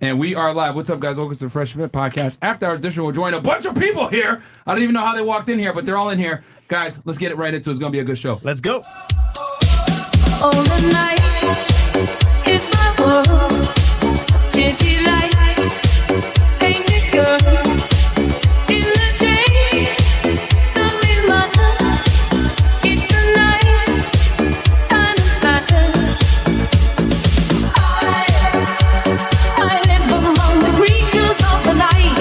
And we are live. What's up, guys? Welcome to the Fresh Fit Podcast. Afterhours edition. We'll join a bunch of people here. I don't even know how they walked in here, but they're all in here. Guys, let's get it right into it. It's going to be a good show. Let's go. All the night is my world. City light, painted girl. In the day, I'm in my heart. It's the night, and it's pattern. I live among the creatures of the night.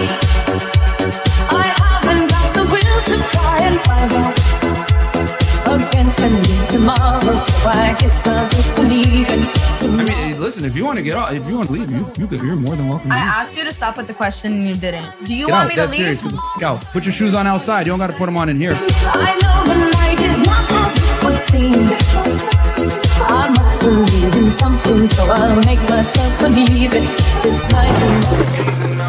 I haven't got the will to try and find out against a new tomorrow. So I guess I'll just believe in. I mean, listen, if you want to get off, if you want to leave, you're more than welcome. I asked you to stop with the question and you didn't. Do you Get want out. me to That's leave? serious. Go. Put your shoes on outside. You don't got to put them on in here. I know the night is not as it would seem. I must believe in something, so I'll make myself believe it. This night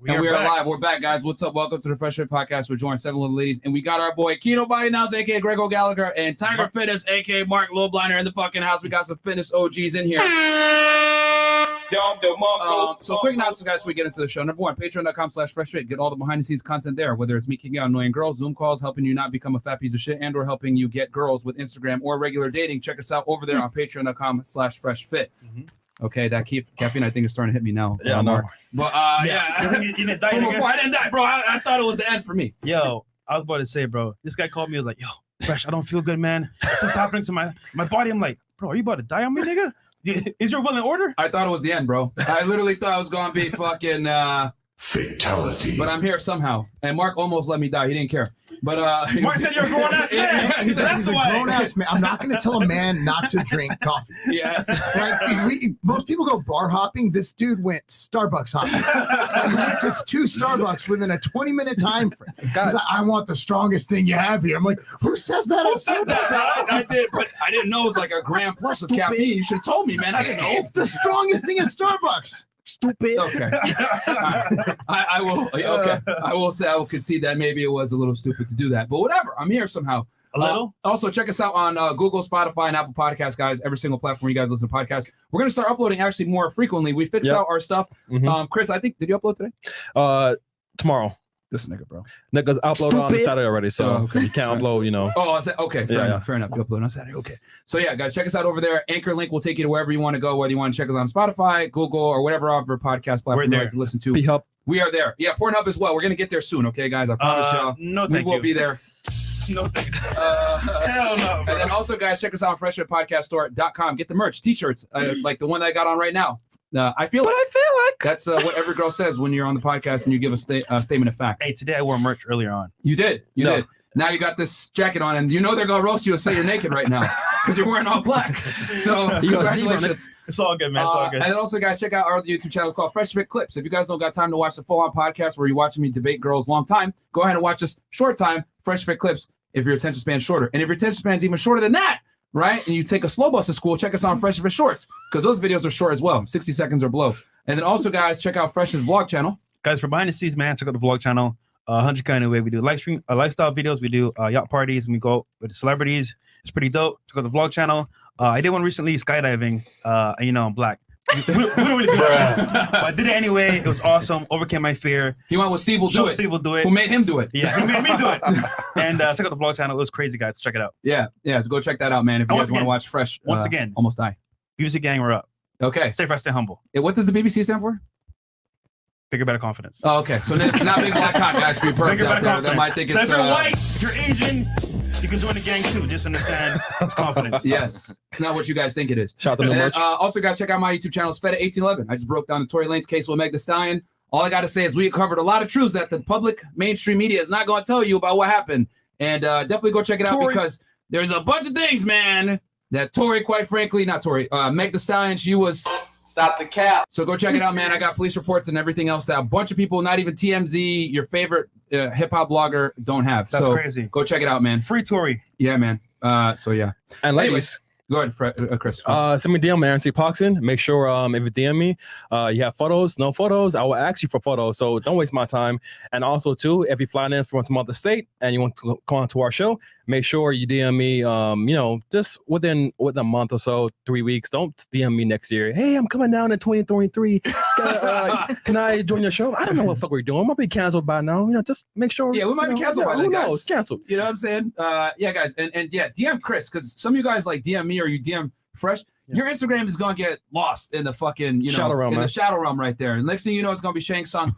And we are live. We're back, guys. What's up? Welcome to the Fresh Fit Podcast. We're joined 7 little ladies, and we got our boy Kinobody now, aka Grego Gallagher, and TigerFitness, aka Marc Lobliner, in the fucking house. We got some fitness OGs in here. So quick announcement, guys, so we get into the show. Number one, patreon.com/freshfit. Get all the behind-the-scenes content there, whether it's me kicking out annoying girls, Zoom calls, helping you not become a fat piece of shit, and or helping you get girls with Instagram or regular dating. Check us out over there on patreon.com/freshfit. Okay, that caffeine I think is starting to hit me now. Yeah, no. But You didn't die again? I didn't die, bro. I thought it was the end for me. Yo, I was about to say, bro, this guy called me, was like, yo, Fresh, I don't feel good, man. Something's happening to my body. I'm like, bro, are you about to die on me, nigga? Is your will in order? I thought it was the end, bro. I literally thought I was going to be fucking fatality. But I'm here somehow. And Mark almost let me die. He didn't care. But Mark said you're a grown-ass man. He's a grown-ass man. I'm not going to tell a man not to drink coffee. Yeah. Like, most people go bar hopping. This dude went Starbucks hopping. He went to 2 Starbucks within a 20-minute time frame. He's like, I want the strongest thing you have here. I'm like, who says that on Starbucks? I did, but I didn't know it was like a gram plus of caffeine. You should have told me, man. I didn't know. It's the strongest thing at Starbucks. Stupid. Okay. I will. Okay. I will say I will concede that maybe it was a little stupid to do that, but whatever. I'm here somehow. A little. Also, check us out on Google, Spotify, and Apple Podcasts, guys. Every single platform you guys listen to podcasts. We're gonna start uploading actually more frequently. We fixed out our stuff. Chris, I think did you upload today? Tomorrow. This nigga, bro. Niggas upload on Saturday already, so you can't upload, you know. Oh, I said, okay, fair enough. You upload on Saturday, okay. So yeah, guys, check us out over there. Anchor link will take you to wherever you want to go, whether you want to check us on Spotify, Google, or whatever other podcast platform you like to listen to. Pornhub. We are there. Yeah, Pornhub as well. We're gonna get there soon, okay, guys? I promise y'all. No, we will be there. No, thank you. Hell no, bro. And then also, guys, check us out on FreshandFitPodcastStore.com. Get the merch, t-shirts, like the one that I got on right now. I feel like that's what every girl says when you're on the podcast and you give a statement of fact. Hey, today I wore merch earlier on. You did. You did. Now you got this jacket on, and you know they're gonna roast you and say you're naked right now because you're wearing all black. So congratulations. It's all good, man. It's all good. And then also, guys, check out our YouTube channel called Fresh Fit Clips. If you guys don't got time to watch the full-on podcast where you're watching me debate girls long time, go ahead and watch us short time, Fresh Fit Clips, if your attention span's shorter. And if your attention span's even shorter than that, right, and you take a slow bus to school, check us out on Fresh Fit Shorts, because those videos are short as well, 60 seconds or below. And then also, guys, check out Fresh's vlog channel. Guys, for behind the scenes, man, check out the vlog channel. 100K anyway. We do live stream, lifestyle videos. We do yacht parties, and we go with the celebrities. It's pretty dope. Check out the vlog channel. I did one recently, skydiving. And, you know, I'm black. We don't really do that, but I did it anyway. It was awesome. Overcame my fear. He went with Steve will do it. Steve will do it. Who made him do it? Yeah, he made me do it. And check out the vlog channel. It was crazy, guys. Check it out. Yeah. So go check that out, man. If you guys want to watch Fresh. Once again, Almost Die. BBC gang, we're up. Okay. Stay fresh, stay humble. What does the BBC stand for? Bigger, better confidence. Oh, okay. So not big black cock guys for your perks out there that might think so it's. if you're white, if you're Asian, you can join the gang too. Just understand it's confidence. Yes, it's not what you guys think it is. Shout out to the merch. Also, guys, check out my YouTube channel, Feta1811. I just broke down the Tory Lanez case with Meg Thee Stallion. All I got to say is we covered a lot of truths that the public mainstream media is not going to tell you about what happened. And definitely go check it out because there's a bunch of things, man, that Tory, quite frankly, not Tory, Meg Thee Stallion, she was Stop the cap. So go check it out, man. I got police reports and everything else that a bunch of people, not even TMZ, your favorite hip-hop blogger, don't have. That's so crazy. Go check it out, man. Free Tory. Yeah, man. So, yeah. And ladies, go ahead, Chris. send me DM, Aaron C. Poxon. Make sure if you DM me, you have photos, no photos, I will ask you for photos. So don't waste my time. And also, too, if you're flying in from some other state and you want to come on to our show, make sure you DM me. Just within a month or so, 3 weeks. Don't DM me next year. Hey, I'm coming down in 2023. Can I join your show? I don't know what the fuck we're doing. I might be canceled by now. Just make sure. Yeah, we might be canceled by now, who guys. knows? Canceled. You know what I'm saying? Yeah, guys, and yeah, DM Chris, because some of you guys like DM me or you DM Fresh. Your Instagram is gonna get lost in the fucking shadow realm, the shadow realm right there. And next thing you know, it's gonna be Shang Tsung.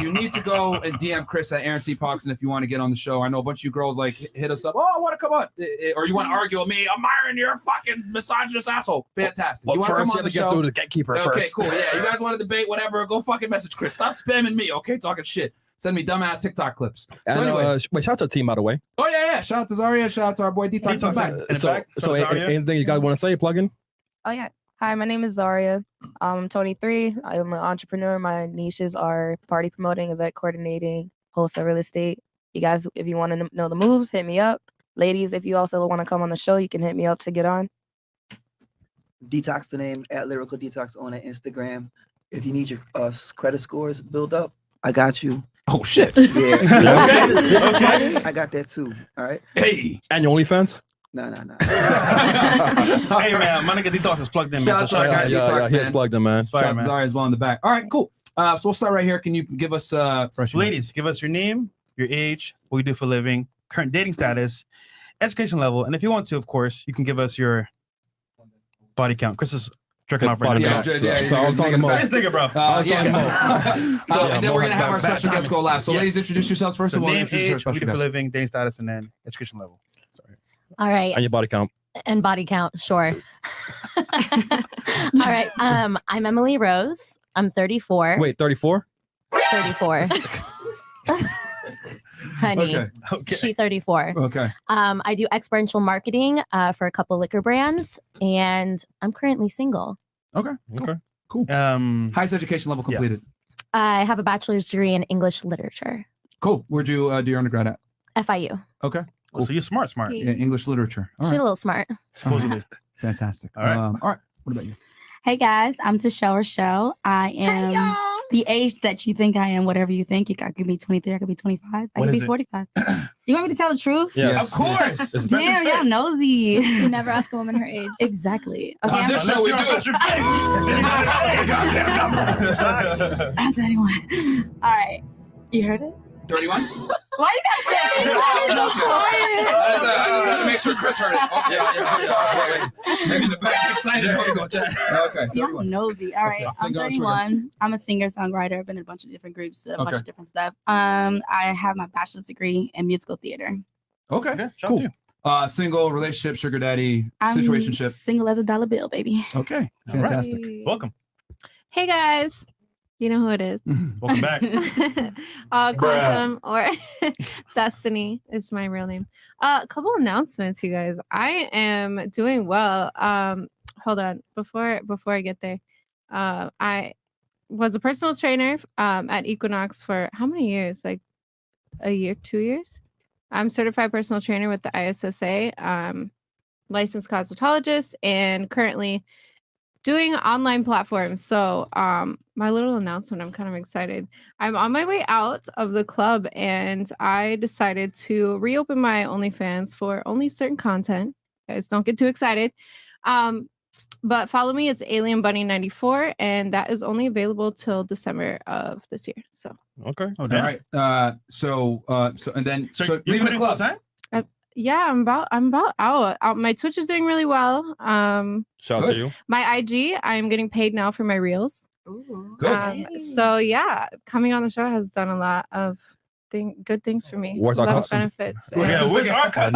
You need to go and DM Chris at Aaron C. Poxon if you want to get on the show. I know a bunch of you girls like hit us up. Oh, I want to come on, or you want to argue with me. I'm Myron, you're a fucking misogynist asshole. Fantastic. You want to come on the show? Get through the gatekeeper okay, first. cool. Yeah, you guys want to debate, whatever. Go fucking message Chris. Stop spamming me, okay? Talking shit. Send me dumbass TikTok clips. So And anyway, wait, shout out to the team, by the way. oh yeah. Shout out to Zaria. Shout out to our boy Detox. I'm back. So anything you guys want to say? Plug in. Oh yeah. Hi, my name is Zaria. I'm 23. I'm an entrepreneur. My niches are party promoting, event coordinating, wholesale real estate. You guys, if you want to know the moves, hit me up. Ladies, if you also want to come on the show, you can hit me up to get on. Detox the name at Lyrical Detox on Instagram. If you need your credit scores build up, I got you. Oh shit. Yeah. Okay. I got that too. All right. Hey. And your OnlyFans? No. Hey man, my nigga Detox is plugged in, man. Shout out to our guy Detox, He's man. plugged in, man. Shout out to Zaria as well in the back. All right, cool. So we'll start right here. Can you give us fresh? Ladies, give us your name, your age, what you do for a living, current dating status, education level, and if you want to, of course, you can give us your body count. Chris is jerking off right now. So I'm talking about This nigga, bro. And then we're gonna have our special guest go last. So ladies, introduce yourselves first So of all. name, Introduce your age, what you special do for a guest. living, dating status, and then education level. Sorry. All right. and your body count. And body count, sure. All right. I'm Emily Rose. I'm 34. Wait, 34? 34. Honey. Okay. She 34. Okay. I do experiential marketing for a couple liquor brands, and I'm currently single. Okay. Cool. Highest education level completed. I have a bachelor's degree in English literature. Cool. Where'd you do your undergrad at? FIU. Okay. Oh, so you're smart. Yeah, English literature. All She's a right. little smart. Supposedly. Fantastic. All right. All right. What about you? Hey guys, I'm Tashelle Rochelle. I am the age that you think I am, whatever you think. I could be 23, I could be 25, I What could is be it? 45. You want me to tell the truth? Yes. Of course. Damn, y'all nosy. You never ask a woman her age. Exactly. Okay, On I'm this show we do. I'm 31. All right. You heard it? 31? Why you gotta say it? I just had to make sure Chris heard it. Okay. Yeah. Maybe in the back, excited. Okay. You're 31. nosy. All right. I'm Finger on trigger. 31. I'm a singer, songwriter. I've been in a bunch of different groups, a bunch Okay. of different stuff. I have my bachelor's degree in musical theater. Okay. Cool. Cool. Single, relationship, sugar daddy, I'm situationship. single as a dollar bill, baby. Okay. All right. Fantastic. Welcome. Hey guys, you know who it is. Welcome back. Quantum or Destiny is my real name. A couple announcements, you guys. I am doing well. Hold on, before I get there, I was a personal trainer at Equinox for how many years? Like a year, 2 years. I'm certified personal trainer with the ISSA, licensed cosmetologist, and currently doing online platforms. So my little announcement, I'm kind of excited. I'm on my way out of the club and I decided to reopen my OnlyFans for only certain content. Guys, don't get too excited. But follow me, it's Alien Bunny 94, and that is only available till December of this year. So Okay. All right. So and then So leaving the club. time? yeah, I'm about out. My Twitch is doing really well. Shout out to you. My IG, I'm getting paid now for my reels. Good. So yeah, coming on the show has done a lot of good things for me. Where's our a lot of custom? benefits. Yeah, where's our cut?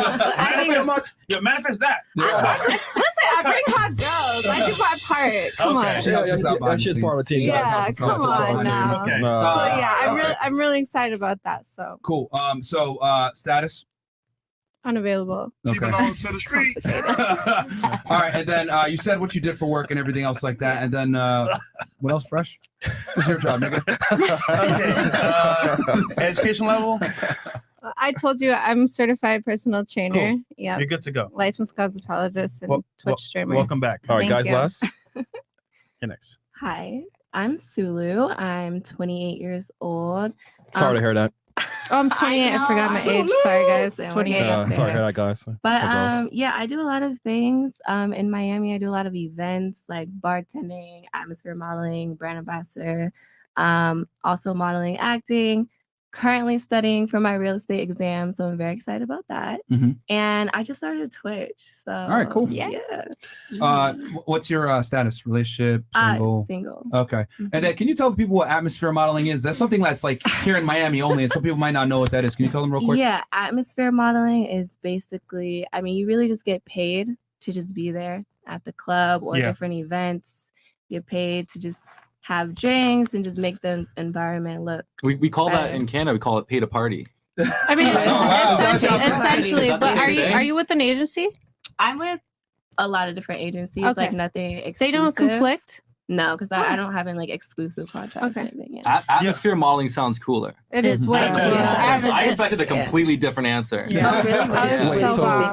I think Yo, manifest that. listen, I bring hot girls. I do my part. Come on. She helps us out behind the She's part of the scenes. team. Yeah, Helps come us out on behind the now. scenes. Okay. So yeah, okay. I'm really excited about that. So Cool. So status. unavailable. Okay. to the street. All right, and then you said what you did for work and everything else like that, and then what else? Fresh? It's your job, nigga. Okay. Education level, I told you I'm certified personal trainer. Cool. Yeah. you're good to go. Licensed cosmetologist and Twitch streamer. Welcome back. All right, Thank guys, you. last. You're next. Hi, I'm Sulu. I'm 28 years old. Sorry to hear that. Oh, I'm 28. I forgot my age. Sorry, guys. 28. Sorry to hear that, guys. But yeah, I do a lot of things. In Miami, I do a lot of events like bartending, atmosphere modeling, brand ambassador, also modeling, acting. Currently studying for my real estate exam, so I'm very excited about that. And I just started Twitch. So All right, cool. Yeah. What's your status? Relationship? Single? Single. Okay. And then can you tell the people what atmosphere modeling is? That's something that's like here in Miami only, and some people might not know what that is. Can you tell them real quick? Yeah, atmosphere modeling is basically, I mean, you really just get paid to just be there at the club or different events. You get paid to just have drinks and just make the environment look. We call better. that in Canada. We call it pay to party. I mean, essentially. But are you with an agency? I'm with a lot of different agencies. Okay. Like nothing exclusive. They don't conflict? No, because I don't have any like exclusive contracts or anything. Yeah. Atmosphere modeling sounds cooler. It is way cooler. I expected a completely different answer. Yeah. Oh,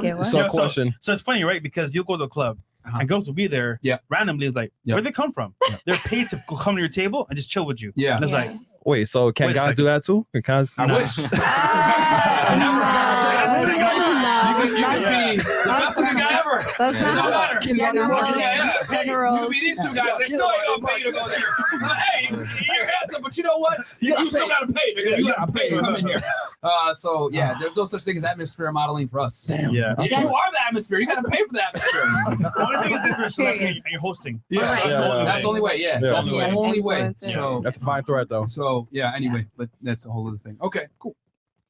really? So question. So it's funny, right? Because you'll go to a club and girls will be there randomly. It's like, where'd they come from? They're paid to come to your table and just chill with you. Yeah. And it's like, wait, so can guys do that too? Because I wish. You could be the best looking guy ever. That's No not matter. generals. You could be these two guys. They still ain't gonna pay you to go there. Hey, you're handsome, but you know what? You still gotta pay. You gotta pay to come in here. So yeah, there's no such thing as atmosphere modeling for us. Yeah. If you are the atmosphere, you gotta pay for the atmosphere. The only thing is if you're a celebrity and you're hosting. Yeah, that's the only way. Yeah, that's the only way. So that's a fine thread, though. So yeah. Anyway, but that's a whole other thing. Okay, cool.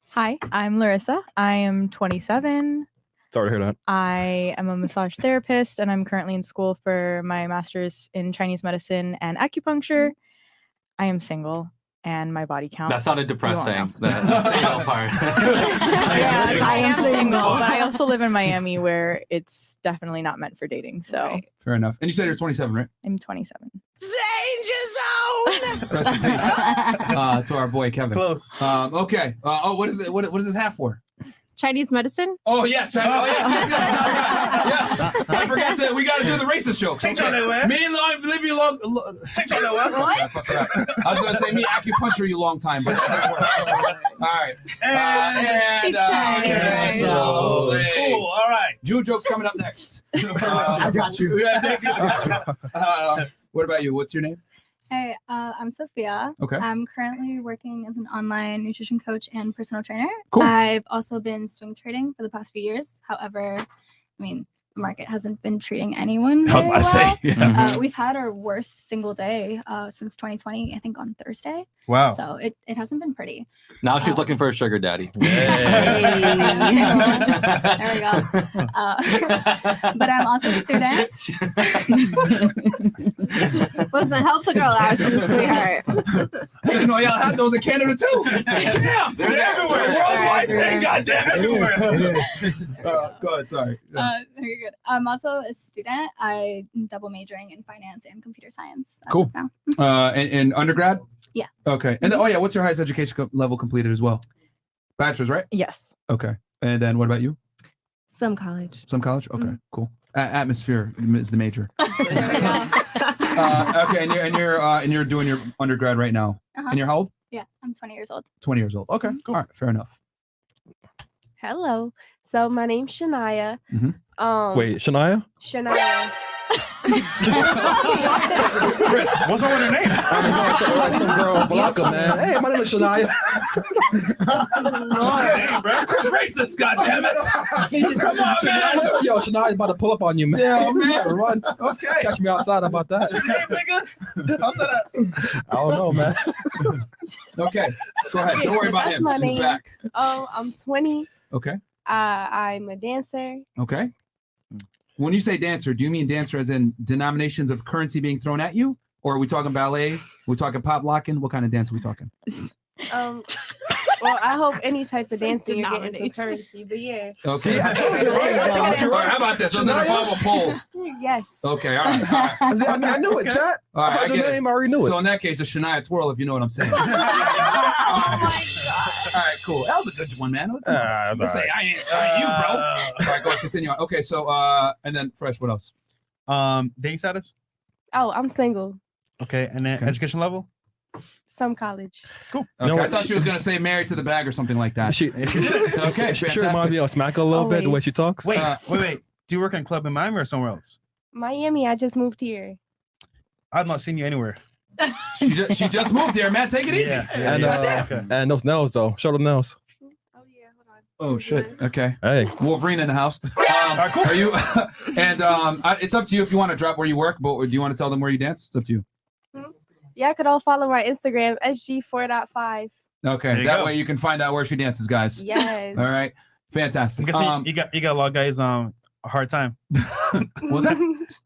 Hi, I'm Larissa. I am 27. Sorry to hear that. I am a massage therapist, and I'm currently in school for my master's in Chinese medicine and acupuncture. I am single, and my body count. That sounded depressing. The single part. Yes, I am single, but I also live in Miami, where it's definitely not meant for dating. So Fair enough. And you said you're 27, right? I'm 27. Rest in peace to our boy Kevin. Close. Okay. What is it? What is this hat for? Chinese medicine? Oh yes, yes. I forgot to. We got to do the racist jokes. Okay. Me and Olivia Long. What? I was gonna say me acupuncture you long time, but all right. Cool. All right. Jew jokes coming up next. I got you. Yeah, thank you. What about you? What's your name? Hey, I'm Sophia. Okay. I'm currently working as an online nutrition coach and personal trainer. Cool. I've also been swing trading for the past few years. However, I mean, the market hasn't been treating anyone very well. We've had our worst single day since 2020, I think on Thursday. Wow. So it hasn't been pretty. Now she's looking for a sugar daddy. There we go. But I'm also a student. Listen, help the girl out. She's a sweetheart. I didn't know y'all had those in Canada too. Damn, they're everywhere. It's a worldwide thing. Goddamn it. It is. Go ahead. Sorry. Very good. I'm also a student. I'm double majoring in finance and computer science. as Cool. of now. In undergrad? Yeah. Okay. And what's your highest education level completed as well? Bachelor's, right? Yes. Okay. And then what about you? Some college. Some college? Okay, cool. Atmosphere is the major. Okay, and you're doing your undergrad right now. And you're how old? Yeah, I'm 20 years old. 20 years old. Okay, cool. All right, fair enough. Hello. So my name's Shania. Wait, Shania? Shania. Chris, what's wrong with her name? Like some girl, Blanca, man. Hey, my name is Shania. Chris racist, goddammit. Come on, man. Yo, Shania's about to pull up on you, man. Yeah, man. Run. Okay. Catch me outside about that. I don't know, man. Okay, go ahead. Don't worry about That's him. my He's name. back. Oh, I'm 20. Okay. I'm a dancer. Okay. When you say dancer, do you mean dancer as in denominations of currency being thrown at you? Or are we talking ballet? Are we talking pop locking? What kind of dance are we talking? Well, I hope any type of dancing you're getting some currency, but yeah. Okay. See, I told you, right? I told you, All right, how about this? Let's have a poll. Yes. Okay, all right. All right. I knew it, chat. All right, I heard the name, I already knew it. So in that case, it's Shania Twirl, if you know what I'm saying. All right, cool. That was a good one, man. Let's say I ain't you, bro. All right, go ahead, continue on. Okay, so and then Fresh, what else? Dating status? Oh, I'm single. Okay, and then education level? Some college. Cool. Okay, I thought she was gonna say married to the bag or something like that. Okay, She reminds me of Smack a little bit the way she talks. Wait. Do you work in a club in Miami or somewhere else? Miami. I just moved here. I've not seen you anywhere. She just moved here, man. Take it easy. And those nails though. Show the nails. Oh shit. Okay. Hey. Wolverine in the house. Are you? And it's up to you if you want to drop where you work, but do you want to tell them where you dance? It's up to you. Yeah, could all follow my Instagram SG4.5. Okay. That way you can find out where she dances, guys. Yes. All right. Fantastic. You got a lot of guys a hard time. What was that?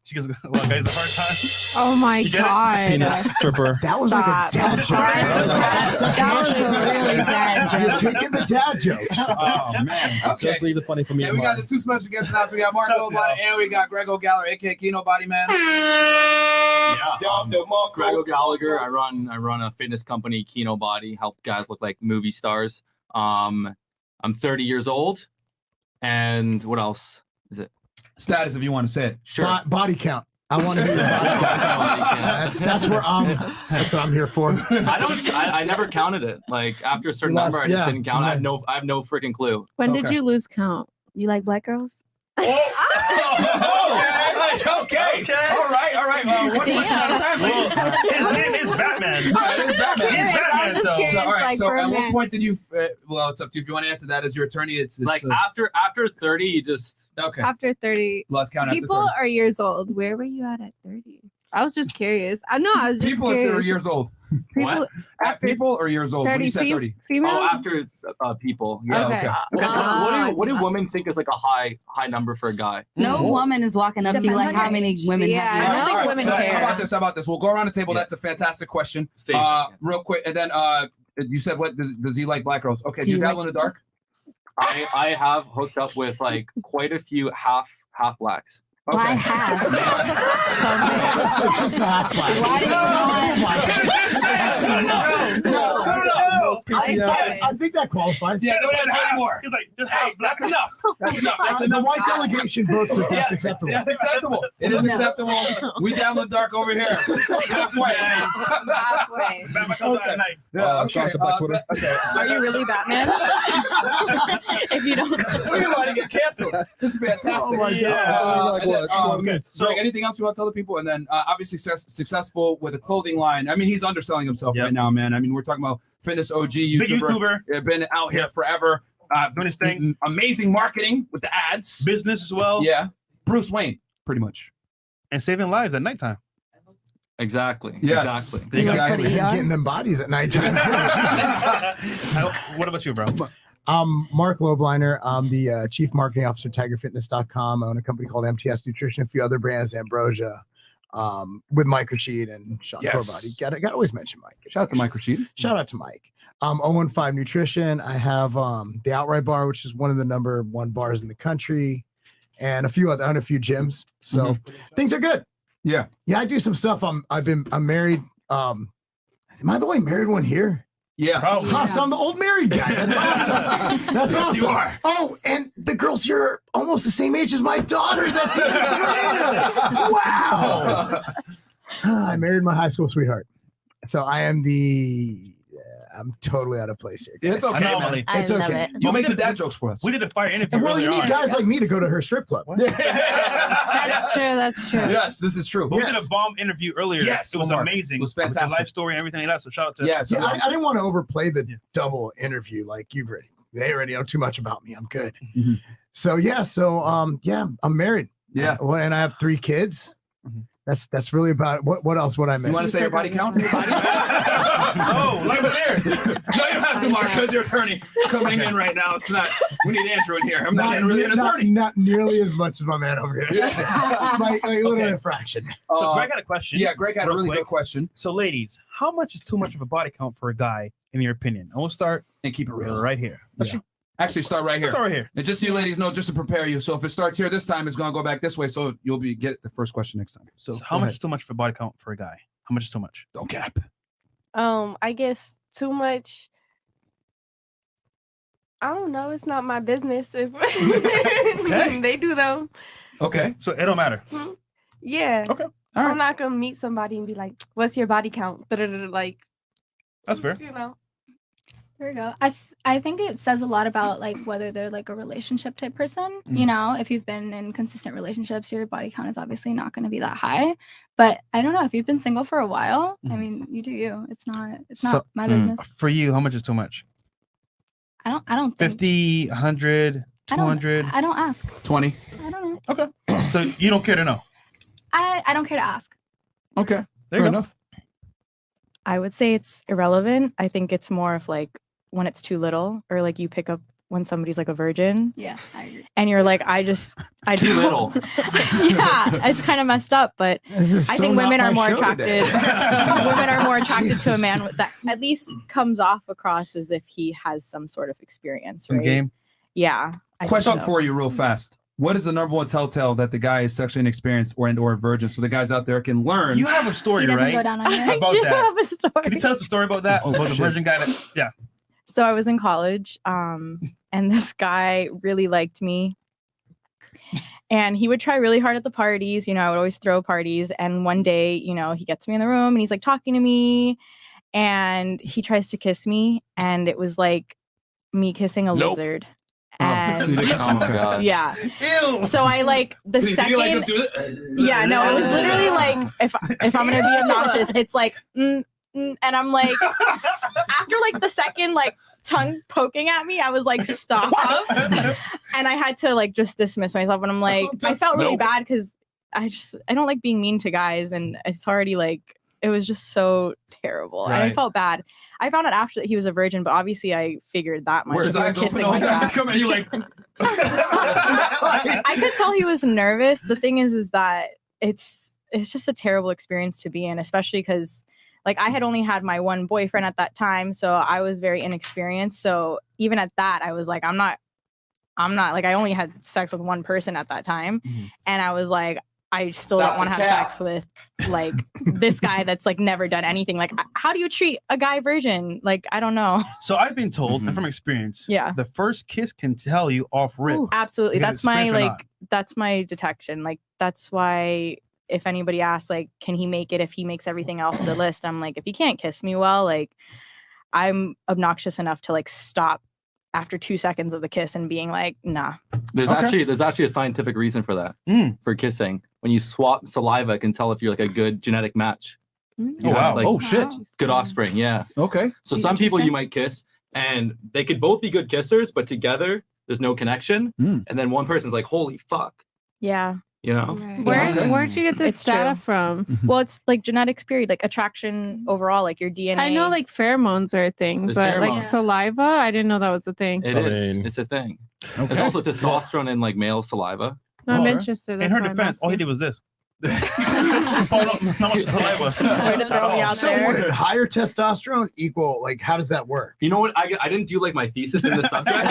She gives a lot of guys a hard time. Oh my god. Penis stripper. That was like a dad joke. That was a really bad You're joke. taking the dad jokes. Oh man. Okay. Just leave the funny for me. And we got the two special guests in the house. We got Marc Lobliner and we got Greg O'Gallagher, aka Kinobody Man. Greg O'Gallagher. I run a fitness company, Kinobody. Help guys look like movie stars. I'm 30 years old. And what else is it? Status, if you want to say it. Sure. Body count. I want to hear your body count. That's where that's what I'm here for. I never counted it. Like after a certain number, I just didn't count. I have no freaking clue. When did you lose count? You like black girls? Okay. All right. One question at a time, ladies. His name is Batman. He's Batman. So all right. like, So for a at what man. point did you? Well, it's up to you if you want to answer that as your attorney. It's Like after 30, you just okay. After 30. Lost count after People 30. are years old. Where were you at 30? I was just curious. I know. I was just People curious. that are years old. People after People or years old? When 30 you said 30. female. Oh, after people. Yeah. Okay. What do women think is like a high number for a guy? No woman is walking up to you like, Depends on how many age. women Yeah, have you? I don't think All right, women so care. How about this? We'll go around the table. That's a fantastic question. Real quick, and then you said what does he like black girls? Okay, do you dabble in the dark? I have hooked up with like quite a few half blacks. Why half? Just the half black. Why do you I think that qualifies. Yeah, don't answer anymore. He's like, just hey, that's enough. That's enough. That's The enough. white delegation votes that that's acceptable. That's acceptable. It is acceptable. We down the dark over here. Halfway. Halfway. Batman comes out at night. Are you really Batman? If you don't. We're about to get canceled. This is fantastic. Oh my Okay. So anything else you want to tell the people? And then obviously successful with a clothing line. I mean, he's underselling himself right now, man. I mean, we're talking about fitness OG YouTuber. Big YouTuber. Been out here forever. Doing his thing. Amazing marketing with the ads. Business as well. Yeah. Bruce Wayne, pretty much. And saving lives at nighttime. Exactly. Yes. Exactly. Exactly. Getting them bodies at nighttime. What about you, bro? Marc Lobliner. I'm the chief marketing officer at TigerFitness.com. I own a company called MTS Nutrition, a few other brands, Ambrosia, with Microcheat and Sean Corbody. Got to always mention Mike. Shout out to Microcheat. Shout out to Mike. 015 Nutrition. I have the Outright Bar, which is one of the number one bars in the country, and a few gyms. So things are good. Yeah. I do some stuff. I'm married. Am I the only married one here? Yeah. Oh, so I'm the old married guy. That's awesome. That's Yes, awesome. you are. Oh, and the girls here are almost the same age as my daughter. That's even greater. Wow. I married my high school sweetheart. So I am I'm totally out of place here. It's okay, Anomaly. man. It's okay. You make the dad jokes for us. We did a fire interview. And well, you earlier need on. guys like me to go to her strip club. That's true. That's true. Yes, this is true. But we did a bomb interview earlier. Yes, it was Marc. amazing. It was With fantastic. the life story and everything like that. So shout out to Yes. Yeah, I didn't want to overplay the double interview. Like they already know too much about me. I'm good. Mm-hmm. So I'm married. Yeah. And I have 3 kids. That's really about it. What else would I miss? You want to say your body count? Oh, like there. No, you don't have to, Marc, because your attorney coming in right now. It's not. We need Andrew in here. I'm not really an attorney. Not nearly as much as my man over here. like literally a fraction. So Greg had a question. Yeah, Greg had a really good question. So ladies, how much is too much of a body count for a guy, in your opinion? And we'll start and keep it real right here. Actually, start right here. Start right here. And just so you ladies know, just to prepare you. So if it starts here this time, it's gonna go back this way. So you'll get the first question next time. So how much is too much for body count for a guy? How much is too much? Don't cap. I guess too much. I don't know. It's not my business if they do them. Okay. So it don't matter. Yeah. Okay. I'm not gonna meet somebody and be like, "What's your body count?" Like, That's fair. You know. There we go. I think it says a lot about like whether they're like a relationship type person. You know, if you've been in consistent relationships, your body count is obviously not going to be that high. But I don't know if you've been single for a while. I mean, you do you. It's not my business. For you, how much is too much? I don't think 50, 100, 200. I don't ask. 20. I don't know. Okay. So you don't care to know. I don't care to ask. Okay. There you go. Enough. I would say it's irrelevant. I think it's more of like when it's too little, or like you pick up when somebody's like a virgin. Yeah, I agree. And you're like, I Too little. Yeah, it's kind of messed up, but I think women are more attracted. Women are more attracted to a man that at least comes off across as if he has some sort of experience, Some right? game. Yeah. I think Question so. for you, real fast. What is the number one telltale that the guy is sexually inexperienced or a virgin, so the guys out there can learn? You have a story, He doesn't right? go down on you. About I do that. have a story. Can you tell us a story about that? Oh, about the shit. virgin guy? Yeah. So I was in college, and this guy really liked me. And he would try really hard at the parties. You know, I would always throw parties. And one day, you know, he gets me in the room and he's like talking to me, and he tries to kiss me. And it was like me kissing a lizard. And Oh my god. yeah. Ew. So I like the Did you, second. like, just do it? Yeah, no, it was literally like if I'm gonna be obnoxious, it's like and I'm like after like the second like tongue poking at me, I was like stop, and I had to like just dismiss myself, and I'm like I felt really bad because I don't like being mean to guys, and it's already like it was just so terrible. And I Right. felt bad. I found out after that he was a virgin, but obviously I figured that much. Where his We were eyes open kissing all the like time. that. Come at you like. I could tell he was nervous. The thing is that it's just a terrible experience to be in, especially because like I had only had my one boyfriend at that time, so I was very inexperienced. So even at that, I was like, I'm not like I only had sex with one person at that time, and I was like, I still Stop don't want to the have cap. sex with like this guy that's like never done anything. Like, how do you treat a guy virgin? Like, I don't know. So I've been told, and from experience, Yeah. the first kiss can tell you off rip. Ooh, absolutely. You got That's my experience or like that's my detection. Like that's why if anybody asks like can he make it if he makes everything off the list, I'm like if he can't kiss me well, like I'm obnoxious enough to like stop after 2 seconds of the kiss and being like, nah. There's actually a scientific reason for that. For kissing. When you swap saliva, it can tell if you're like a good genetic match. You Oh, wow. like, Oh, shit. Good offspring, yeah. Okay. So some people you might kiss and they could both be good kissers, but together there's no connection. And then one person's like, holy fuck. Yeah. You know? Where'd you get this It's data true. from? Well, it's like genetics period, like attraction overall, like your DNA. I know like pheromones are a thing, There's but like pheromones. saliva, I didn't know that was a thing. It is. It's a thing. There's also testosterone in like male saliva. I'm interested. In That's her why I'm defense, all he asking. did was this. Not much saliva. Way to throw me out So there. would higher testosterone equal, like, how does that work? You know what? I didn't do like my thesis in the subject. If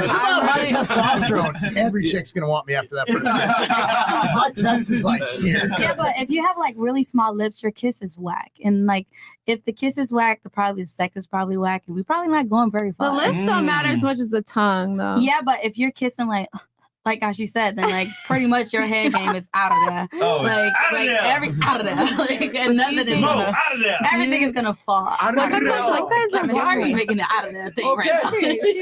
it's about high testosterone, every chick's gonna want me after that first kiss. 'Cause my test is like here. Yeah, but if you have like really small lips, your kiss is whack. And like if the kiss is whack, the sex is probably whack, and we're probably not going very The far. lips don't matter as much as the tongue, though. Yeah, but if you're kissing like how she said, then like pretty much your head game is out of there. Oh, like out of there. out of there. Like and nothing is Mo, gonna, out of there. everything is gonna fall. Out of there. Why are you making the out of there thing right now?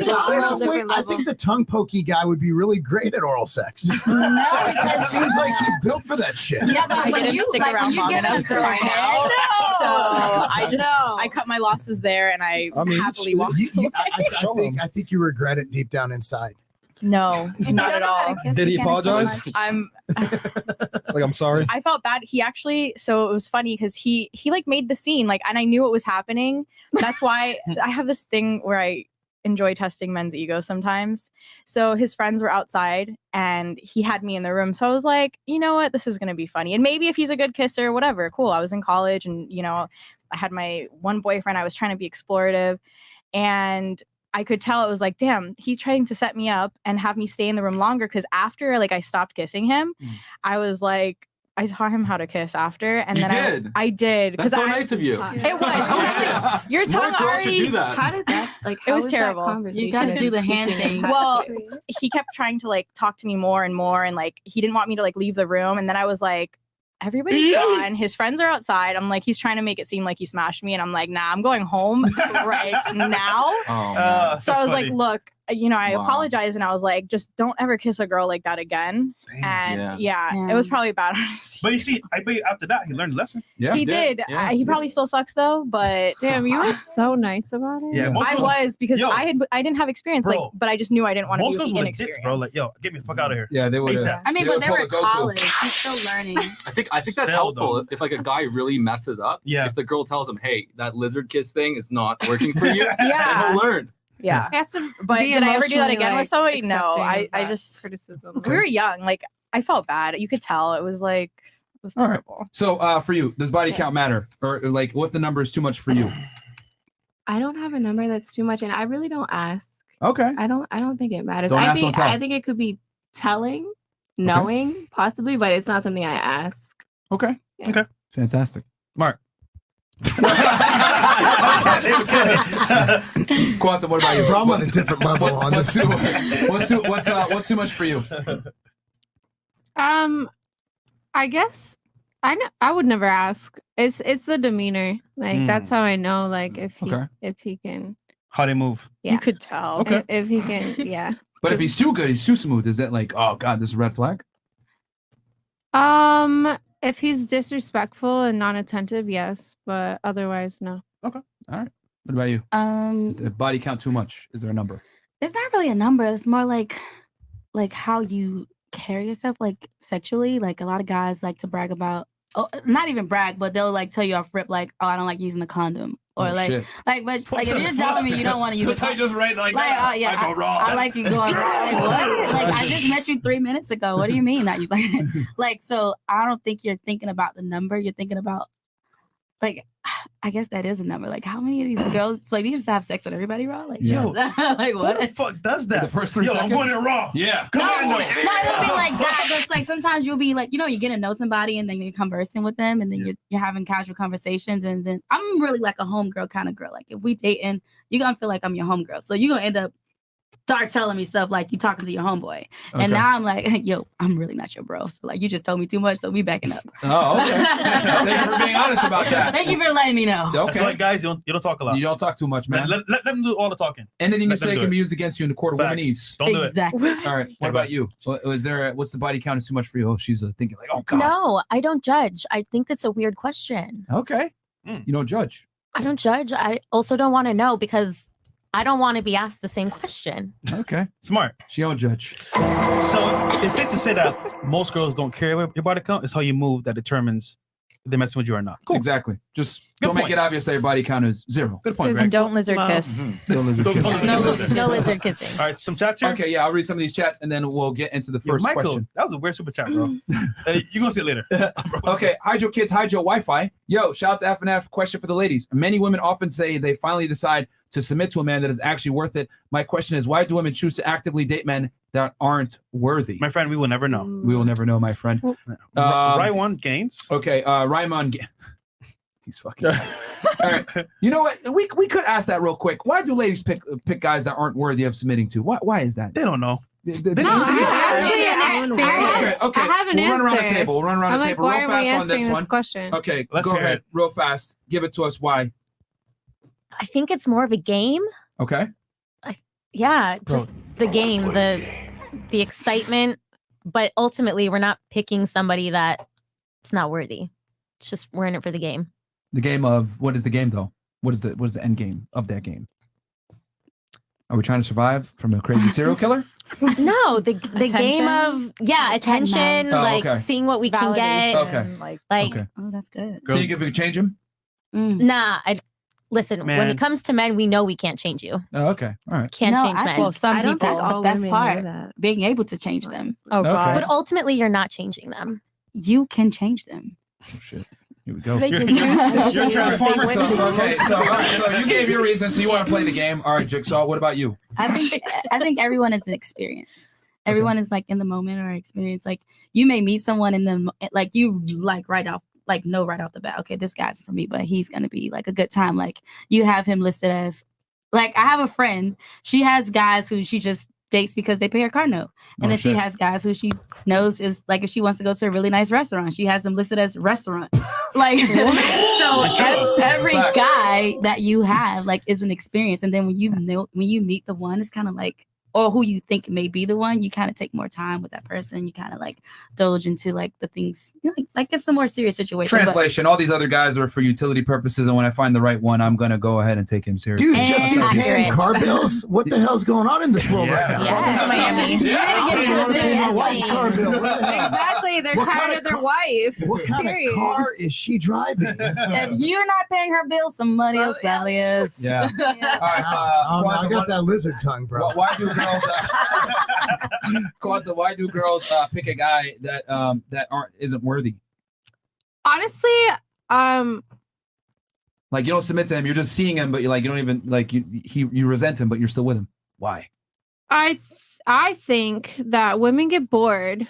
So honestly, I think the tongue pokey guy would be really great at oral sex. It seems like he's built for that shit. Yeah, but I when didn't you stick like, around when you long get enough us to find out. So I cut my losses there, and I happily walked away. I think you regret it deep down inside. No, not at all. Did he apologize? I'm Like, I'm sorry. I felt bad. He actually, so it was funny because he like made the scene, like, and I knew what was happening. That's why I have this thing where I enjoy testing men's egos sometimes. So his friends were outside and he had me in the room. So I was like, you know what, this is going to be funny. And maybe if he's a good kisser, whatever, cool. I was in college and, you know, I had my one boyfriend. I was trying to be explorative, and I could tell it was like, damn, he's trying to set me up and have me stay in the room longer. Cause after like I stopped kissing him, I was like, I taught him how to kiss after. And You then did? I did. That's so I, nice of you. It was. Your tongue More girls should already. do that. How did that like? It how was that terrible. conversation You gotta of do the teaching hand him thing. how to Well, kiss? he kept trying to like talk to me more and more, and like he didn't want me to like leave the room. And then I was like, everybody's gone. His friends are outside. I'm like, he's trying to make it seem like he smashed me. And I'm like, nah, I'm going home right now. Oh, so I was funny. like, look, I Wow. apologize. And I was like, just don't ever kiss a girl like that again. And it was probably bad. But you see, I bet after that he learned a lesson. Yeah, he did. He probably still sucks though, but Damn, you were so nice about it. Yeah, most I girls- was because Yo, I didn't have experience, bro, like, but I just knew I didn't want most to girls be would have inexperienced. dicks, bro. Like, yo, get me the fuck out of here. Yeah, they would. ASAP. I mean, but they were in college. He's still learning. I think that's Still, helpful. though. If like a guy really messes up, if the girl tells him, "Hey, that lizard kiss thing is not working for you," then he'll learn. Yeah. He has to But be did I ever do that emotionally, again with like, somebody? No, accepting I of that just criticism. we were young. Like I felt bad. You could tell it was like it was All right. terrible. So for you, does body count matter, or like what the number is too much for you? I don't have a number that's too much, and I really don't ask. Okay. I don't think it matters. Don't I ask, think don't tell. I think it could be telling, knowing, possibly, but it's not something I ask. Okay. Yeah. Okay. Fantastic. Mark. Quantum, what about you? I'm on a different level on this. What's too much for you? I guess I would never ask. It's the demeanor. Like that's how I know. Like if he can. How they move. Yeah. You could tell. Okay. If he can, yeah. But if he's too good, he's too smooth. Is that like, oh god, this is a red flag? If he's disrespectful and non-attentive, yes, but otherwise, no. Okay. All right. What about you? Is the body count too much? Is there a number? It's not really a number. It's more like how you carry yourself, like sexually. Like a lot of guys like to brag about, not even brag, but they'll like tell you off rip, like, oh, I don't like using a condom, or Oh, like, shit. but like if you're telling me you don't want to use a That's how you condom, just write like like, that. oh yeah, I go wrong. I like you going wrong. Like what? Like I just met you 3 minutes ago. What do you mean? Not you like, like so. I don't think you're thinking about the number. You're thinking about, like, I guess that is a number. Like how many of these girls like you just have sex with everybody, bro? Like Yeah. like what? Who the fuck does that? The first 3 Yo, seconds. I'm going in raw. Yeah. No, it won't be like that. But it's like sometimes you'll be like, you get to know somebody and then you're conversing with them and then you're having casual conversations. And then I'm really like a homegirl kind of girl. Like if we dating, you're gonna feel like I'm your homegirl. So you're gonna end up start telling me stuff like you talking to your homeboy. Okay. And now I'm like, yo, I'm really not your bro. So like you just told me too much, so we backing up. Oh, okay. Thank you for being honest about that. Thank you for letting me know. Okay. So like guys, you don't talk a lot. You don't talk too much, man. Let them do all the talking. Anything you Let them say do can it. be used against you in the court of Facts. womenese. Don't do it. Exactly. All right. What about you? What's the body count is too much for you? Oh, she's thinking like, oh god. No, I don't judge. I think that's a weird question. Okay. You don't judge. I don't judge. I also don't want to know because I don't want to be asked the same question. Okay. Smart. She don't judge. So it's safe to say that most girls don't care what your body count. It's how you move that determines if they're messing with you or not. Cool. Exactly. Just Good don't make point. it obvious that your body count is 0. Good point, And Greg. don't lizard kiss. Don't lizard kiss. No lizard kissing. All right, some chats here. Okay, yeah, I'll read some of these chats and then we'll get into the Yo, first Michael, question. that was a weird super chat, bro. You're gonna see it later. Okay, Hydro Kids, Hydro Wi-Fi. Yo, shout out to FNF. Question for the ladies. Many women often say they finally decide to submit to a man that is actually worth it. My question is, why do women choose to actively date men that aren't worthy? My friend, we will never know. We will never know, my friend. Ryan gains. Okay, Raimon. These fucking guys. All right. You know what? We could ask that real quick. Why do ladies pick guys that aren't worthy of submitting to? Why is that? They don't know. Actually, an experience. Okay. I have an We'll answer. run around the table. We'll run around I'm the like, table why real are we fast on answering this this one. question? Okay, Let's go hear ahead, it. real fast. Give it to us. Why? I think it's more of a game. Okay. Yeah, just the game, the excitement. But ultimately, we're not picking somebody that's not worthy. It's just we're in it for the game. The game of what is the game though? What is the end game of that game? Are we trying to survive from a crazy serial killer? No, the game of attention, Oh, like okay. seeing what we can get. Okay. Like Okay. Oh, that's good. So you think we could change him? nah, listen, when Man. it comes to men, we know we can't change you. Oh, okay. All right. Can't change men. Well, some I don't people, think that's all the best women part. know Being able to change them. Oh God. But ultimately, you're not changing them. You can change them. Oh shit. Here we go. They can You're choose to a do transformer. what they So, want. okay. So, all right, so you gave your reason. So you want to play the game. All right, Jigsaw. What about you? I think everyone is an experience. Everyone is like in the moment or experience. Like you may meet someone in the like you like right off the bat. Okay, this guy's for me, but he's gonna be like a good time. Like you have him listed as like I have a friend. She has guys who she just dates because they pay her car note. And then she has guys who she knows is like, if she wants to go to a really nice restaurant, she has them listed as restaurant. Like, so every guy that you have like is an experience. And then when you meet the one, it's kind of like, or who you think may be the one, you kind of take more time with that person. You kind of like indulge into like the things, you know, like if some more serious situation. Translation: all these other guys are for utility purposes, and when I find the right one, I'm gonna go ahead and take him seriously. Dude, just you paying car bills? What the hell's going on in this world right now? Yeah, Miami. My wife's car bill. Exactly. They're tired of their wife. What kind of car is she driving? If you're not paying her bill, somebody else probably is. Yeah. All right. I got that lizard tongue, bro. Why do girls? Kwanzaa, why do girls pick a guy that isn't worthy? Honestly, like you don't submit to him, you're just seeing him, but you don't even like you resent him, but you're still with him. Why? I think that women get bored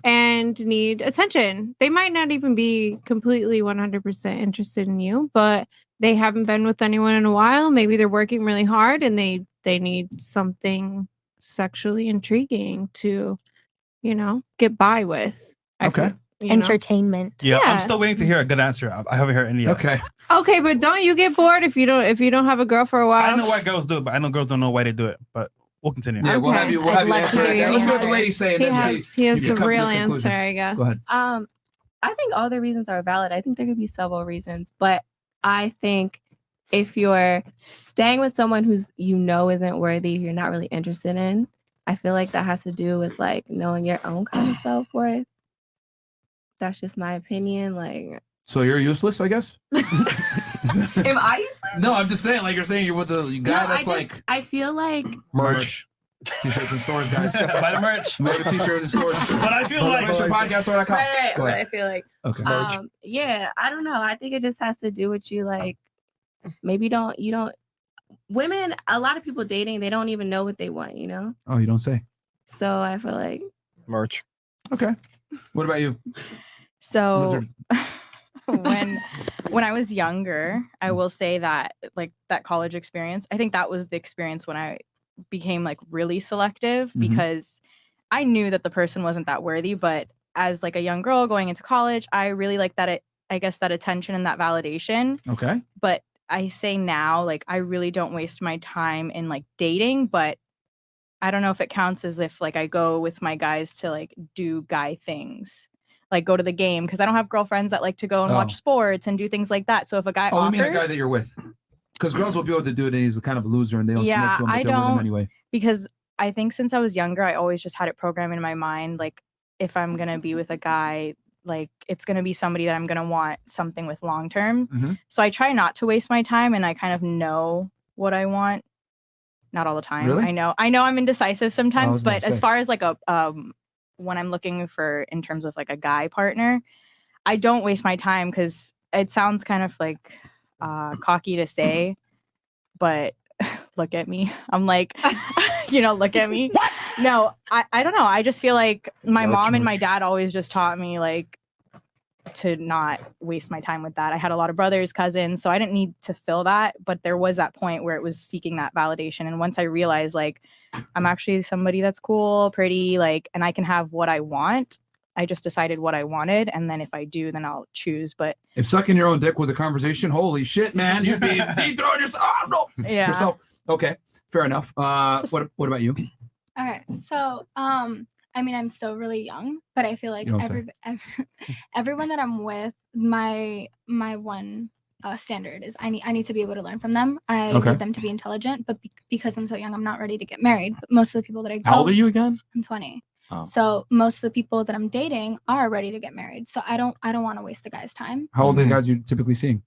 and need attention. They might not even be completely 100% interested in you, but they haven't been with anyone in a while. Maybe they're working really hard and they need something sexually intriguing to, get by with. Entertainment. Yeah, I'm still waiting to hear a good answer. I haven't heard any yet. Okay, but don't you get bored if you don't have a girl for a while? I don't know why girls do it, but I know girls don't know why they do it. But we'll continue. Yeah, we'll have you answer that. Let's hear what the ladies say. He has the real answer, I guess. Go ahead. I think all the reasons are valid. I think there could be several reasons, but I think if you're staying with someone who's isn't worthy, you're not really interested in, I feel like that has to do with like knowing your own kind of self-worth. That's just my opinion. Like, so you're useless, I guess. am I useless? No, I'm just saying. Like you're saying, you're with a guy that's I feel like merch. T-shirts in stores, guys. Buy the merch. We have a T-shirt in stores. But I feel like FreshandPodcast.com. Right. I feel like okay. Yeah, I don't know. I think it just has to do with you. Like, maybe you don't. Women, a lot of people dating, they don't even know what they want. Oh, you don't say. So I feel like merch. Okay. What about you? So when I was younger, I will say that like that college experience, I think that was the experience when I became like really selective because I knew that the person wasn't that worthy. But as like a young girl going into college, I really like that that attention and that validation. Okay. But I say now, like, I really don't waste my time in like dating, but I don't know if it counts as if like I go with my guys to like do guy things, like go to the game, because I don't have girlfriends that like to go and watch sports and do things like that. So if a guy offers, I mean a guy that you're with, because girls will be able to do it and he's kind of a loser and they don't submit to him, but they're with him anyway. Because I think since I was younger, I always just had it programmed in my mind, like if I'm gonna be with a guy, like it's going to be somebody that I'm going to want something with long term. So I try not to waste my time and I kind of know what I want. Not all the time. Really? I know I'm indecisive sometimes, but as far as like when I'm looking for in terms of like a guy partner, I don't waste my time because it sounds kind of like cocky to say, but look at me. I'm like, look at me. No, I don't know. I just feel like my mom and my dad always just taught me like to not waste my time with that. I had a lot of brothers, cousins, so I didn't need to fill that. But there was that point where it was seeking that validation. And once I realized like I'm actually somebody that's cool, pretty, like, and I can have what I want, I just decided what I wanted. And then if I do, then I'll choose. But if sucking your own dick was a conversation, holy shit, man, you'd be dethrowing yourself. Okay, fair enough. What about you? Okay, so I mean, I'm still really young, but I feel like everyone that I'm with, my one standard is I need to be able to learn from them. I need them to be intelligent, but because I'm so young, I'm not ready to get married. But most of the people that I go, how old are you again? I'm 20. Oh. So most of the people that I'm dating are ready to get married. So I don't want to waste the guy's time. How old are the guys you're typically seeing?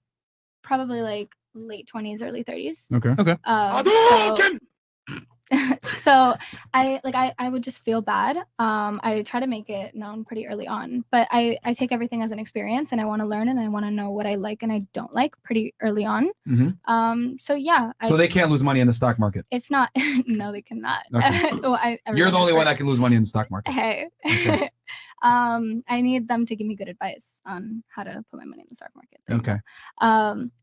Probably like late 20s, early 30s. Okay. So I would just feel bad. I try to make it known pretty early on, but I take everything as an experience and I want to learn and I want to know what I like and I don't like pretty early on. So yeah. So they can't lose money in the stock market. It's not. No, they cannot. Okay. Well, You're the only one that can lose money in the stock market. Hey. Okay. I need them to give me good advice on how to put my money in the stock market. Okay.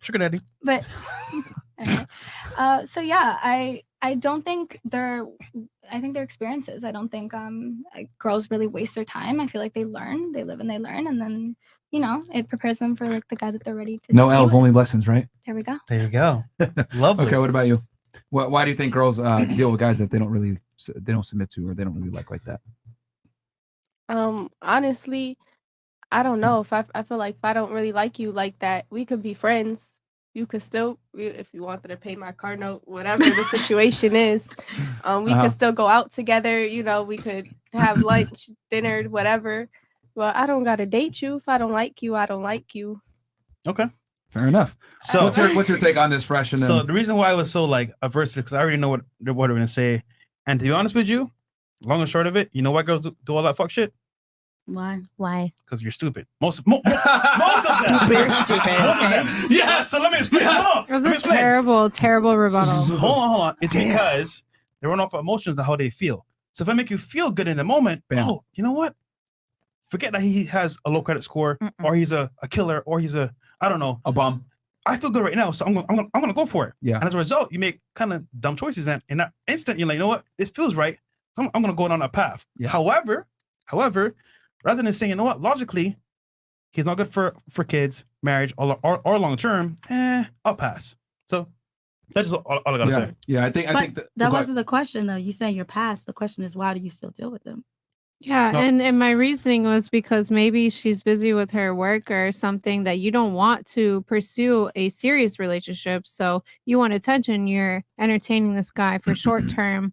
Sugar daddy. But anyway, so yeah, I don't think I think they're experiences. I don't think girls really waste their time. I feel like they learn, they live and they learn, and then it prepares them for like the guy that they're ready to. No be L's, with. only lessons, right? There we go. There you go. Lovely. Okay, what about you? Why do you think girls deal with guys that they don't submit to or they don't really like that? Honestly, I don't know. If I feel like if I don't really like you like that, we could be friends. You could still, if you wanted to pay my car note, whatever the situation is, we could still go out together. We could have lunch, dinner, whatever. Well, I don't gotta date you. If I don't like you, I don't like you. Okay. Fair enough. So what's your take on this, Fresh? And so the reason why I was so like averse to it, because I already know what they're gonna say, and to be honest with you, long and short of it, you know why girls do all that fuck shit? Why? Because you're stupid. Most of them. Stupid. Most of them. Yeah. So let me explain. It was a terrible rebuttal. Hold on. It's because they run off of emotions and how they feel. So if I make you feel good in the moment, oh, you know what? Forget that he has a low credit score, or he's a killer, or he's a bum. I feel good right now, so I'm gonna go for it. Yeah. And as a result, you make kind of dumb choices, and in that instant, you're like, you know what? This feels right. So I'm gonna go down that path. Yeah. However, rather than saying, you know what, logically, he's not good for kids, marriage, or long term, I'll pass. So that's all I gotta say. Yeah, I think that wasn't the question though. You saying you're past. The question is, why do you still deal with them? Yeah, No. and my reasoning was because maybe she's busy with her work or something that you don't want to pursue a serious relationship. So you want attention. You're entertaining this guy for short-term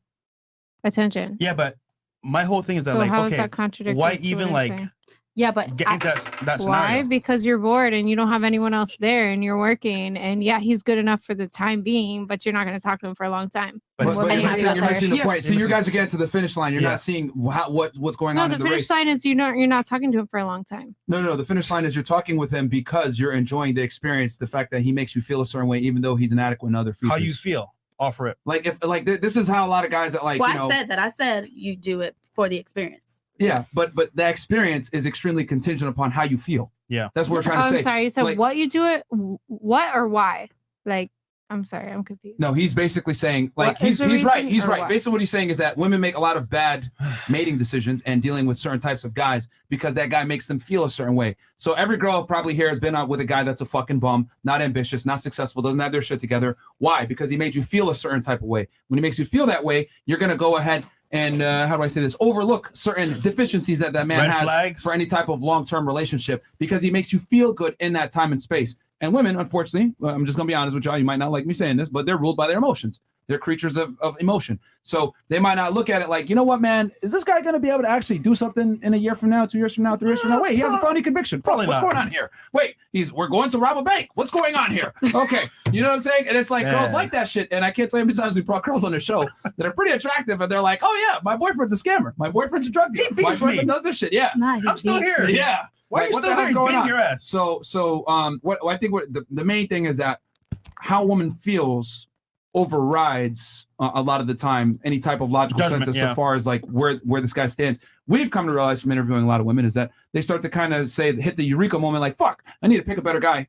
attention. Yeah, but my whole thing is that So like, how is okay, that contradictory why to even what I'm like saying? Yeah, but get into that Why? scenario? Because you're bored and you don't have anyone else there and you're working. And yeah, he's good enough for the time being, but you're not going to talk to him for a long time. But What are you you're gonna missing do? the point. So you guys are getting to the finish line. You're not seeing what's going No, on the in the finish race. line is you're not talking to him for a long time. No. The finish line is you're talking with him because you're enjoying the experience, the fact that he makes you feel a certain way, even though he's inadequate in other features. How you feel? Offer it. Like if this is how a lot of guys that like. Well, you know, I said that. I said you do it for the experience. Yeah, but the experience is extremely contingent upon how you feel. Yeah, that's what we're trying to say. I'm sorry. You said Like, what you do it, what or why? Like, I'm sorry, I'm confused. No, he's basically saying like What is he's the right. reason He's or right. what? Basically, what he's saying is that women make a lot of bad mating decisions and dealing with certain types of guys because that guy makes them feel a certain way. So every girl probably here has been out with a guy that's a fucking bum, not ambitious, not successful, doesn't have their shit together. Why? Because he made you feel a certain type of way. When he makes you feel that way, you're gonna go ahead and how do I say this? Overlook certain deficiencies that man Red has flags. for any type of long-term relationship because he makes you feel good in that time and space. And women, unfortunately, well, I'm just gonna be honest with y'all. You might not like me saying this, but they're ruled by their emotions. They're creatures of emotion. So they might not look at it like, you know what, man, is this guy gonna be able to actually do something in a year from now, 2 years from now, 3 years from now? Wait, he has a felony conviction. Probably What's not. going on here? Wait, we're going to rob a bank. What's going on here? Okay, you know what I'm saying? And it's like girls like that shit. And I can't tell you how many times we brought girls on the show that are pretty attractive, and they're like, oh yeah, my boyfriend's a scammer. My boyfriend's a drug dealer. My boyfriend does this shit. Yeah, I'm still here. yeah. Why are you what still the there? hell's He's going beating on? your ass. So what I think the main thing is that how a woman feels overrides a lot of the time any type of logical Judgment, sense as yeah. far as like where this guy stands. We've come to realize from interviewing a lot of women is that they start to kind of hit the eureka moment like, fuck, I need to pick a better guy.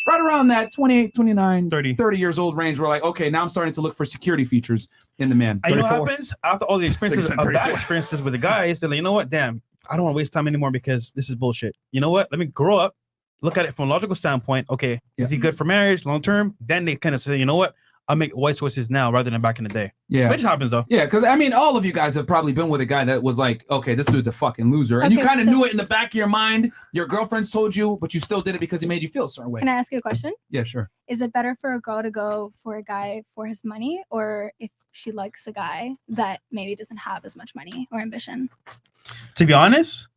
Right around that 28, 29, 30 years old range, we're like, okay, now I'm starting to look for security features in the man. And you know what happens after all the experiences 6 and of 34. bad experiences with the guys? They're like, you know what? Damn, I don't want to waste time anymore because this is bullshit. You know what? Let me grow up, look at it from a logical standpoint. Okay, is he good for marriage, long term? Then they kind of say, you know what? I'll make wise choices now rather than back in the day. Yeah. Which happens though. Yeah, because I mean, all of you guys have probably been with a guy that was like, okay, this dude's a fucking loser. And you Okay, kind of so- knew it in the back of your mind. Your girlfriends told you, but you still did it because he made you feel a certain way. Can I ask you a question? Yeah, sure. Is it better for a girl to go for a guy for his money, or if she likes a guy that maybe doesn't have as much money or ambition? To be honest,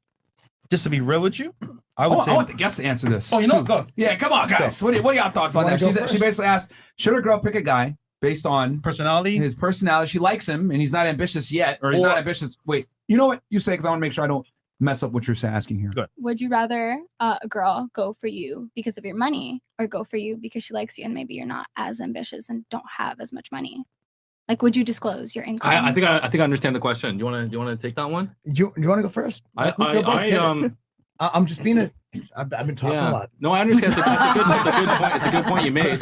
just to be real with you, I would say. I want the guests to answer this. Oh, you know, too. go. Yeah, come on, guys. Go. What are y'all thoughts on You that? wanna go She first? basically asked, should a girl pick a guy based on personality? His personality. She likes him, and he's not ambitious yet, or he's not ambitious. Wait, you know what? You say, because I want to make sure I don't mess up what you're asking here. Good. Would you rather a girl go for you because of your money, or go for you because she likes you and maybe you're not as ambitious and don't have as much money? Like, would you disclose your income? I think I understand the question. Do you want to take that one? You want to go first? I'm just being I've been talking a lot. No, I understand. It's a good point. It's a good point you made.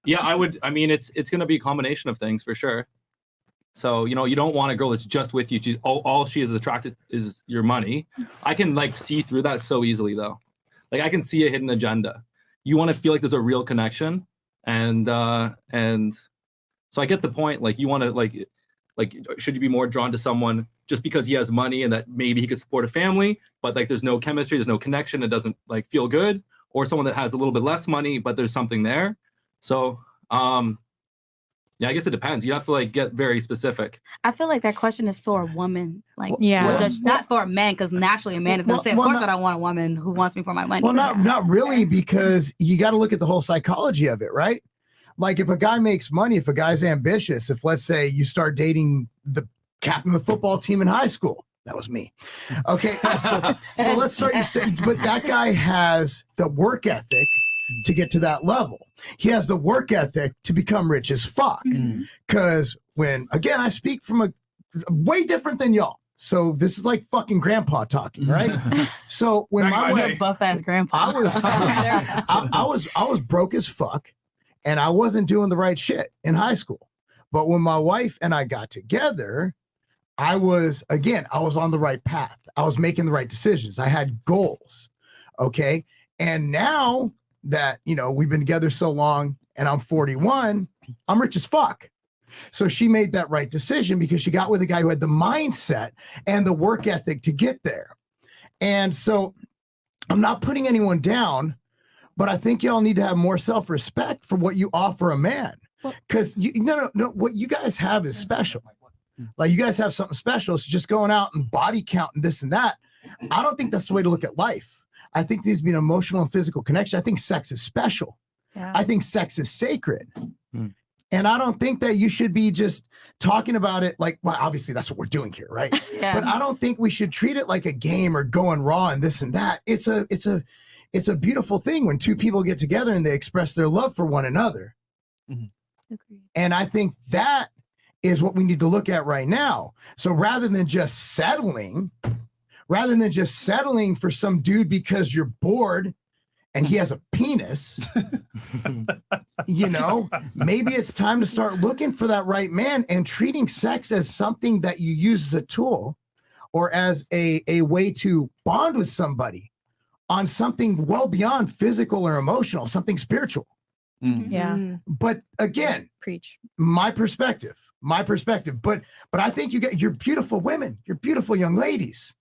Yeah, I mean, it's going to be a combination of things for sure. So, you don't want a girl that's just with you. She's all she is attracted is your money. I can like see through that so easily though. Like I can see a hidden agenda. You want to feel like there's a real connection, and so I get the point. Like you want to like should you be more drawn to someone just because he has money and that maybe he could support a family, but like there's no chemistry, there's no connection, it doesn't like feel good, or someone that has a little bit less money but there's something there. So yeah, I guess it depends. You have to like get very specific. I feel like that question is for a woman. Like, yeah, not for a man, because naturally a man is going to say, of course I don't want a woman who wants me for my money. Well, not really, because you got to look at the whole psychology of it, right? Like if a guy makes money, if a guy's ambitious, if let's say you start dating the captain of the football team in high school, that was me. Okay, so let's start. But that guy has the work ethic to get to that level. He has the work ethic to become rich as fuck. Because when, again, I speak from a way different than y'all. So this is like fucking grandpa talking, right? So when my wife, buff ass grandpa, I was broke as fuck, and I wasn't doing the right shit in high school. But when my wife and I got together, I was on the right path. I was making the right decisions. I had goals. Okay. And now that, we've been together so long and I'm 41, I'm rich as fuck. So she made that right decision because she got with a guy who had the mindset and the work ethic to get there. And so I'm not putting anyone down, but I think y'all need to have more self-respect for what you offer a man. Because no, what you guys have is special. Like you guys have something special. So just going out and body count and this and that, I don't think that's the way to look at life. I think there's been emotional and physical connection. I think sex is special. Yeah. I think sex is sacred. And I don't think that you should be just talking about it like, well, obviously that's what we're doing here, right? Yeah. But I don't think we should treat it like a game or going raw and this and that. It's a beautiful thing when two people get together and they express their love for one another. And I think that is what we need to look at right now. So rather than just settling for some dude because you're bored and he has a penis, maybe it's time to start looking for that right man and treating sex as something that you use as a tool or as a way to bond with somebody on something well beyond physical or emotional, something spiritual. Yeah. But again, preach. My perspective. But I think you're beautiful women. You're beautiful young ladies.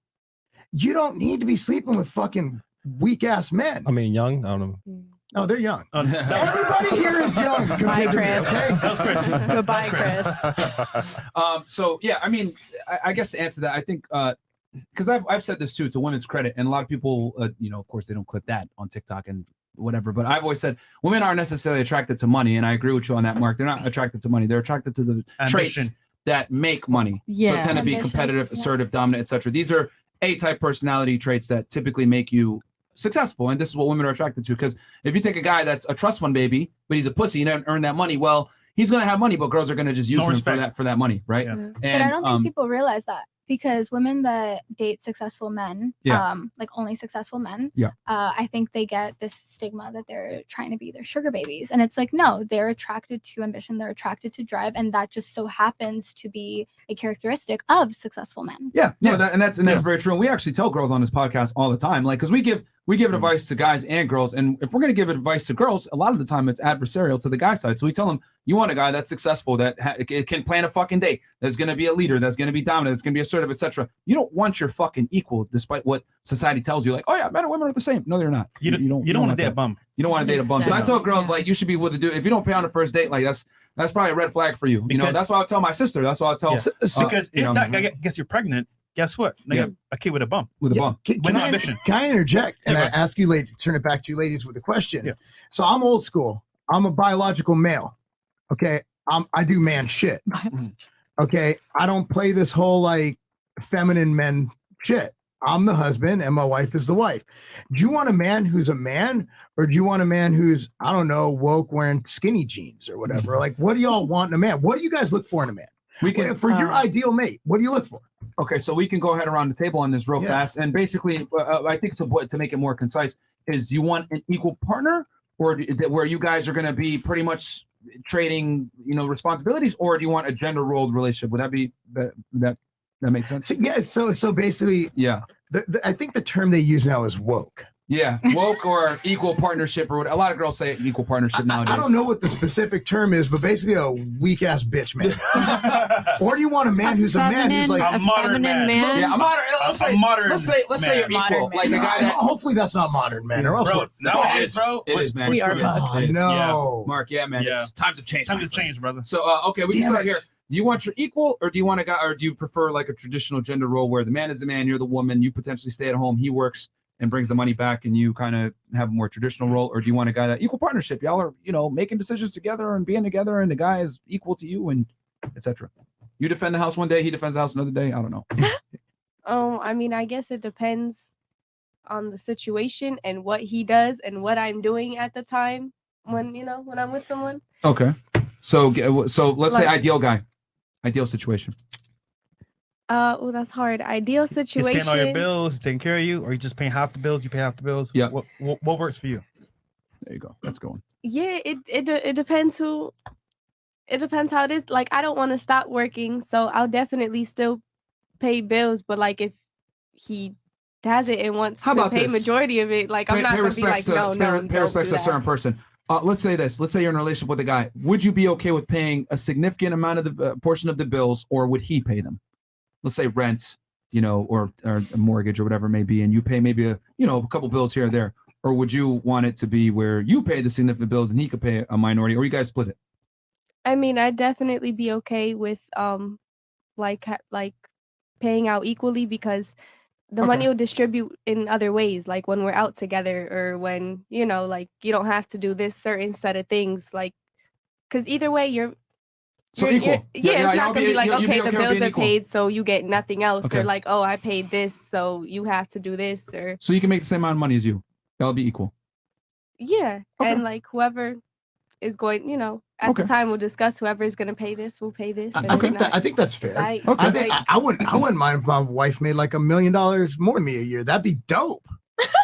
You don't need to be sleeping with fucking weak ass men. I mean, young. I don't know. No, they're young. Everybody here is young. Bye, Chris. Okay? That was Chris. Goodbye, Chris. So yeah, I mean, I guess to answer that, I think because I've said this too, to women's credit, and a lot of people, of course, they don't clip that on TikTok and whatever. But I've always said women aren't necessarily attracted to money, and I agree with you on that, Mark. They're not attracted to money. They're attracted to the traits that make money. So tend to be competitive, assertive, dominant, etc. These are A-type personality traits that typically make you successful, and this is what women are attracted to. Because if you take a guy that's a trust fund baby, but he's a pussy, he didn't earn that money, well, he's gonna have money, but girls are gonna just use him for that money, right? Yeah. But I don't think people realize that, because women that date successful men, like only successful men, I think they get this stigma that they're trying to be their sugar babies. And it's like, no, they're attracted to ambition, they're attracted to drive, and that just so happens to be a characteristic of successful men. That's very true. And we actually tell girls on this podcast all the time, like, because we give advice to guys and girls, and if we're going to give advice to girls, a lot of the time it's adversarial to the guy side. So we tell them, you want a guy that's successful, that can plan a fucking date, that's going to be a leader, that's going to be dominant, that's going to be assertive, etc. You don't want your fucking equal, despite what society tells you, like, oh yeah, men and women are the same. No, they're not. You don't want to date a bum. You don't want to date a bum. So I tell girls, like, you should be able to do, if you don't pay on the first date, like that's probably a red flag for you. That's why I tell my sister. That's why I tell because if that guy gets you pregnant, guess what? They got a kid with a bump. Can I interject and I ask you, ladies, turn it back to you ladies with a question? Yeah. So I'm old school. I'm a biological male. Okay. I do man shit. Okay. I don't play this whole like feminine men shit. I'm the husband and my wife is the wife. Do you want a man who's a man, or do you want a man who's, I don't know, woke wearing skinny jeans or whatever? Like, what do y'all want in a man? What do you guys look for in a man? For your ideal mate, what do you look for? Okay, so we can go ahead around the table on this real fast. And basically, I think to make it more concise is, do you want an equal partner, or where you guys are going to be pretty much trading, responsibilities, or do you want a gender role relationship? Would that be that makes sense? So basically, I think the term they use now is woke. Yeah, woke or equal partnership, or what a lot of girls say equal partnership nowadays. I don't know what the specific term is, but basically a weak ass bitch man. Or do you want a man who's a man who's like a modern man? Yeah, a modern. Let's say you're equal, like a guy that. Hopefully that's not modern man, or else it is, man. We are fucked. No, Mark. Yeah, man. It's times have changed. Times have changed, brother. So okay, we can start here. Do you want your equal, or do you want a guy, or do you prefer like a traditional gender role where the man is the man, you're the woman, you potentially stay at home, he works and brings the money back, and you kind of have a more traditional role? Or do you want a guy that equal partnership? Y'all are, making decisions together and being together, and the guy is equal to you, and etc. You defend the house one day, he defends the house another day. I don't know. I mean, I guess it depends on the situation and what he does and what I'm doing at the time when I'm with someone. Okay. So let's say ideal situation. Well, that's hard. Ideal situation. He's paying all your bills, taking care of you, or you just paying half the bills, you pay half the bills. Yeah. What works for you? There you go. That's going. Yeah, it depends it depends how it is. Like, I don't want to stop working, so I'll definitely still pay bills. But like, if he has it and wants to pay majority of it, like, I'm not gonna be like, no, pay respects to a certain person. Let's say this. Let's say you're in a relationship with a guy. Would you be okay with paying a significant amount of the portion of the bills, or would he pay them? Let's say rent, or a mortgage or whatever it may be, and you pay maybe a couple bills here or there. Or would you want it to be where you pay the significant bills and he could pay a minority, or you guys split it? I mean, I'd definitely be okay with like paying out equally, because the money will distribute in other ways, like when we're out together, or when like, you don't have to do this certain set of things, like, because either way you're equal. It's not gonna be like, okay, the bills are equal. paid, so you get nothing else. Okay. Or like, oh, I paid this, so you have to do this. Or so you can make the same amount of money as you. That'll be equal. Yeah, and like whoever is going, at the time we'll discuss whoever is going to pay this will pay this. I think that's fair. Okay. I wouldn't mind if my wife made like $1 million more than me a year. That'd be dope.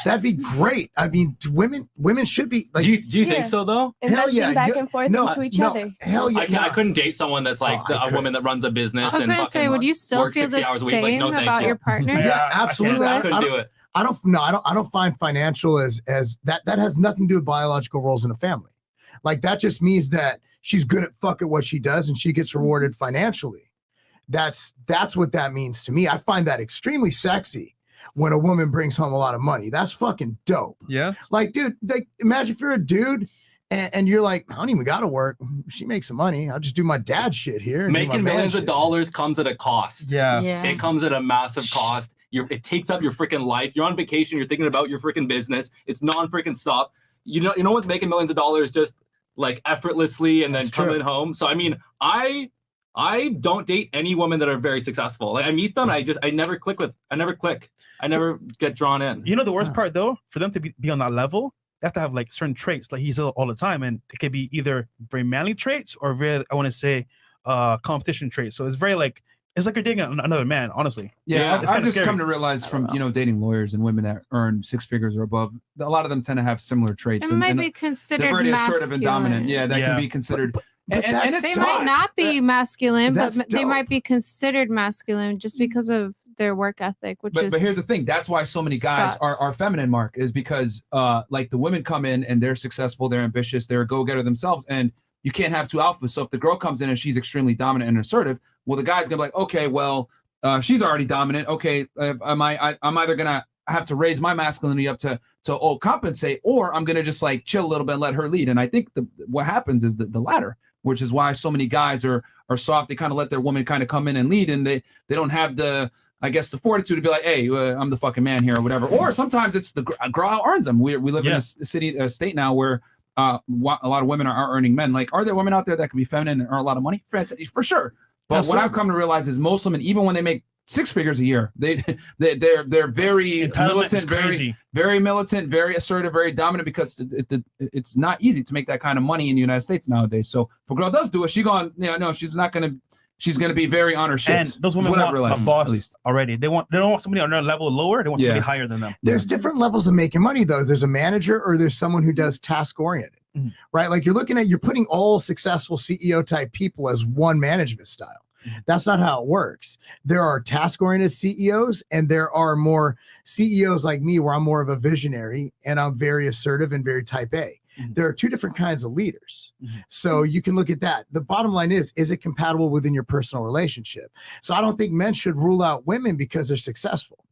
That'd be great. I mean, women should be like. Do you think so though? Hell yeah. Back and forth into each other. Hell yeah. I couldn't date someone that's like a woman that runs a business. I was going to say, would you still feel the same about your partner? Yeah, absolutely. I couldn't do it. I don't find financial as that has nothing to do with biological roles in a family. Like, that just means that she's good at what she does and she gets rewarded financially. That's what that means to me. I find that extremely sexy when a woman brings home a lot of money. That's fucking dope. Yeah. Like, dude, imagine if you're a dude and you're like, I don't even gotta work. She makes some money. I'll just do my dad shit here. And making millions of dollars comes at a cost. Yeah. It comes at a massive cost. It takes up your freaking life. You're on vacation. You're thinking about your freaking business. It's non-freaking stop. You know what's making millions of dollars just like effortlessly and then coming home. So I mean, I don't date any women that are very successful. Like, I meet them, I never click. I never get drawn in. The worst part though, for them to be on that level, they have to have like certain traits, like he's all the time, and it could be either very manly traits or very, I want to say, competition traits. So it's very like. It's like you're dating another man, honestly. Yeah, it's I've just scary. come to realize from dating lawyers and women that earn six figures or above, a lot of them tend to have similar traits. It might be considered they're very masculine. assertive and dominant. Yeah, that can be considered. But and it's they tough. might not be masculine, but That's they dope. might be considered masculine just because of their work ethic. But here's the thing. That's why so many guys are feminine, Mark, is because like the women come in and they're successful, they're ambitious, they're a go-getter themselves, and you can't have two alphas. So if the girl comes in and she's extremely dominant and assertive, well, the guy's gonna be like, okay, well, she's already dominant. Okay, I'm either gonna have to raise my masculinity up to compensate, or I'm gonna just like chill a little bit and let her lead. And I think what happens is the latter, which is why so many guys are soft. They kind of let their woman kind of come in and lead, and they don't have the fortitude to be like, hey, I'm the fucking man here or whatever. Or sometimes it's the girl earns them. We live in a state now where a lot of women are earning men. Like, are there women out there that can be feminine and earn a lot of money? For sure. But what I've come to realize is most women, even when they make 6 figures a year. They're very militant, very militant, very assertive, very dominant, because it's not easy to make that kind of money in the United States nowadays. So if a girl does do it, she's gonna be very on her shit. And those women want a boss already. They don't want somebody on their level lower. They want somebody higher than them. There's different levels of making money, though. There's a manager, or there's someone who does task oriented, right? Like you're putting all successful CEO type people as one management style. That's not how it works. There are task oriented CEOs, and there are more CEOs like me, where I'm more of a visionary and I'm very assertive and very type A. There are 2 different kinds of leaders. So you can look at that. The bottom line is it compatible within your personal relationship? So I don't think men should rule out women because they're successful.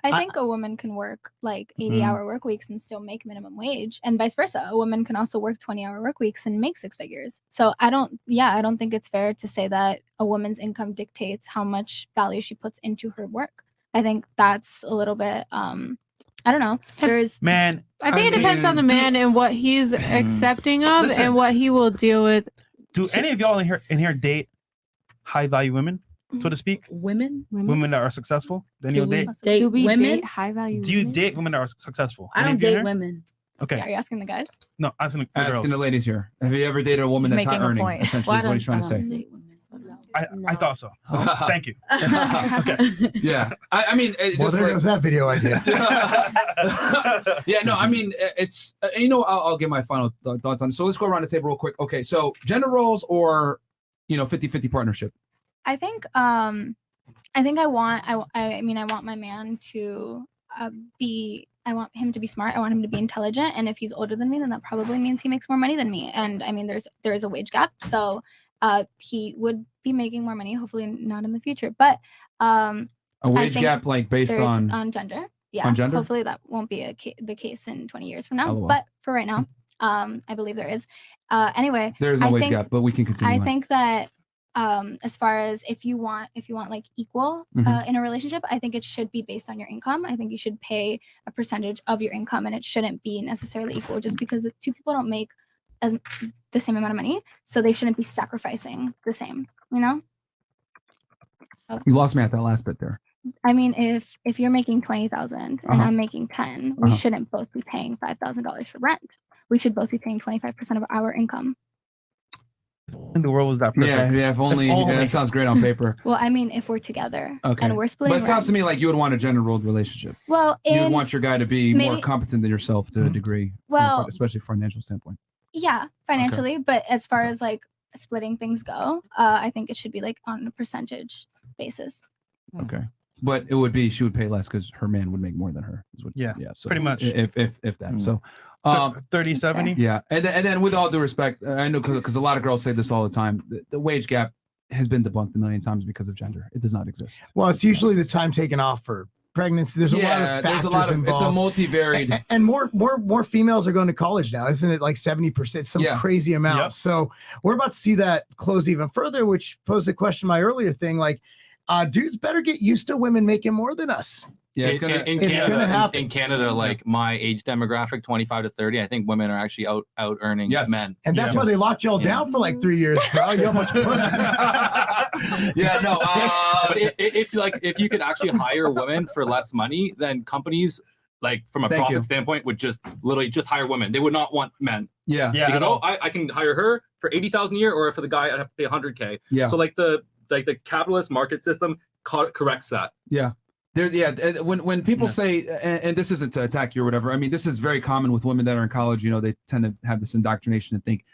I think a woman can work like 80-hour work weeks and still make minimum wage, and vice versa. A woman can also work 20-hour work weeks and make 6 figures. So I don't think it's fair to say that a woman's income dictates how much value she puts into her work. I think that's a little bit I don't know. I think it depends on the man and what he's accepting of and what he will deal with. Do any of y'all in here date high value women, so to speak? Women that are successful? Then you'll date women. High value. Do you date women that are successful? I don't date women. Okay. Yeah, are you asking the guys? No, asking the ladies here. Have you ever dated a woman that's not earning? Essentially, is what he's trying to say. I thought so. Thank you. Yeah, I mean, there goes that video idea. Yeah, no, I mean, it's I'll get my final thoughts on it. So let's go around the table real quick. Okay, so gender roles or 50-50 partnership. I think I want my man to I want him to be smart. I want him to be intelligent. And if he's older than me, then that probably means he makes more money than me. And I mean, there is a wage gap. So he would be making more money, hopefully not in the future. But a wage gap, like based on gender. Yeah. On gender? Hopefully that won't be the case in 20 years from now. LOL. But for right now, I believe there is. Anyway, there is no wage gap, but we can continue. I think that as far as if you want like equal in a relationship, I think it should be based on your income. I think you should pay a percentage of your income, and it shouldn't be necessarily equal just because the 2 people don't make the same amount of money, so they shouldn't be sacrificing the same, So you lost me at that last bit there. I mean, if you're making 20,000 and I'm making 10, we shouldn't both be paying $5,000 for rent. We should both be paying 25% of our income. In the world was that perfect. Yeah. If only. That sounds great on paper. Well, I mean, if we're together and we're splitting, but it sounds to me like you would want a gender rolled relationship. Well, you would want your guy to be more competent than yourself to a degree. Well, especially from a financial standpoint. Yeah, financially, but as far as like splitting things go, I think it should be like on a percentage basis. Okay, but it would be she would pay less because her man would make more than her. Yeah. So pretty much. If that. So 30-70. Yeah, and then with all due respect, I know because a lot of girls say this all the time. The wage gap has been debunked a million times because of gender. It does not exist. Well, it's usually the time taken off for pregnancy. There's a lot of factors involved. It's a multivaried. And more females are going to college now, isn't it? Like 70%, some crazy amount. Yep. So we're about to see that close even further, which posed a question. My earlier thing, like, dudes better get used to women making more than us. Yeah, it's gonna happen. In Canada, like my age demographic, 25 to 30, I think women are actually out earning men. And that's why they locked y'all down for like 3 years, bro. You have much pussy. Yeah, no. But if you could actually hire women for less money, then companies, like from a profit standpoint, would just literally just hire women. They would not want men. Yeah. Because I can hire her for 80,000 a year, or for the guy I'd have to pay 100K. Yeah. So like the capitalist market system corrects that. Yeah. When people say, and this isn't to attack you or whatever, I mean, this is very common with women that are in college. They tend to have this indoctrination and think,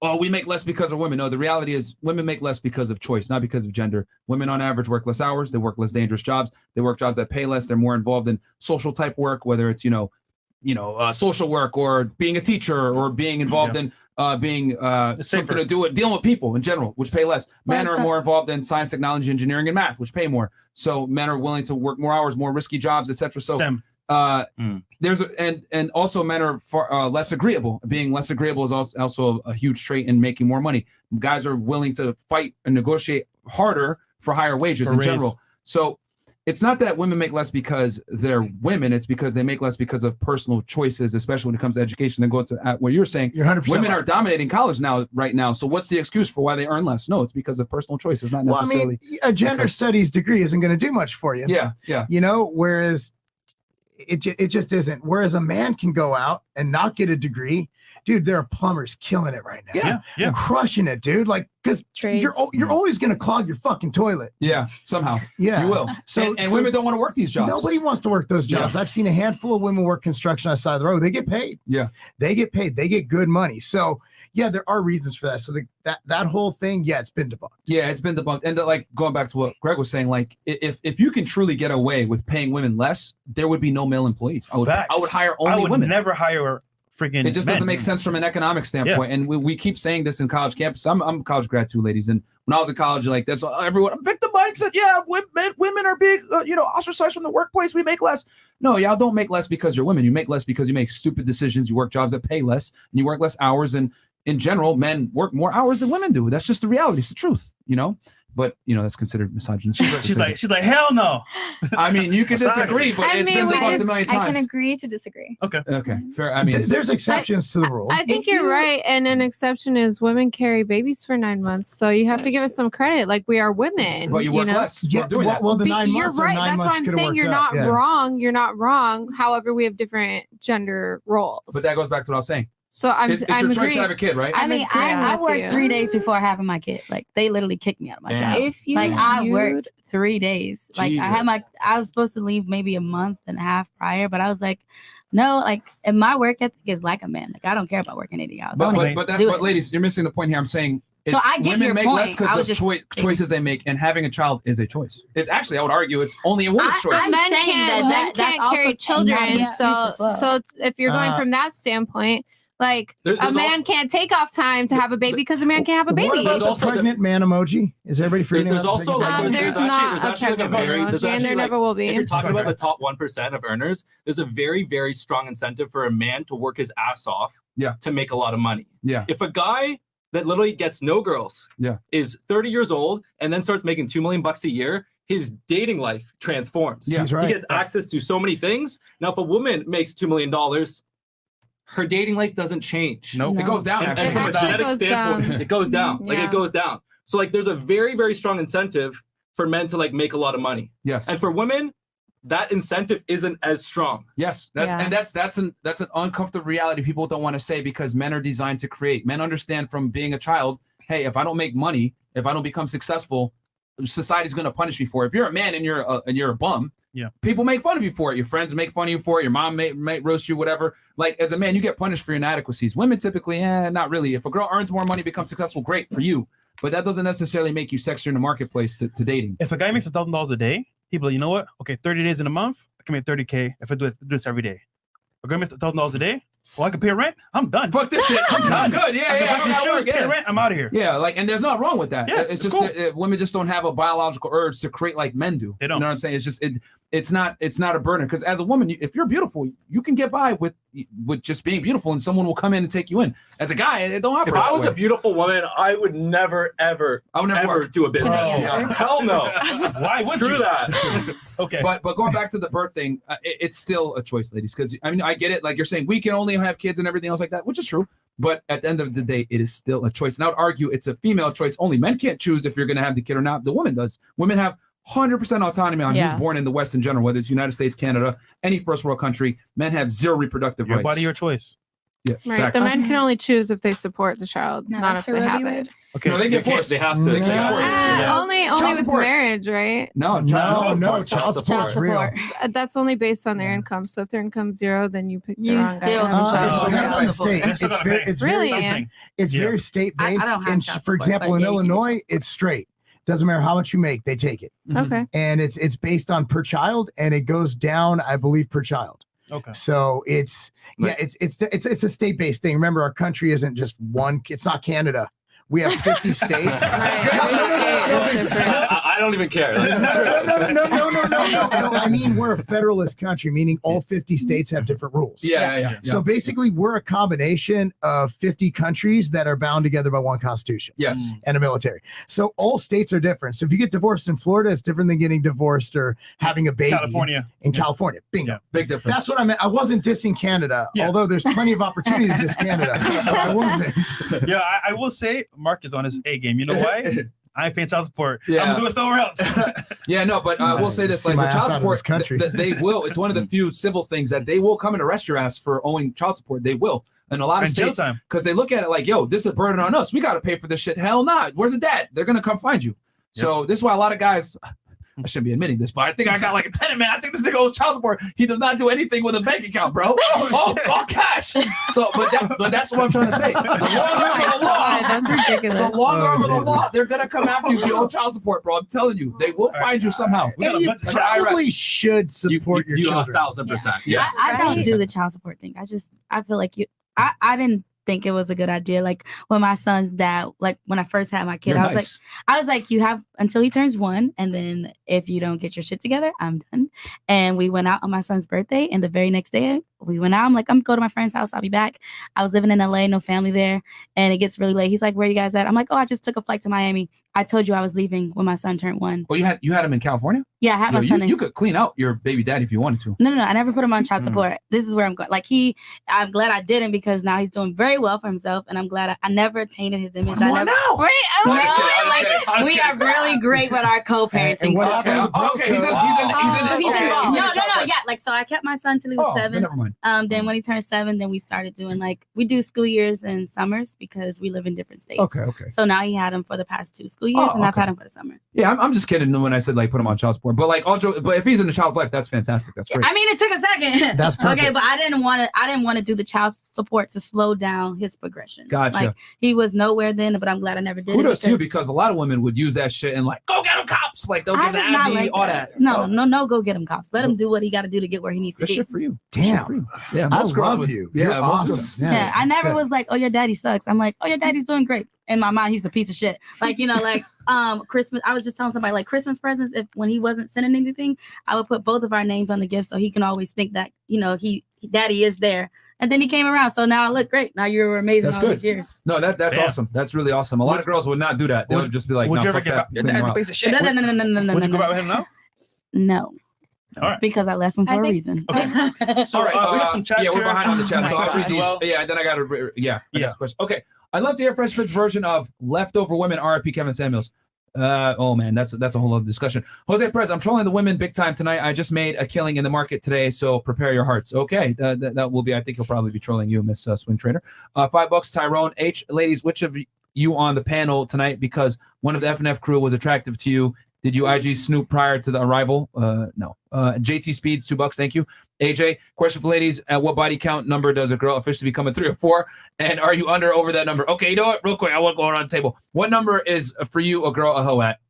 oh, we make less because of women. No, the reality is women make less because of choice, not because of gender. Women on average work less hours. They work less dangerous jobs. They work jobs that pay less. They're more involved in social type work, whether it's, social work or being a teacher or being involved in being something to do with dealing with people in general, which pay less. Men are more involved in science, technology, engineering, and math, which pay more. So men are willing to work more hours, more risky jobs, etc. So STEM. And also men are far, less agreeable. Being less agreeable is also a huge trait in making more money. Guys are willing to fight and negotiate harder for higher wages in general. So it's not that women make less because they're women. It's because they make less because of personal choices, especially when it comes to education. Then go to what you're saying. You're 100% women are dominating college right now. So what's the excuse for why they earn less? No, it's because of personal choices, not necessarily. A gender studies degree isn't going to do much for you. Yeah. You know, whereas it just isn't. Whereas a man can go out and not get a degree. Dude, there are plumbers killing it right now. Yeah. Crushing it, dude. Like, because you're always going to clog your fucking toilet. Yeah, somehow. Yeah. You will. So women don't want to work these jobs. Nobody wants to work those jobs. I've seen a handful of women work construction on the side of the road. They get paid. Yeah. They get paid. They get good money. So, yeah, there are reasons for that. So that whole thing, it's been debunked. Yeah, it's been debunked. And like going back to what Greg was saying, like if you can truly get away with paying women less, there would be no male employees. I would hire only women. Never hire freaking. It just doesn't make sense from an economic standpoint. And we keep saying this in college campus. I'm a college grad too, ladies. And when I was in college, like that's everyone victim mindset. Yeah, women are big, ostracized from the workplace. We make less. No, y'all don't make less because you're women. You make less because you make stupid decisions. You work jobs that pay less, and you work less hours. And in general, men work more hours than women do. That's just the reality. It's the truth, But that's considered misogynistic. She's like, hell no. I mean, you can disagree, but it's been debunked a million times. I can agree to disagree. Okay, fair. I mean, there's exceptions to the rule. I think you're right, and an exception is women carry babies for 9 months, so you have to give us some credit. Like we are women, but you work less. Yeah, well, the 9 months. You're right. That's why I'm saying you're not wrong. You're not wrong. However, we have different gender roles. But that goes back to what I was saying. So it's your choice to have a kid, right? I mean, I worked 3 days before having my kid. Like they literally kicked me out of my job. I worked 3 days. Like I was supposed to leave maybe a month and a half prior, but I was like, no, like, and my work ethic is like a man. Like I don't care about working 80 hours. But ladies, you're missing the point here. I'm saying I get women your make point. less because of choices they make, and having a child is a choice. It's actually, I would argue, it's only a woman's choice. Men can't carry children. So if you're going from that standpoint. Like a man can't take off time to have a baby because a man can't have a baby. What about the pregnant man emoji? Is everybody freaking out? There's also there's not a pregnant man emoji, and there never will be. If you're talking about the top 1% of earners, there's a very, very strong incentive for a man to work his ass off to make a lot of money. Yeah. If a guy that literally gets no girls is 30 years old and then starts making $2 million a year, his dating life transforms. Yeah, he's right. He gets access to so many things. Now, if a woman makes $2 million, her dating life doesn't change. Nope. It goes down. And from a genetic standpoint, it goes down. Like it goes down. So like there's a very, very strong incentive for men to like make a lot of money. Yes. And for women, that incentive isn't as strong. Yes. That's an uncomfortable reality people don't want to say because men are designed to create. Men understand from being a child, hey, if I don't make money, if I don't become successful, society's going to punish me for it. If you're a man and you're a bum, people make fun of you for it. Your friends make fun of you for it. Your mom may roast you, whatever. Like as a man, you get punished for your inadequacies. Women typically, not really. If a girl earns more money, becomes successful, great for you. But that doesn't necessarily make you sexier in the marketplace to dating. If a guy makes $1,000 a day, he'd be like, you know what? Okay, 30 days in a month, I can make $30K if I do this every day. A guy makes $1,000 a day. Well, I can pay rent. I'm done. Fuck this shit. I'm done. Good. Pay rent. I'm out of here. Yeah, like, and there's nothing wrong with that. Yeah, it's just that women just don't have a biological urge to create like men do. They don't. You know what I'm saying? It's just it's not a burden because as a woman, if you're beautiful, you can get by with just being beautiful, and someone will come in and take you in. As a guy, it don't operate. If I was a beautiful woman, I would never ever do a business. Hell no. Why would Screw you? that? Okay. But going back to the birth thing, it's still a choice, ladies. Because I mean, I get it. Like you're saying, we can only have kids and everything else like that, which is true. But at the end of the day, it is still a choice. And I would argue it's a female choice only. Men can't choose if you're going to have the kid or not. The woman does. Women have 100% autonomy on who's born in the West in general, whether it's United States, Canada, any first world country. Men have zero reproductive rights. Your body, your choice. Yeah, right. facts. The men can only choose if they support the child, not if they have it. Okay, no, they get forced. They have to. They get forced. Only with marriage, right? No, child support. That's only based on their income. So if their income's zero, then you pick the wrong still guy. It depends on the state. It's very state based. And for example, in Illinois, it's straight. Doesn't matter how much you make, they take it. Okay. And it's based on per child, and it goes down, I believe, per child. Okay. So it's a state-based thing. Remember, our country isn't just one. It's not Canada. We have 50 states. I don't even care. No. I mean, we're a federalist country, meaning all 50 states have different rules. Yeah. So basically, we're a combination of 50 countries that are bound together by one constitution. Yes. And a military. So all states are different. So if you get divorced in Florida, it's different than getting divorced or having a baby in California. Bingo. Big difference. That's what I meant. I wasn't dissing Canada, although there's plenty of opportunity to diss Canada. But I wasn't. Yeah, I will say Mark is on his A game. You know why? I ain't paying child support. Yeah. I'm going somewhere else. Yeah, no, but I will say this: like with child support, country. They will. It's one of the few civil things that they will come and arrest your ass for owing child support. They will, and a lot of And jail states, time. because they look at it like, "Yo, this is a burden on us. We got to pay for this shit." Hell, not. Where's the dad? They're gonna come find you. So this is why a lot of guys. I shouldn't be admitting this, but I think I got like a tenant, man. I think this nigga owes child support. He does not do anything with a bank account, bro. All cash. So, but that's what I'm trying to say. The long arm of the law. That's ridiculous. The long arm of the law. They're gonna come after you if you owe child support, bro. I'm telling you, they will find you somehow. And you probably should support your you children. 1,000%. Yeah, I don't do the child support thing. I feel like I didn't think it was a good idea. Like when my son's dad, like when I first had my kid, I was like, you have until he turns 1, and then if you don't get your shit together, I'm done. And we went out on my son's birthday, and the very next day we went out. I'm like, I'm going to my friend's house. I'll be back. I was living in LA, no family there, and it gets really late. He's like, where you guys at? I'm like, oh, I just took a flight to Miami. I told you I was leaving when my son turned 1. Oh, you had him in California? Yeah, I had my son. You could clean out your baby daddy if you wanted to. No, I never put him on child support. This is where I'm going. Like I'm glad I didn't, because now he's doing very well for himself, and I'm glad I never tainted his image. We are really great with our co-parenting. Okay, he's involved. No. Yeah, like so I kept my son till he was 7. Never mind. Then when he turned 7, then we started doing we do school years and summers because we live in different states. Okay. So now he had him for the past 2 school years, and I've had him for the summer. Yeah, I'm just kidding when I said like put him on child support, but like but if he's in the child's life, that's fantastic. That's great. I mean, it took a second. That's perfect. Okay, but I didn't want to do the child support to slow down his progression. Gotcha. Like he was nowhere then, but I'm glad I never did. Kudos to you, because a lot of women would use that shit and like go get him cops, like they'll give the Abby, all that. No, go get him cops. Let him do what he got to do to get where he needs to be. Good shit for you. Damn. Yeah, I love you. You're awesome. Yeah, I never was like, oh, your daddy sucks. I'm like, oh, your daddy's doing great. In my mind, he's a piece of shit. Like, Christmas, I was just telling somebody like Christmas presents, when he wasn't sending anything, I would put both of our names on the gift so he can always think that, daddy is there. And then he came around. So now I look great. Now you're amazing these years. No, that's awesome. That's really awesome. A lot of girls would not do that. They would just be like, would you ever fuck get that. your dad's a piece of shit? No. Would you go out with him now? No. All right. Because I left him for a reason. Okay. All right. We have some chats we're here. behind on the chat. So I'll read these. Well. Yeah, then I got to. Next question. Okay. I'd love to hear Fresh Fit's version of Leftover Women, RIP Kevin Samuels. Oh man, that's a whole other discussion. Jose Perez, I'm trolling the women big time tonight. I just made a killing in the market today, so prepare your hearts. Okay, that will be. I think he'll probably be trolling you, Miss Swing Trader. $5, Tyrone H. Ladies, which of you on the panel tonight? Because one of the FNF crew was attractive to you. Did you IG Snoop prior to the arrival? No. JT Speeds, $2. Thank you. AJ, question for ladies. At what body count number does a girl officially become a 3 or 4? And are you under or over that number? Okay, you know what? Real quick, I want to go around the table. What number is for you a girl a hoe at?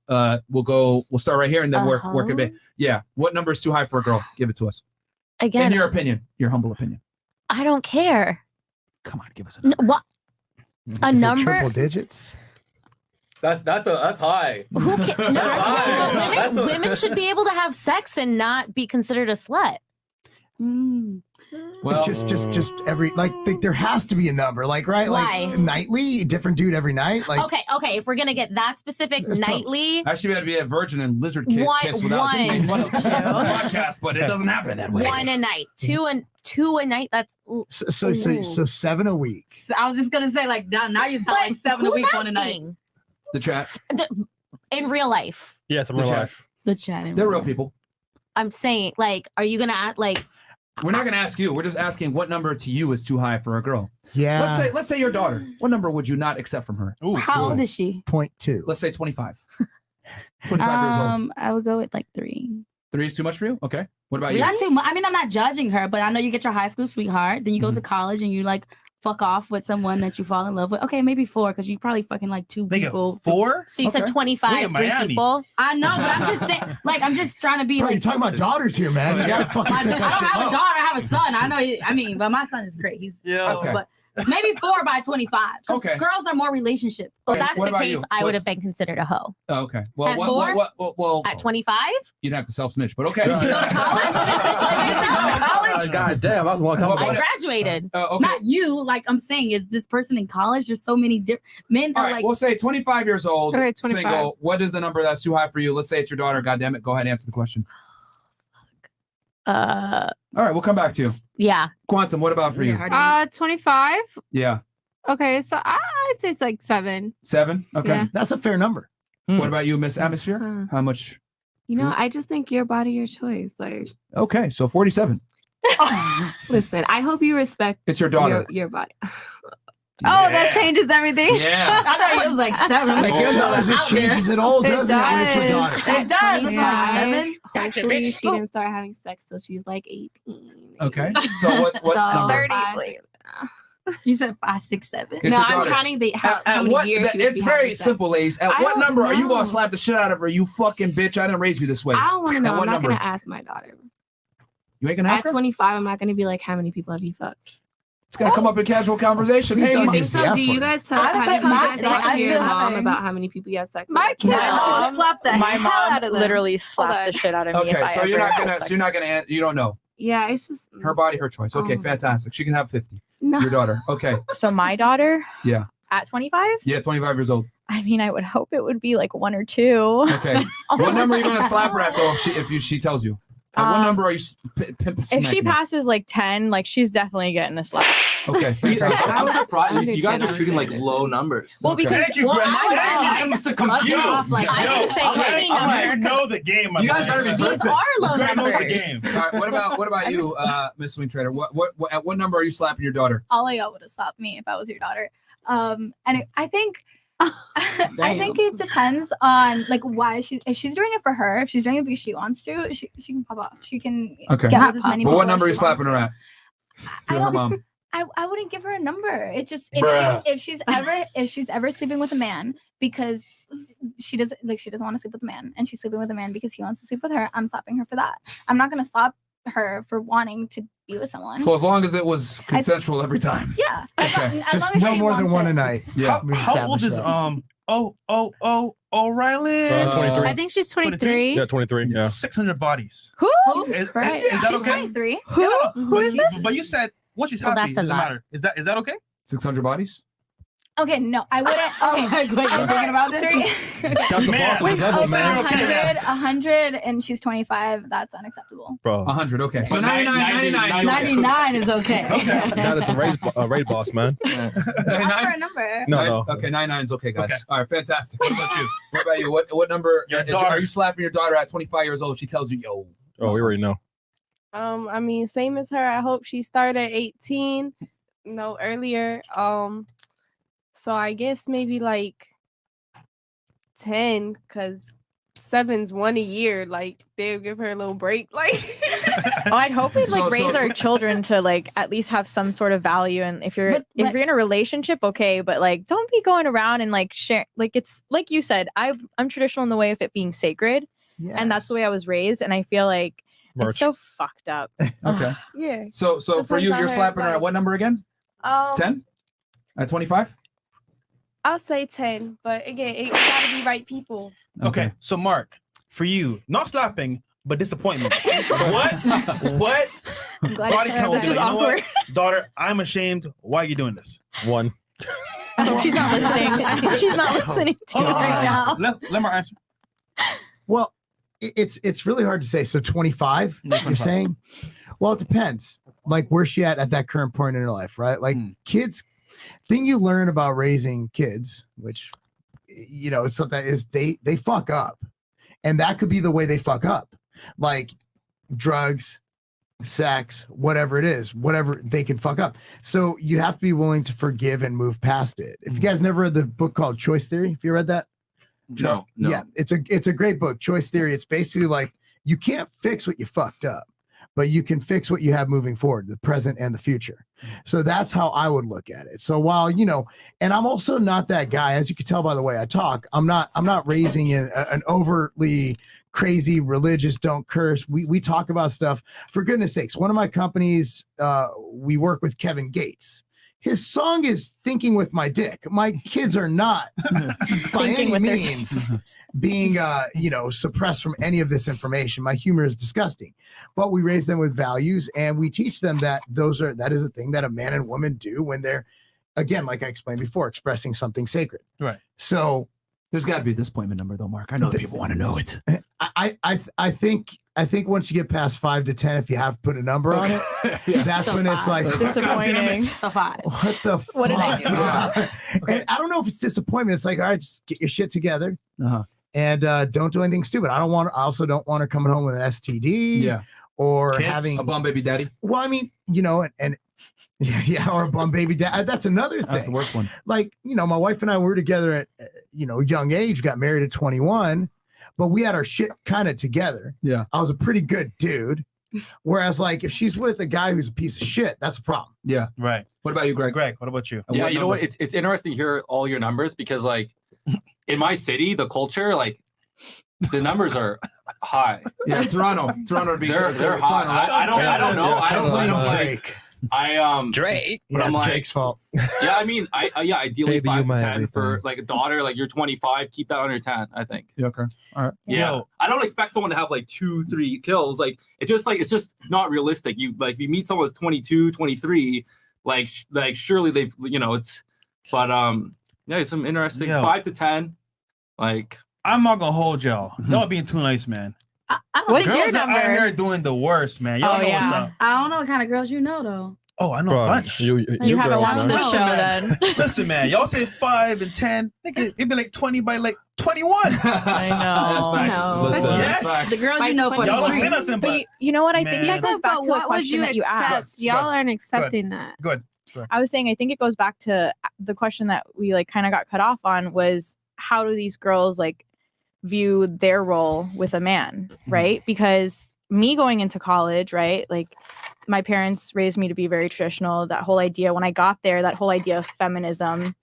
We'll start right here and then work it back. Yeah. What number is too high for a girl? Give it to us. Again, in your opinion, your humble opinion. I don't care. Come on, give us a number. What? A number? Triple digits? That's high. Who can? That's high. Women should be able to have sex and not be considered a slut. Well, just every there has to be a number, right? Why? Like nightly, different dude every night. Like okay. If we're gonna get that specific, nightly, I should be able to be a virgin and lizard kiss without being fun of the podcast, but it doesn't happen that way. 1 a night, two a night. That's so 7 a week. I was just gonna say now you sound like 7 a week, 1 a night. The chat. In real life. Yes, in real life. The chat. They're real people. I'm saying, are you gonna act like? We're not gonna ask you. We're just asking what number to you is too high for a girl. Yeah. Let's say your daughter. What number would you not accept from her? Ooh, how old is she? 0.2. Let's say 25. 25 years old. I would go with 3. 3 is too much for you? Okay. What about you? Not too much. I mean, I'm not judging her, but I know you get your high school sweetheart, then you go to college and you fuck off with someone that you fall in love with. Okay, maybe 4 because you probably fucking 2 people. 4? So you said 25, 3 people. I know, but I'm just saying, I'm just trying to be Bro, you're talking about daughters here, man. You gotta fucking set that shit I don't have up. a daughter. I have a son. I know. But my son is great. He's awesome. But Maybe 4 by 25. 'Cause Okay. Girls are more relationship. Well, Okay, that's what the about case. you? I would have What's- been considered a hoe. Oh, okay. Well, At well, At 25? you didn't have to self-snitch, but okay. college? God damn, that was a long time ago. I graduated. Okay. Not you. Like I'm saying, is this person in college? There's so many different men All are right, like. we'll say 25 years old, Okay, 25. single. What is the number that's too high for you? Let's say it's your daughter. God damn it. Go ahead and answer the question. Uh, All right, we'll come back to you. yeah. Quantum, what about for you? 25. Yeah. Okay, so I'd say it's like 7. 7? Okay. Yeah. That's a fair number. What about you, Miss Atmosphere? How much? You know, I just think your body, your choice. Like, Okay, so 47. listen, I hope you respect It's your daughter. your body. Oh, that changes everything. Yeah. I thought it was like 7. Like, it changes it all, doesn't it? When it's your daughter. It does. It's like 7. Hopefully she didn't start having sex till she's like 18. Okay. So what So, number? 30, please. You said 5, 6, 7. It's No, your I'm daughter. counting the how At many what, years she would it's be very having sex. simple, ladies. At I what don't number are you know. gonna slap the shit out of her? You fucking bitch! I didn't raise you this way. I don't want to know. At I'm what not number? going to ask my daughter. You ain't gonna ask At her? 25, I'm not going to be like, how many people have you fucked? It's gonna come up in casual conversation. Please Do don't you think use the so? F Do you word. guys tell I have think you my guys son- talk to I've your been mom having- about how many people you had sex with? My Like, kids My all mom slapped the My hell mom out of them. literally Hold slapped on. the shit out of me. Okay, if I so you're ever not had gonna. sex. So you're not gonna. You don't know. Yeah, it's just Her body, her choice. Okay, Oh. fantastic. She can have 50. no. Your daughter. Okay. So my daughter Yeah. at 25? Yeah. 25 years old. I mean, I would hope it would be like 1 or 2. Okay. What number are you gonna slap her at though? If she tells you. At what number are you pimp If she smacking her? passes like 10, like she's definitely getting a slap. Okay. Fantastic. I'm surprised Under you guys 10, are shooting like low numbers. Well, Okay. because Thank you, well, Brett. I'm so confused. Like, I didn't say any number. I know the game. You guys better be These perfect. are low Greg knows the numbers. game. All right, what about you, Miss Swing Trader? What at what number are you slapping your daughter? All of y'all would have slapped me if I was your daughter. I think I think it depends on like why if she's doing it for her, if she's doing it because she wants to, she can pop off. She can Okay. get with as many But people what number are you as she wants slapping her to. at? For her mom. I wouldn't give her a number. It just Bruh. if she's ever sleeping with a man because she doesn't want to sleep with a man and she's sleeping with a man because he wants to sleep with her, I'm slapping her for that. I'm not gonna slap her for wanting to be with someone. So as long as it was consensual every time. Yeah. Okay. As long Just as no she more than wants one it. a night. Yeah. How old is O'Reilly? 23. I think she's 23. Yeah, 23. Yeah. 600 bodies. Who? Is Oh, Right. that She's okay? 23. Who is this? But you said once she's Well, happy, that's it a doesn't lot. matter. Is that okay? 600 bodies? Okay, no, I wouldn't. Okay. my God, you're thinking about this? That's the Man. boss of the Wait, devil, Okay, man. 100, and she's 25. That's unacceptable. Bro. 100. Okay. So But 99, 99. 99 is okay. Now that's a raid boss, man. Ask for 99? a number. No. Okay, 99 is okay, guys. Okay. All right, fantastic. What about you? What about you? What number Your are daughter. you slapping your daughter at 25 years old? She tells you, yo. Oh, we already know. I mean, same as her. I hope she started at 18, no earlier. So I guess maybe like 10, because 7's 1 a year. Like they'll give her a little break. Like Oh, I'd hope we'd like So- raise so- our children to like at least have some sort of value. And if you're But- in a relationship, okay, but like don't be going around and like share. Like it's like you said, I'm traditional in the way of it being sacred, and that's the way I was raised. And I feel like Merch. it's so fucked up. Okay. yeah. So for Depends you, on you're her, slapping her at like- what number again? 10? At 25? I'll say 10, but again, it gotta be right people. Okay. So Mark, for you, not slapping, but disappointment. What? I'm glad Body count. this Be is like, you know what? awkward. Daughter, I'm ashamed. Why are you doing this? 1. I hope she's not listening. I hope she's not listening to it right now. Let Mark answer. Well, it's really hard to say. So 25, you're 25. saying? Well, it depends. Like where's she at that current point in her life, right? Like kids, thing you learn about raising kids, which it's something is they fuck up, and that could be the way they fuck up, like drugs, sex, whatever it is, whatever they can fuck up. So you have to be willing to forgive and move past it. If you guys never read the book called Choice Theory, have you read that? No. Yeah, it's a great book, Choice Theory. It's basically like you can't fix what you fucked up, but you can fix what you have moving forward, the present and the future. So that's how I would look at it. So while, and I'm also not that guy, as you can tell by the way I talk, I'm not raising an overtly crazy religious, don't curse. We talk about stuff, for goodness sakes. One of my companies, we work with Kevin Gates. his song is "Thinking with My Dick." My kids are not by any means being suppressed from any of this information. My humor is disgusting, but we raise them with values, and we teach them that that is a thing that a man and woman do when they're, again, like I explained before, expressing something sacred. Right. So there's got to be a disappointment number though, Mark. I know people want to know it. I think once you get past 5 to 10, if you have to put a number on it, that's So when it's five. like Disappointing. So 5. What the fuck? What did I do? Yeah. And I don't know if it's disappointment. It's like, all right, just get your shit together. And don't do anything stupid. I also don't want her coming home with an STD. Yeah. Or Kids? having A bum baby daddy. Well, I mean, and yeah, or a bum baby dad. That's another thing. That's the worst one. Like, my wife and I were together at young age, got married at 21, but we had our shit kind of together. Yeah. I was a pretty good dude. Whereas, like, if she's with a guy who's a piece of shit, that's a problem. Yeah. Right. What about you, Greg? Greg, what about you? Yeah, you know what? It's interesting to hear all your numbers because, like, in my city, the culture, like, the numbers are high. Yeah, Toronto would be. They're high. I don't know. I don't blame Drake. Drake. Yeah, it's Drake's fault. Yeah, I mean, ideally Baby, you 5 to my 10 everything. for like a daughter. Like you're 25, keep that under 10. I think. Yeah, okay. All right. Yeah, I don't expect someone to have like 2-3 kills. Like it's just not realistic. You meet someone who's 22, 23, like surely they've it's, but yeah, some interesting 5 to 10, like. I'm not gonna hold y'all. Y'all being too nice, man. What's Girls your are number? out here doing the worst, man. Y'all know what's up. I don't know what kind of girls you know though. Oh, I know a bunch. You haven't watched the show then. Listen, man. Y'all say 5 and 10. It'd be like 20 by like 21. I know. That's facts. Listen. Yes. The girls you know for Y'all the don't say streets. nothing, but You know what? I Man. think that goes back to the question that you asked. Y'all aren't accepting that. Good. I was saying, I think it goes back to the question that we like kind of got cut off on was how do these girls like view their role with a man, right? Because me going into college, right? Like my parents raised me to be very traditional. That whole idea, when I got there, that whole idea of feminism,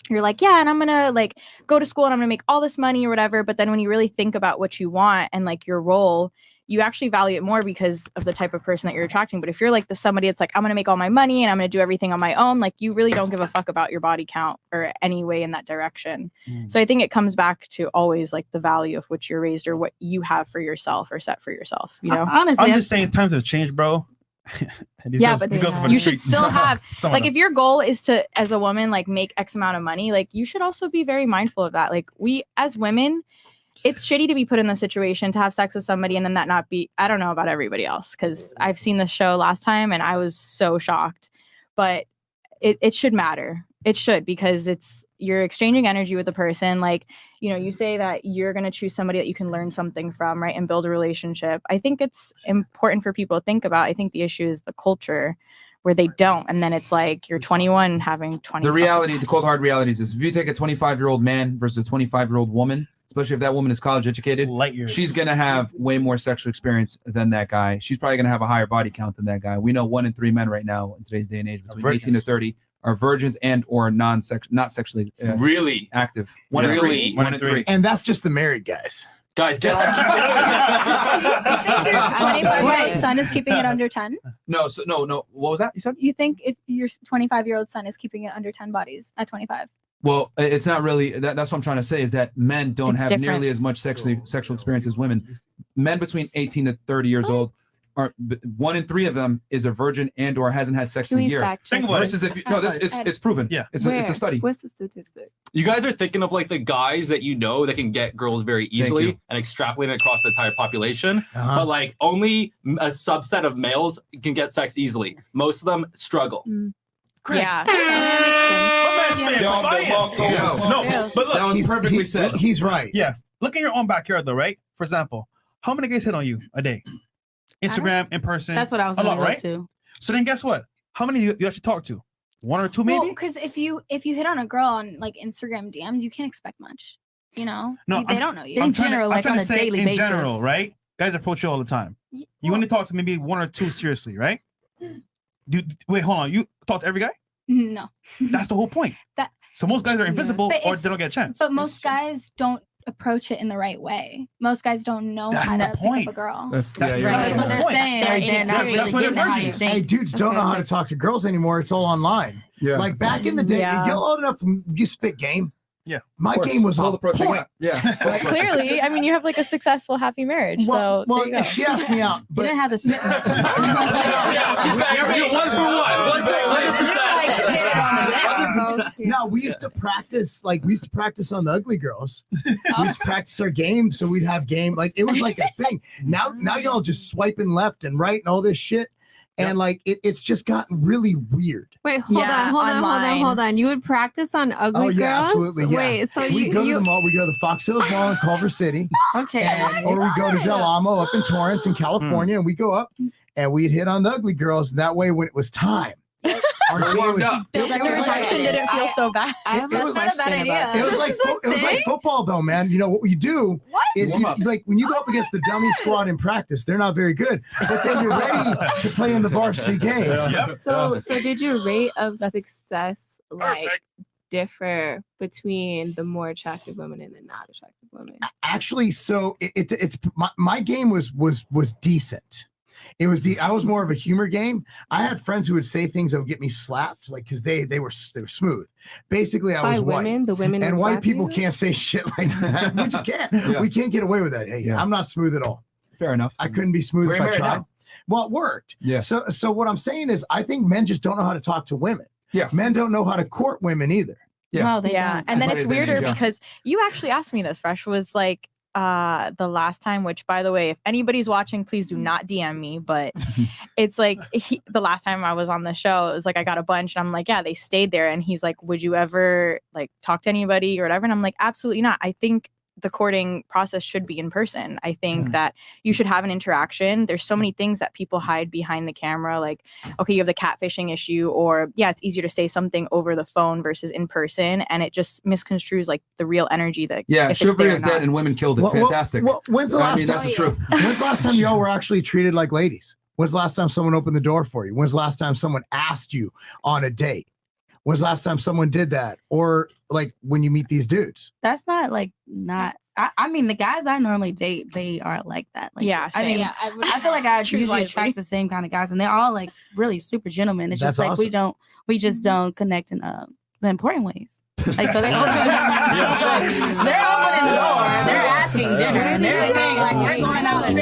you're like, yeah, and I'm gonna like go to school and I'm gonna make all this money or whatever. But then when you really think about what you want and like your role, you actually value it more because of the type of person that you're attracting. But if you're like somebody that's like, I'm going to make all my money and I'm going to do everything on my own, like you really don't give a fuck about your body count or any way in that direction. So I think it comes back to always like the value of which you're raised or what you have for yourself or set for yourself, you know? Honestly, I'm just saying times have changed, bro. Yeah, but you should still have Some of like them. if your goal is to as a woman like make X amount of money, like you should also be very mindful of that. Like we as women, it's shitty to be put in the situation to have sex with somebody and then that not be, I don't know about everybody else because I've seen this show last time and I was so shocked, but it should matter. It should, because you're exchanging energy with the person. Like, you know, you say that you're going to choose somebody that you can learn something from, right? And build a relationship. I think it's important for people to think about. I think the issue is the culture where they don't. And then it's like you're 21 having 20. The reality, the cold hard reality is this. If you take a 25-year-old man versus a 25-year-old woman, especially if that woman is college educated, she's going to have way more sexual experience than that guy. She's probably going to have a higher body count than that guy. We know 1 in 3 men right now in today's day and age between 18 to 30 are virgins and or not sexually really active. One in three. 1 in 3. And that's just the married guys. Guys, get Your 25-year-old son is keeping it under 10? No. What was that you said? You think if your 25-year-old son is keeping it under 10 bodies at 25? Well, it's not really. That's what I'm trying to say is that men don't It's have different. nearly as much sexual experience as women. Men between 18 to 30 years old are 1 in 3 of them is a virgin and or hasn't had sex in a year. Versus if you, no, this it's proven. Yeah, it's a study. What's the statistic? You guys are thinking of like the guys that you know that can get girls very easily you. and extrapolate it across the entire population. But like only a subset of males can get sex easily. Most of them struggle. Yeah. No, but look, that was perfectly said. He's right. Yeah. Look in your own backyard, though, right? For example, how many guys hit on you a day? Instagram, in person. That's what I was a gonna lot, go right? to. So then guess what? How many you actually talk to? 1 or 2 maybe? Well, because if you hit on a girl on like Instagram DMs, you can't expect much. You know, No, they don't know you. I'm trying to say in general, right? Guys approach you all the time. You only talk to maybe 1 or 2 seriously, right? Wait, hold on. You talk to every guy? No. That's the whole point. So most guys are invisible But or it's- they don't get a chance. But most guys don't approach it in the right way. Most guys don't know how to pick up a girl. That's what they're saying. They're not really getting how you think. Hey, dudes don't know how to talk to girls anymore. It's all online. Yeah. Like back in the day, you're old enough, you spit game. Yeah. My game was on point. Clearly, I mean, you have like a successful, happy marriage. Well, so there you go. she asked me out, but you didn't have to spit much. You're 1 for 1. No, we used to practice. Like we used to practice on the ugly girls. We used to practice our game, so we'd have game. Like it was like a thing. Now y'all just swiping left and right and all this shit. And like it's just gotten really weird. Wait, hold on. You would practice on ugly girls? Absolutely. Yeah. Wait, so we go to the mall. We go to the Fox Hills Mall in Culver City. Okay. Or we go to Del Amo up in Torrance in California, and we go up and we'd hit on the ugly girls. That way, when it was time, our team warmed would- up. The rejection didn't feel so bad. It was like football, though, man. You know what you do is like when you go up against the dummy squad in practice, they're not very good, but then you're ready to play in the varsity game. So did your rate of success like differ between the more attractive women and the not attractive women? Actually, so it's my game was decent. It was I was more of a humor game. I had friends who would say things that would get me slapped, like because they were smooth. Basically, I was white. The women and would white slap people you? can't say shit like that. We just can't. Yeah. We can't get away with that. Hey, I'm not smooth at all. Fair enough. I couldn't be smooth We're if I married tried. now. Well, it worked. Yeah. So what I'm saying is, I think men just don't know how to talk to women. Yeah. Men don't know how to court women either. No, they don't. And then it's weirder Yeah. because you actually asked me this, Fresh, was like the last time, which by the way, if anybody's watching, please do not DM me, but it's like the last time I was on the show, it was like I got a bunch and I'm like, yeah, they stayed there. And he's like, would you ever like talk to anybody or whatever? And I'm like, absolutely not. I think the courting process should be in person. I think that you should have an interaction. There's so many things that people hide behind the camera. Like, okay, you have the catfishing issue, or yeah, it's easier to say something over the phone versus in person. And it just misconstrues like the real energy that Yeah, if it's Chivalry there or is not. dead and women killed it. Well, Fantastic. when's the last time? That's the truth. When's the last time y'all were actually treated like ladies? When's the last time someone opened the door for you? When's the last time someone asked you on a date? When's the last time someone did that? Or like when you meet these dudes? That's not like not. I mean, the guys I normally date, they are like that. Like, Yeah, I mean, same. I feel like I Choose usually wisely. attract the same kind of guys, and they're all like really super gentlemen. It's That's just like we awesome. just don't connect in the important ways. Like so, they're opening the door, they're asking dinner, and they're saying like we're going out I'm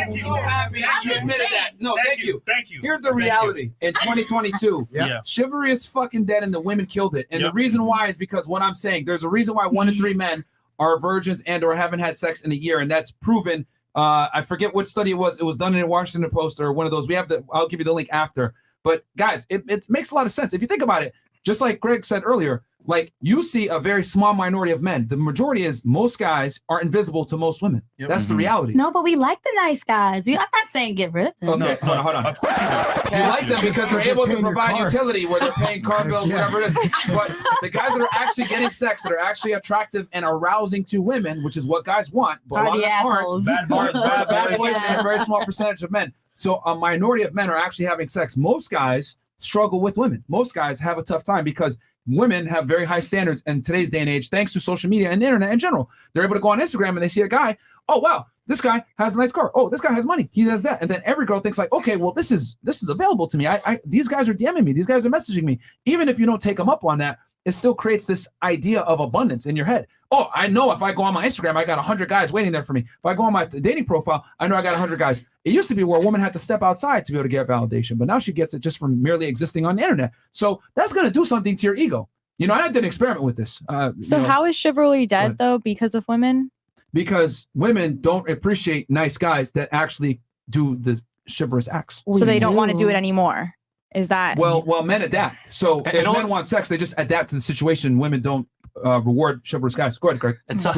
so happy that you admitted that. No, thank you. Thank you. Here's the reality. In 2022, Yeah. Chivalry is fucking dead and the women killed it. And the reason why is because what I'm saying, there's a reason why 1 in 3 men are virgins and or haven't had sex in a year. And that's proven. I forget what study it was. It was done in a Washington Post or one of those. I'll give you the link after. But guys, it makes a lot of sense. If you think about it, just like Greg said earlier, like you see a very small minority of men. The majority is most guys are invisible to most women. That's the reality. No, but we like the nice guys. I'm not saying get rid of them. Okay, hold on. Of course you do. You like them because they're able to paying your provide car. utility where they're paying car bills, whatever it is. But the guys that are actually getting sex, that are actually attractive and arousing to women, which is what guys want, but a lot of them aren't. Bad boys and a very small percentage of men. So a minority of men are actually having sex. Most guys struggle with women. Most guys have a tough time because women have very high standards in today's day and age, thanks to social media and the internet in general. They're able to go on Instagram and they see a guy. Oh, wow, this guy has a nice car. Oh, this guy has money. He does that. And then every girl thinks like, okay, well, this is available to me. These guys are DMing me. These guys are messaging me. Even if you don't take them up on that, it still creates this idea of abundance in your head. Oh, I know if I go on my Instagram, I got 100 guys waiting there for me. If I go on my dating profile, I know I got 100 guys. It used to be where a woman had to step outside to be able to get validation, but now she gets it just from merely existing on the internet. So that's going to do something to your ego. You know, I did an experiment with this. So how is chivalry dead though because of women? Because women don't appreciate nice guys that actually do the chivalrous acts. So they don't want to do it anymore. Is that Well, men adapt. So if men want sex, they just adapt to the situation. Women don't reward chivalrous guys. Go ahead, Greg. And so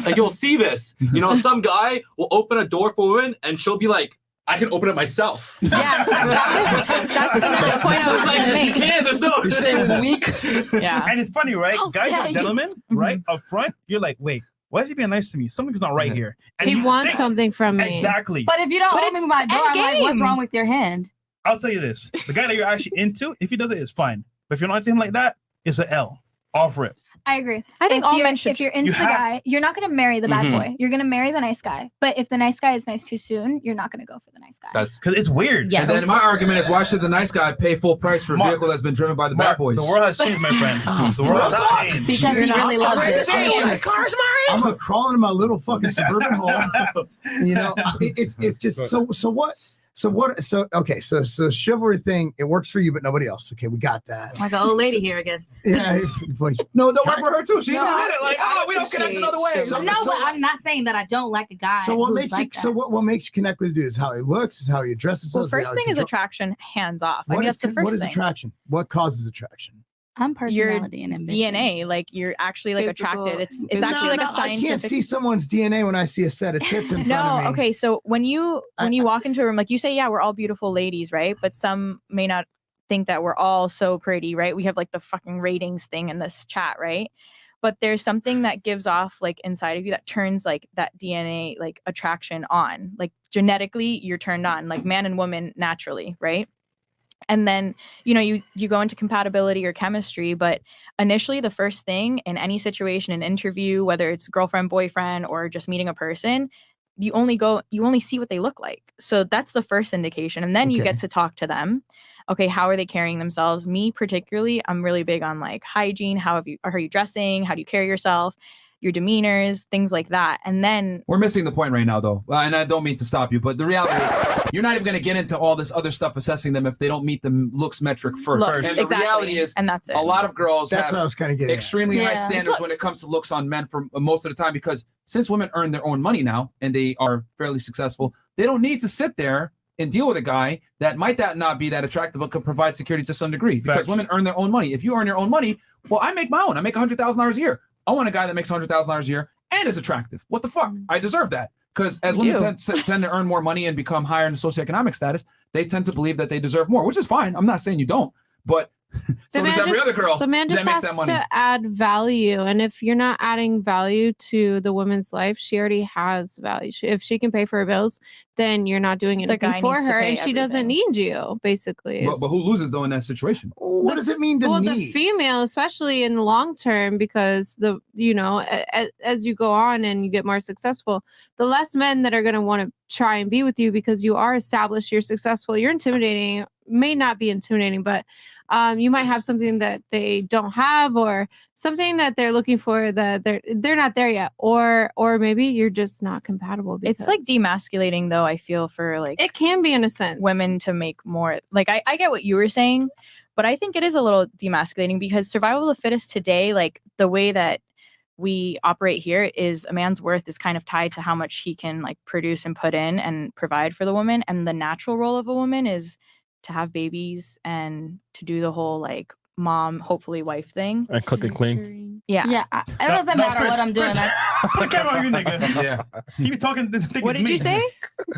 like you'll see this. You know, some guy will open a door for women, and she'll be like, "I can open it myself." Yes, that's the next point I was like, going to you make. can't. There's no. You're saying we're weak? Yeah. And it's funny, right? Oh, Guys yeah, are gentlemen, right? Up front, you're like, wait, why is he being nice to me? Something's not right here. And He you wants think- something from me. Exactly. But if you don't open my door, I'm like, what's wrong with your hand? I'll tell you this: the guy that you're actually into, if he does it, it's fine. But if you're not into him like that, it's an L. Off rip. I agree. I think all men should. If you're into the guy, you're not going to marry the bad boy. You're going to marry the nice guy. But if the nice guy is nice too soon, you're not going to go for the nice guy. Because it's weird. And then my argument is, why should the nice guy pay full price for a vehicle that's been driven by the bad boys? The world has changed, my friend. The world has changed. Because he really loves it. Cars, I'm gonna crawl into my little fucking suburban home. You know, it's just so what. So chivalry thing, it works for you, but nobody else. Okay, we got that. Like an old lady here, I guess. Yeah. No, don't work for her too. She No, even admit it. Like, we don't connect another way. No, but I'm not saying that I don't like a guy. So what who's makes like you? that. What makes you connect with a dude? Is how he looks? Is how he addresses Well, himself? first thing is attraction, hands off. I mean, that's the first What is thing. attraction? What causes attraction? I'm Your personality and ambition. DNA, like you're actually like Physical. attracted. It's actually like a scientific. I can't see someone's DNA when I see a set of tits in front of me. No, okay. So when you walk into a room, like you say, yeah, we're all beautiful ladies, right? But some may not think that we're all so pretty, right? We have like the fucking ratings thing in this chat, right? But there's something that gives off like inside of you that turns like that DNA like attraction on. Like genetically, you're turned on, like man and woman naturally, right? And then, you know, you go into compatibility or chemistry, but initially the first thing in any situation, an interview, whether it's girlfriend, boyfriend, or just meeting a person, you only see what they look like. So that's the first indication. And then you get to talk to them. Okay, how are they carrying themselves? Me particularly, I'm really big on like hygiene. How are you dressing? How do you carry yourself? Your demeanors, things like that. And then we're missing the point right now, though. And I don't mean to stop you, but the reality is you're not even going to get into all this other stuff assessing them if they don't meet the looks metric first. And the reality is, and that's it. A lot of girls That's have what I was kind of getting extremely high standards when it comes to looks on men for most of the time, because since women earn their own money now and they are fairly successful, they don't need to sit there and deal with a guy that might not be that attractive but could provide security to some degree, because women earn their own money. If you earn your own money, well, I make my own. I make $100,000 a year. I want a guy that makes $100,000 a year and is attractive. What the fuck? I deserve that. Because as women tend to earn more money and become higher in the socioeconomic status, they tend to believe that they deserve more, which is fine. I'm not saying you don't, but so does every other girl The man just that makes has that money. to add value, and if you're not adding value to the woman's life, she already has value. If she can pay for her bills, then you're not doing anything guy for needs to her, pay and she doesn't need you. Basically, But who loses though in that situation? What does it mean to well, need? the female, especially in the long term, because as you go on and you get more successful, the less men that are going to want to try and be with you because you are established, you're successful, you're intimidating. May not be intimidating, but you might have something that they don't have, or something that they're looking for that they're not there yet, or maybe you're just not compatible. It's like demasculating, though. I feel for like it can be in a sense women to make more. Like I get what you were saying, but I think it is a little demasculating because survival of the fittest today, like the way that we operate here, is a man's worth is kind of tied to how much he can like produce and put in and provide for the woman, and the natural role of a woman is to have babies and to do the whole like mom, hopefully wife thing. And cook and clean. Yeah. Yeah. It doesn't matter what I'm doing. Put a camera on you, nigga. Yeah. He be talking. What did you say?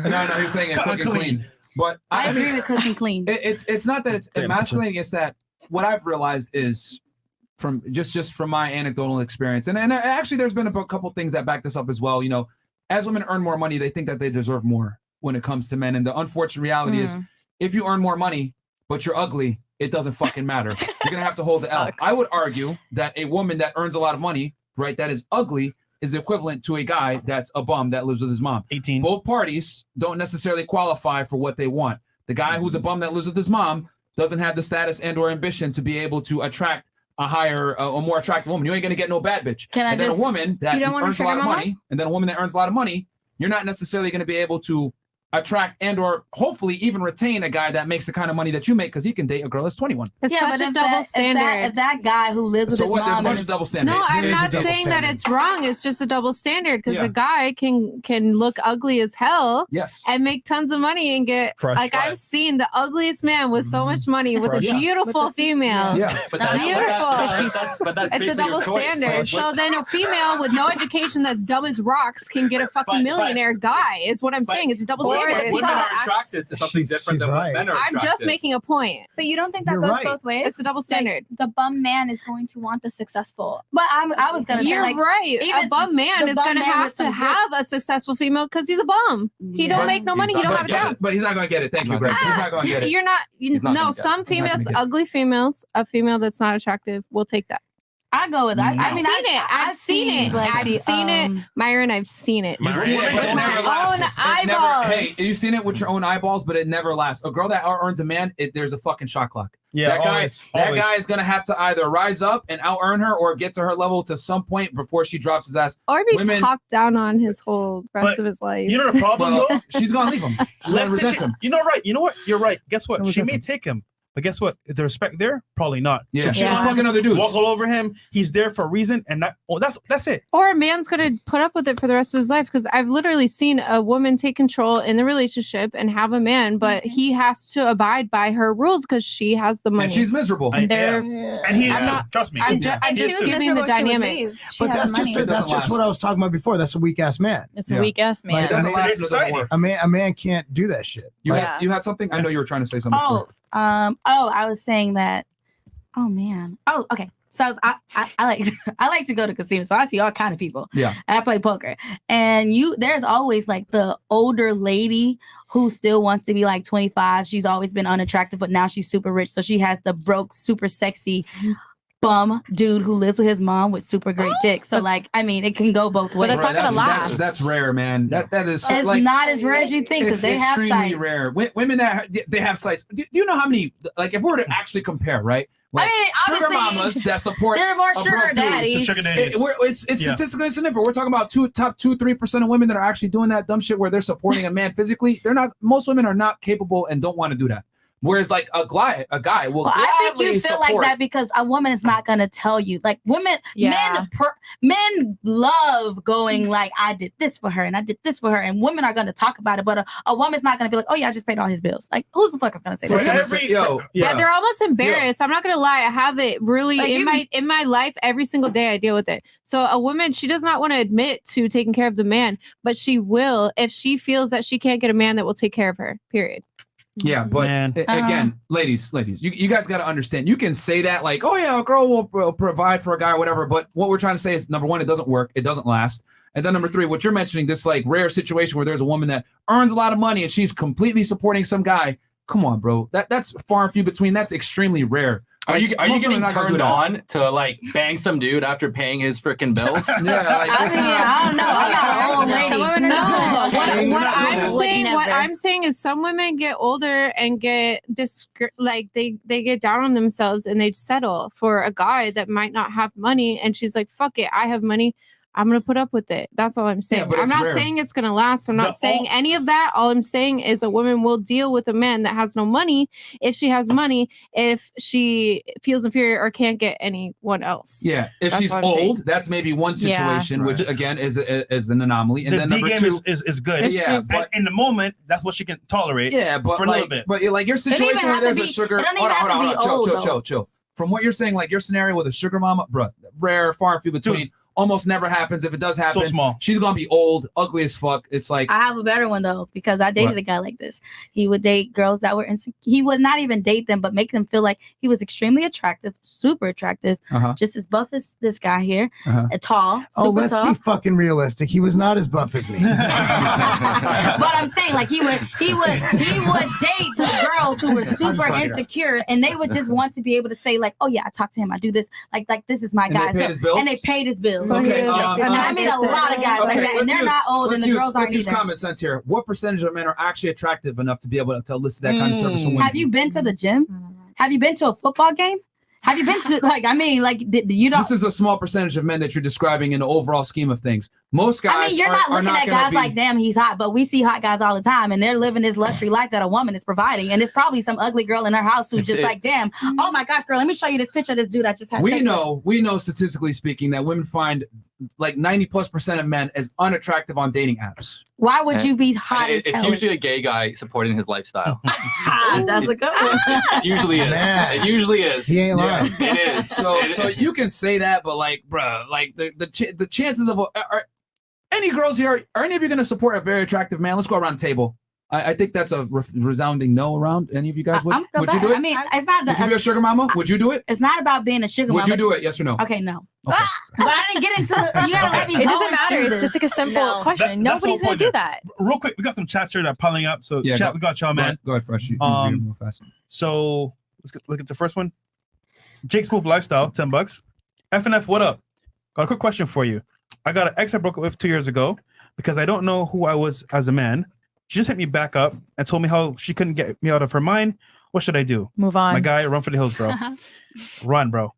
No, you're saying it cook and clean. But I agree mean, with cook and clean. It's not that it's emasculating. It's that what I've realized is from just from my anecdotal experience, and actually there's been a couple things that back this up as well. You know, as women earn more money, they think that they deserve more when it comes to men, and the unfortunate reality is, if you earn more money but you're ugly, it doesn't fucking matter. You're gonna have to hold the L. I would argue that a woman that earns a lot of money, right, that is ugly, is equivalent to a guy that's a bum that lives with his mom. 18. Both parties don't necessarily qualify for what they want. The guy who's a bum that lives with his mom doesn't have the status and or ambition to be able to attract a more attractive woman. You ain't gonna get no bad bitch. And then a woman that earns a lot of money, and then a woman that earns a lot of money, you're not necessarily gonna be able to attract and or hopefully even retain a guy that makes the kind of money that you make, because he can date a girl that's 21. It's such a double standard. If that guy who lives with his mom, there's a bunch of double standards. No, I'm not saying that it's wrong. It's just a double standard, because a guy can look ugly as hell, and make tons of money and get I've seen the ugliest man with so much money with a beautiful female. But It's a double standard. So then a female with no education that's dumb as rocks can get a fucking millionaire guy. Is what I'm saying. It's a double standard. Women are attracted to something different than what men are attracted. I'm just making a point. But you don't think that goes both ways? It's a double standard. Like, the bum man is going to want the successful. But I was gonna say, you're like, right. A bum man is going to have to have a successful female because he's a bum. He don't make no money. He don't have a job. But he's not going to get it. Thank you, Greg. He's not going to get it. You're not. He's not No, gonna get it. some He's not females, gonna get it. ugly females, a female that's not attractive will take that. I go with that. I mean, I've seen it. like, I've seen it. Myron, I've seen it. You've seen it, but it never lasts. It never, hey, you've seen it with your own eyeballs, but it never lasts. A girl that out earns a man, there's a fucking shot clock. Yeah, that guy is gonna have to either rise up and out earn her, or get to her level to some point before she drops his ass. Or be talked down on his whole rest of his life. You know the problem though? She's gonna leave him. She's gonna resent him. You know, right? You know what? You're right. Guess what? She may take him. But guess what? The respect there, probably not. Yeah, so she's just fucking other dudes. Walk all over him. He's there for a reason, and that's it. Or a man's gonna put up with it for the rest of his life. Because I've literally seen a woman take control in the relationship and have a man, but he has to abide by her rules because she has the money. And she's miserable. And he is too. Trust me. I'm just giving the dynamics. But that's just what I was talking about before. That's a weak ass man. It's a weak ass man. It doesn't last. It doesn't work. A man can't do that shit. You had something? I know you were trying to say something. I was saying that. Oh man. Oh, okay. So I like to go to casinos, so I see all kind of people. Yeah. And I play poker, and there's always like the older lady who still wants to be like 25. She's always been unattractive, but now she's super rich, so she has the broke, super sexy bum dude who lives with his mom with super great dick. So like, I mean, it can go both ways. But that's not gonna last. That's rare, man. That is. It's like, not as rare as you think because they have extremely sites. rare. Women that they have sites. Do you know how many? Like, if we were to actually compare, right? Like, I mean, sugar obviously, mamas that support. there are more a sugar broke dude. daddies. It's statistically significant. We're talking about top 2-3% of women that are actually doing that dumb shit where they're supporting a man physically. They're not. Most women are not capable and don't want to do that. Whereas like a guy will gladly I think you feel support. like that because a woman is not going to tell you. Like men love going like, I did this for her and I did this for her, and women are going to talk about it. But a woman's not going to be like, oh yeah, I just paid all his bills. Like, who's the fuck is going to say that? Yeah, they're almost embarrassed. I'm not gonna lie. I have it really Like, in my life every single day. I deal with it. So a woman, she does not want to admit to taking care of the man, but she will if she feels that she can't get a man that will take care of her. Period. Yeah, but again, ladies, you guys got to understand. You can say that like, oh yeah, a girl will provide for a guy or whatever. But what we're trying to say is, number one, it doesn't work. It doesn't last. And then number three, what you're mentioning, this like rare situation where there's a woman that earns a lot of money and she's completely supporting some guy. Come on, bro. That's far and few between. That's extremely rare. Are you most women getting are not gonna do turned that. on to like bang some dude after paying his freaking bills? Yeah, like, I don't know. I'm not an old lady. Some women are what I'm saying is some women get older and get they get down on themselves and they settle for a guy that might not have money, and she's like, fuck it, I have money, I'm gonna put up with it. That's all I'm saying. but I'm it's not rare. saying it's gonna last. I'm not saying any of that. All I'm saying is a woman will deal with a man that has no money if she has money, if she feels inferior or can't get anyone else. Yeah, if That's she's what I'm saying. old, that's maybe one Yeah. situation, which again is an anomaly. And The then D number game two is good. Yeah, but in the moment, that's what she can tolerate. Yeah, but for a little bit. But like your situation where there's a sugar. it don't even have to be old, Chill. From what you're saying, like your scenario with a sugar mama, bro, rare, far and few between. Almost never happens. If it does happen, So small. She's gonna be old, ugly as fuck. It's like I have a better one though, because I dated What? a guy like this. He would date girls that were insecure. He would not even date them, but make them feel like he was extremely attractive, super attractive, just as buff as this guy here, tall. Super Oh, let's tall. be fucking realistic. He was not as buff as me. But I'm saying, like he would date the girls who were super insecure, and they would just want to be able to say like, oh yeah, I talked to him, I do this, like this is my And guy. they paid his bills? And they paid his bills. Okay, and I meet a lot of guys like that, and they're not old, and the girls aren't Let's use either. common sense here. What percentage of men are actually attractive enough to be able to elicit that kind of service from women? Have you been to the gym? Have you been to a football game? Have you been to you don't? This is a small percentage of men that you're describing in the overall scheme of things. Most guys. I mean, you're are, not are looking at gonna guys be, like, damn, he's hot, but we see hot guys all the time, and they're living this luxury life that a woman is providing. And it's probably some ugly girl in her house who's just like, damn, oh my gosh, girl, let me show you this picture of this dude I just had. We sex know statistically speaking that women find like 90+% of men as unattractive on dating apps. Why would you be hot as It's hell? usually a gay guy supporting his lifestyle. That's a good one. It usually is. Man. It usually is. He ain't lying. It is. So you can say that, but like, bruh, like the chances of are any girls here, are any of you going to support a very attractive man? Let's go around the table. I think that's a resounding no around. Any of you guys would? Would you do it? I mean, it's not. Would you be a sugar mama? Would you do it? It's not about being a sugar mama. Would you do it? Yes or no? Okay, no. Okay. But I didn't get into. You gotta let me. It go doesn't into matter. It's this. just like a simple question. That's the Nobody's whole gonna point do there. that. Real quick, we got some chats here that are piling up. So Yeah, chat, we got y'all, man. Go ahead, Fresh. You read them real fast. So let's look at the first one. Jake's Move Lifestyle, $10. FNF, what up? Got a quick question for you. I got an ex I broke up with 2 years ago because I don't know who I was as a man. She just hit me back up and told me how she couldn't get me out of her mind. What should I do? Move on. My guy, run for the hills, bro. Run, bro.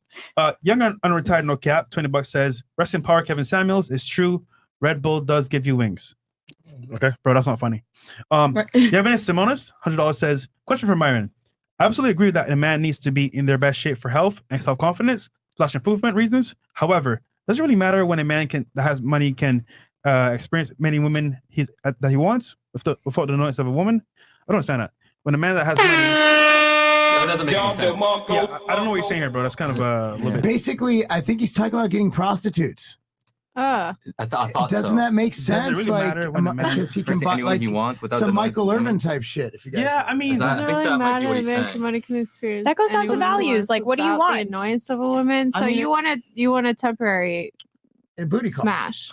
Young unretired, no cap. $20 says, rest in power, Kevin Samuels. It's true. Red Bull does give you wings. Okay, bro, that's not funny. Yevgeny Simonis, $100 says, question for Myron. I absolutely agree that a man needs to be in their best shape for health and self-confidence / improvement reasons. However, does it really matter when a man that has money can experience many women that he wants without the notice of a woman? I don't understand that. When a man that has money, that doesn't make any sense. Yeah, I don't know what you're saying here, bro. That's kind of a little bit. Basically, I think he's talking about getting prostitutes. I thought Doesn't that make Does sense? it really matter when a man because he can take buy anyone like he wants without some the notice Michael of women? Irvin type shit. If you guys, Yeah, I mean, I think that might be what he's saying. Money can experience. That goes down to anyone who values. wants Like, what do you without want? The annoyance of a woman. I So mean, you want a temporary a booty call smash.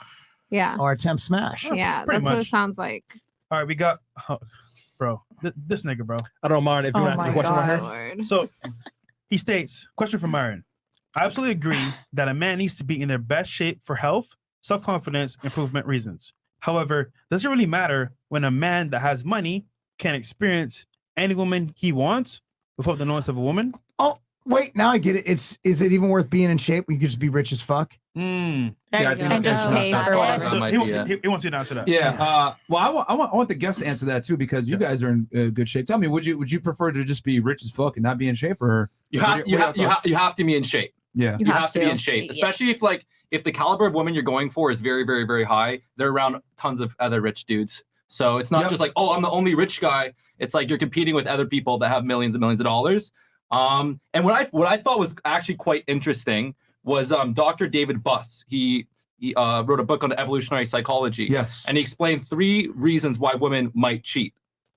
Yeah. or attempt smash. Yeah, pretty that's what it much. sounds like. All right, we got, bro, this nigga, bro. I don't mind if you Oh answer the my question right God. here. Lord. So he states, question from Myron. I absolutely agree that a man needs to be in their best shape for health, self-confidence, improvement reasons. However, does it really matter when a man that has money can experience any woman he wants without the notice of a woman? Oh, wait, now I get it. Is it even worth being in shape when you could just be rich as fuck? Mm. There you go. And just pay for whatever. So might he, be it. he wants you to answer that. Yeah. Well, I want the guests to answer that too because you guys are in good shape. Tell me, would you prefer to just be rich as fuck and not be in shape, or You have to be in shape. Yeah. You have to be in shape, especially if the caliber of women you're going for is very, very, very high. They're around tons of other rich dudes. So it's not just like, oh, I'm the only rich guy. It's like you're competing with other people that have millions and millions of dollars. And what I thought was actually quite interesting was Dr. David Buss. He wrote a book on evolutionary psychology. Yes. And he explained 3 reasons why women might cheat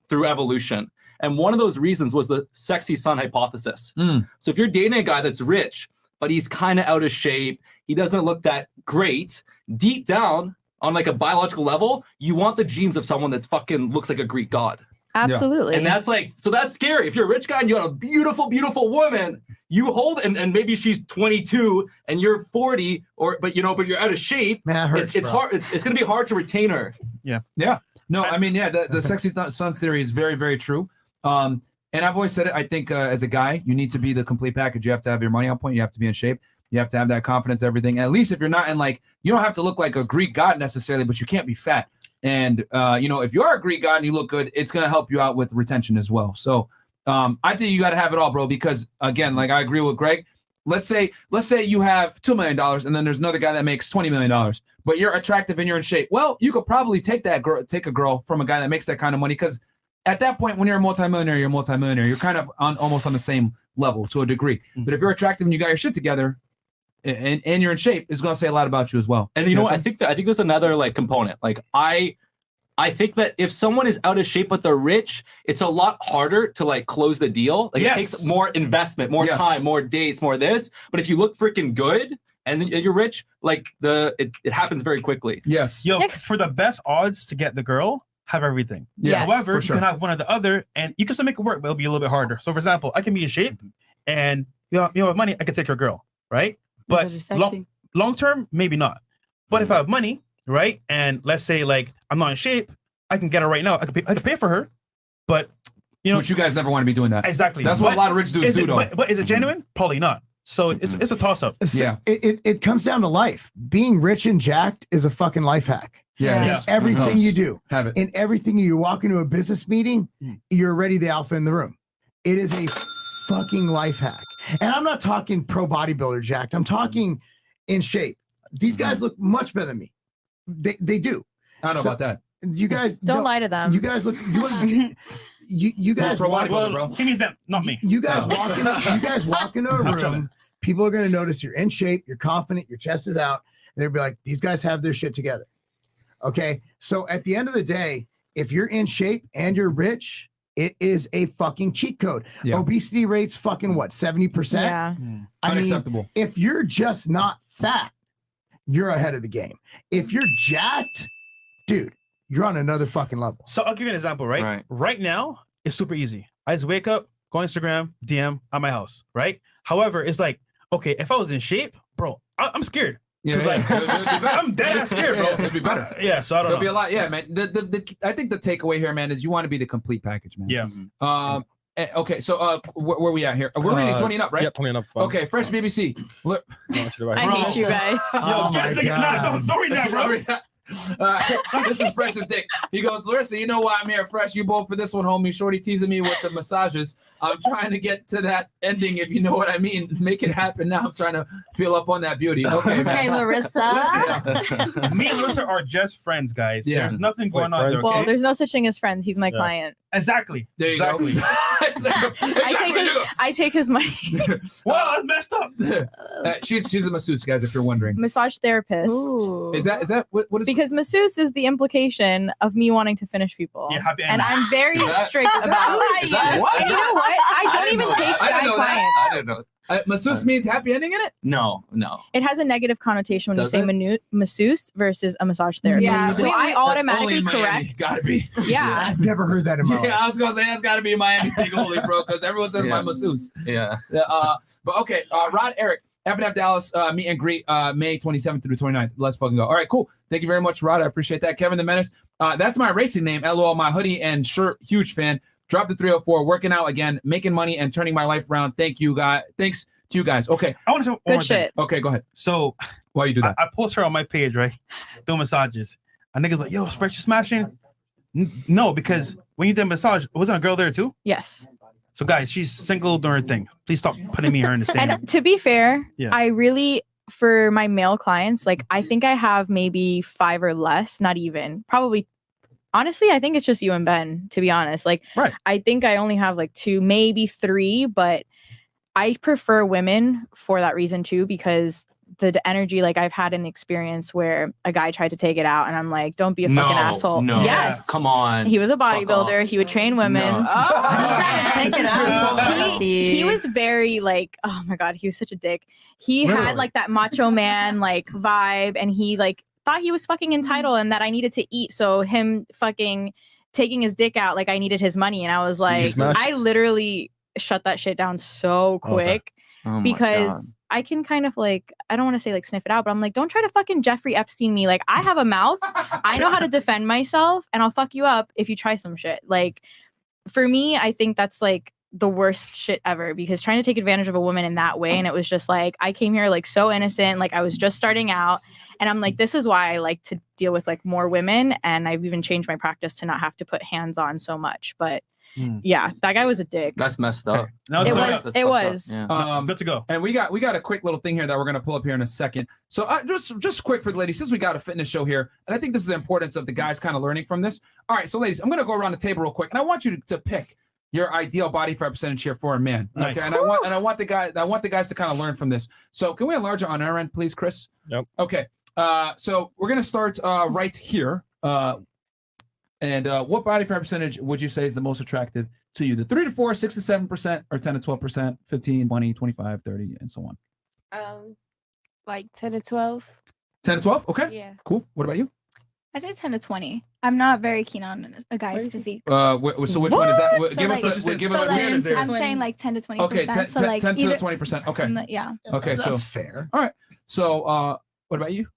through evolution. And one of those reasons was the sexy son hypothesis. So if you're dating a guy that's rich, but he's kind of out of shape, he doesn't look that great, deep down on like a biological level, you want the genes of someone that fucking looks like a Greek god. Absolutely. And that's like, so that's scary. If you're a rich guy and you got a beautiful, beautiful woman, you hold, and maybe she's 22 and you're 40, but you're out of shape. Man, that hurts, it's bro. hard. It's going to be hard to retain her. Yeah. Yeah. No, I mean, yeah, the sexy sons theory is very, very true. And I've always said it. I think as a guy, you need to be the complete package. You have to have your money on point. You have to be in shape. You have to have that confidence, everything. At least if you're not in you don't have to look like a Greek god necessarily, but you can't be fat. And, if you are a Greek god and you look good, it's going to help you out with retention as well. So I think you got to have it all, bro, because again, I agree with Greg. Let's say you have $2 million and then there's another guy that makes $20 million, but you're attractive and you're in shape. Well, you could probably take a girl from a guy that makes that kind of money, because at that point, when you're a multimillionaire, you're kind of almost on the same level to a degree. But if you're attractive and you got your shit together and you're in shape, it's going to say a lot about you as well. And you know what? I think there's another component. I think that if someone is out of shape but they're rich, it's a lot harder to close the deal. It takes more investment, more time, more dates, more this. But if you look freaking good and then you're rich, it happens very quickly. Yes. Yo, for the best odds to get the girl, have everything. Yes, However, for you sure. can have one or the other, and you can still make it work, but it'll be a little bit harder. So, for example, I can be in shape, and you have money, I can take your girl, right? But long term, maybe not. But if I have money, right, and let's say I'm not in shape, I can get her right now. I can pay for her, but But you guys never want to be doing that. Exactly. That's what a lot of rich dudes do, though. But is it genuine? Probably not. So it's a toss up. Yeah. It comes down to life. Being rich and jacked is a fucking life hack. Yeah. In everything you do. Have it. In everything you walk into a business meeting, you're already the alpha in the room. It is a fucking life hack. And I'm not talking pro bodybuilder jacked. I'm talking in shape. These guys look much better than me. They do. I don't know about that. You guys Don't lie to them. You guys look you guys pro walk, bodybuilder, bro. He needs them, not me. you guys walk into a room, people are going to notice you're in shape, you're confident, your chest is out, and they'll be like, these guys have their shit together. Okay, so at the end of the day, if you're in shape and you're rich, it is a fucking cheat code. Yeah. Obesity rates fucking what, 70%? Yeah. I mean, Unacceptable. if you're just not fat, you're ahead of the game. If you're jacked, dude, you're on another fucking level. So I'll give you an example, right? Right now, it's super easy. I just wake up, go Instagram, DM at my house, right? However, it's okay, if I was in shape, bro, I'm scared. Yeah, 'Cause, like, it'd be better. I'm dead ass scared, bro. It'd be better. Yeah, so I don't It'll know. be a lot. Yeah, man. I think the takeaway here, man, is you want to be the complete package, man. Yeah. Okay, so where we at here? We're reading 20 and up, right? Yeah, 20 and up. is fine. Okay, Fresh BBC. Look, I hate you guys. Yo, just don't read that, bro. This is Fresh's dick. He goes, Larissa, you know why I'm here, Fresh. You both for this one, homie. Shorty teasing me with the massages. I'm trying to get to that ending, if you know what I mean. Make it happen now. I'm trying to feel up on that beauty. Okay, man. Okay, Larissa. Me and Larissa are just friends, guys. Yeah. There's nothing going on there. Well, Okay? there's no such thing as friends. He's my client. Exactly. There you exactly. go. I take his money. Wow, that's messed up. She's a masseuse, guys, if you're wondering. Massage therapist. Is that what is Because masseuse is the implication of me wanting to finish people. Yeah, happy and ending. I'm very Is that- strict is that- about is that- it. what? And you know what? I don't didn't even know take that. I guy didn't know that. clients. I didn't know. Masseuse means happy ending in it? No. It has a negative connotation when Does you say it? masseuse versus a massage therapist. Yeah, so we- I that's automatically Only in Miami. correct. Gotta be. Yeah. I've never heard that in my life. Yeah, I was gonna say that's gotta be a Miami thing only, bro, because everyone says my Yeah. masseuse. Yeah. But okay, Rod, Eric, F&F Dallas, meet and greet, May 27th through 29th. Let's fucking go. All right, cool. Thank you very much, Rod. I appreciate that. Kevin the Menace. That's my racing name. LOL, my hoodie and shirt. Huge fan. Drop the 304. Working out again, making money and turning my life around. Thank you, guys. Thanks to you guys. Okay. I want to say one more thing. Okay, go ahead. So why you do that? I post her on my page, right? Doing massages. And niggas like, yo, Fresh, you smashing? No, because when you did massage, wasn't a girl there too? Yes. So guys, she's single doing her thing. Please stop putting me her in the same. And to be fair, Yeah. I really, for my male clients, like I think I have maybe 5 or less, not even, probably. Honestly, I think it's just you and Ben, to be honest. Like, right. I think I only have like 2, maybe 3, but I prefer women for that reason too, because the energy, like I've had an experience where a guy tried to take it out and I'm like, don't be a fucking asshole. No. Yes. Come on. He was a Fuck bodybuilder. off. He would train women. No. Take it out. He was very like, oh my God, he was such a dick. He Literally. had like that macho man like vibe, and he like thought he was fucking entitled and that I needed to eat. So him fucking taking his dick out, like I needed his money. And I was like, smashed? I literally shut that shit down so quick. Oh my Because I can kind of like, I don't want to say like sniff it out, but I'm like, don't try to fucking Jeffrey Epstein me. Like, I have a mouth. I know how to defend myself, and I'll fuck you up if you try some shit. Like, for me, I think that's like the worst shit ever, because trying to take advantage of a woman in that way. And it was just like, I came here like so innocent, like I was just starting out. And I'm like, this is why I like to deal with like more women. And I've even changed my practice to not have to put hands on so much. But yeah, that guy was a dick. That's messed up. It was. Good to go. And we got a quick little thing here that we're gonna pull up here in a second. So just quick for the ladies, since we got a fitness show here, and I think this is the importance of the guys kind of learning from this. All right, so ladies, I'm gonna go around the table real quick, and I want you to pick your ideal body fat percentage here for a man. Nice. Okay, and I want the guys to kind of learn from this. So can we enlarge it on our end, please, Chris? Yep. Okay. So we're gonna start right here. And what body fat percentage would you say is the most attractive to you? The 3 to 4, 6 to 7%, or 10 to 12%, 15, 20, 25, 30, and so on? Like 10 to 12. 10 to 12? Okay. Yeah. Cool. What about you? I say 10 to 20. I'm not very keen on a guy's physique. So which one is that? So Give like- us give us so like, the I'm saying like 10 to 20%. Okay, 10 so like to either, 20%. Okay. Yeah. Okay, so That's fair. All right. So what about you?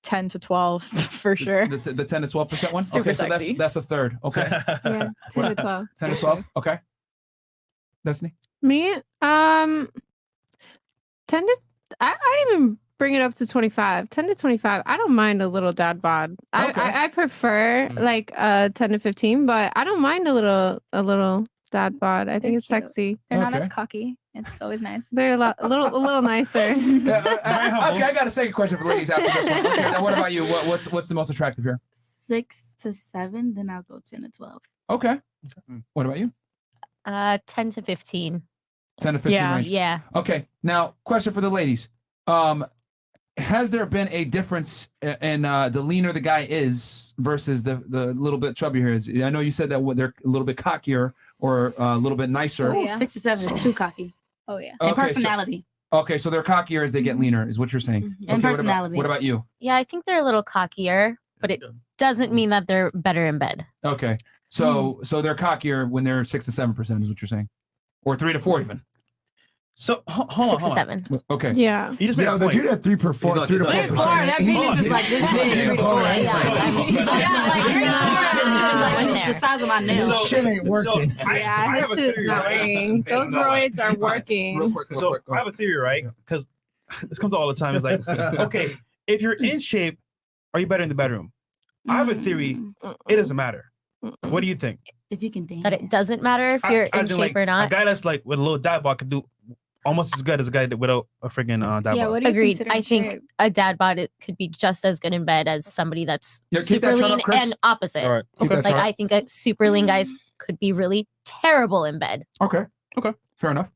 10 to 12 for sure. The 10 to 12% one? Super okay, so sexy. that's a third. Okay. Yeah, 10 to 12. 10 to 12. Okay. Destiny? Me? 10 to I even bring it up to 25. 10 to 25. I don't mind a little dad bod. I prefer like 10 to 15, but I don't mind a little dad bod. I think it's cute. sexy. They're not as cocky. It's always nice. They're a little nicer. Okay, I got a second question for the ladies after this one. Okay, now what about you? What's the most attractive here? 6 to 7, then I'll go 10 to 12. Okay. What about you? 10 to 15. 10 to 15 range. Yeah. Okay. Now, question for the ladies. Has there been a difference in the leaner the guy is versus the little bit chubbier is? I know you said that they're a little bit cockier or a little bit nicer. Oh, 6 to 7 is too cocky. Oh yeah. And Okay, so- personality. Okay, so they're cockier as they get leaner, is what you're saying. And Okay, personality. What about you? Yeah, I think they're a little cockier, but it doesn't mean that they're better in bed. Okay, so they're cockier when they're 6 to 7% is what you're saying, or 3 to 4 even. So hold 6 on. to 7. Okay. Yeah. You just made a the point. dude at 3 to 4. He's not- 3 to he's 4. not- 3 to 4, that penis is like this big. 3 to 4. The size of my nails. This shit ain't working. Yeah, I his have a shit's theory, not right? working. Those No, roids are working. Real quick. So I have a theory, right? Because this comes all the time. It's like, okay, if you're in shape, are you better in the bedroom? I have a theory. It doesn't matter. What do you think? If you can dance. That it doesn't matter if you're in As in, shape like, or A not. guy that's like with a little dad bod could do almost as good as a guy that without a freaking dad Yeah, bod. what do you Agreed. consider I think shape? a dad bod could be just as good in bed as somebody that's Yeah, keep super that chart lean up, Chris. and opposite. All right. Keep that Like chart. I think a super lean guys could be really terrible in bed. Okay. Fair enough.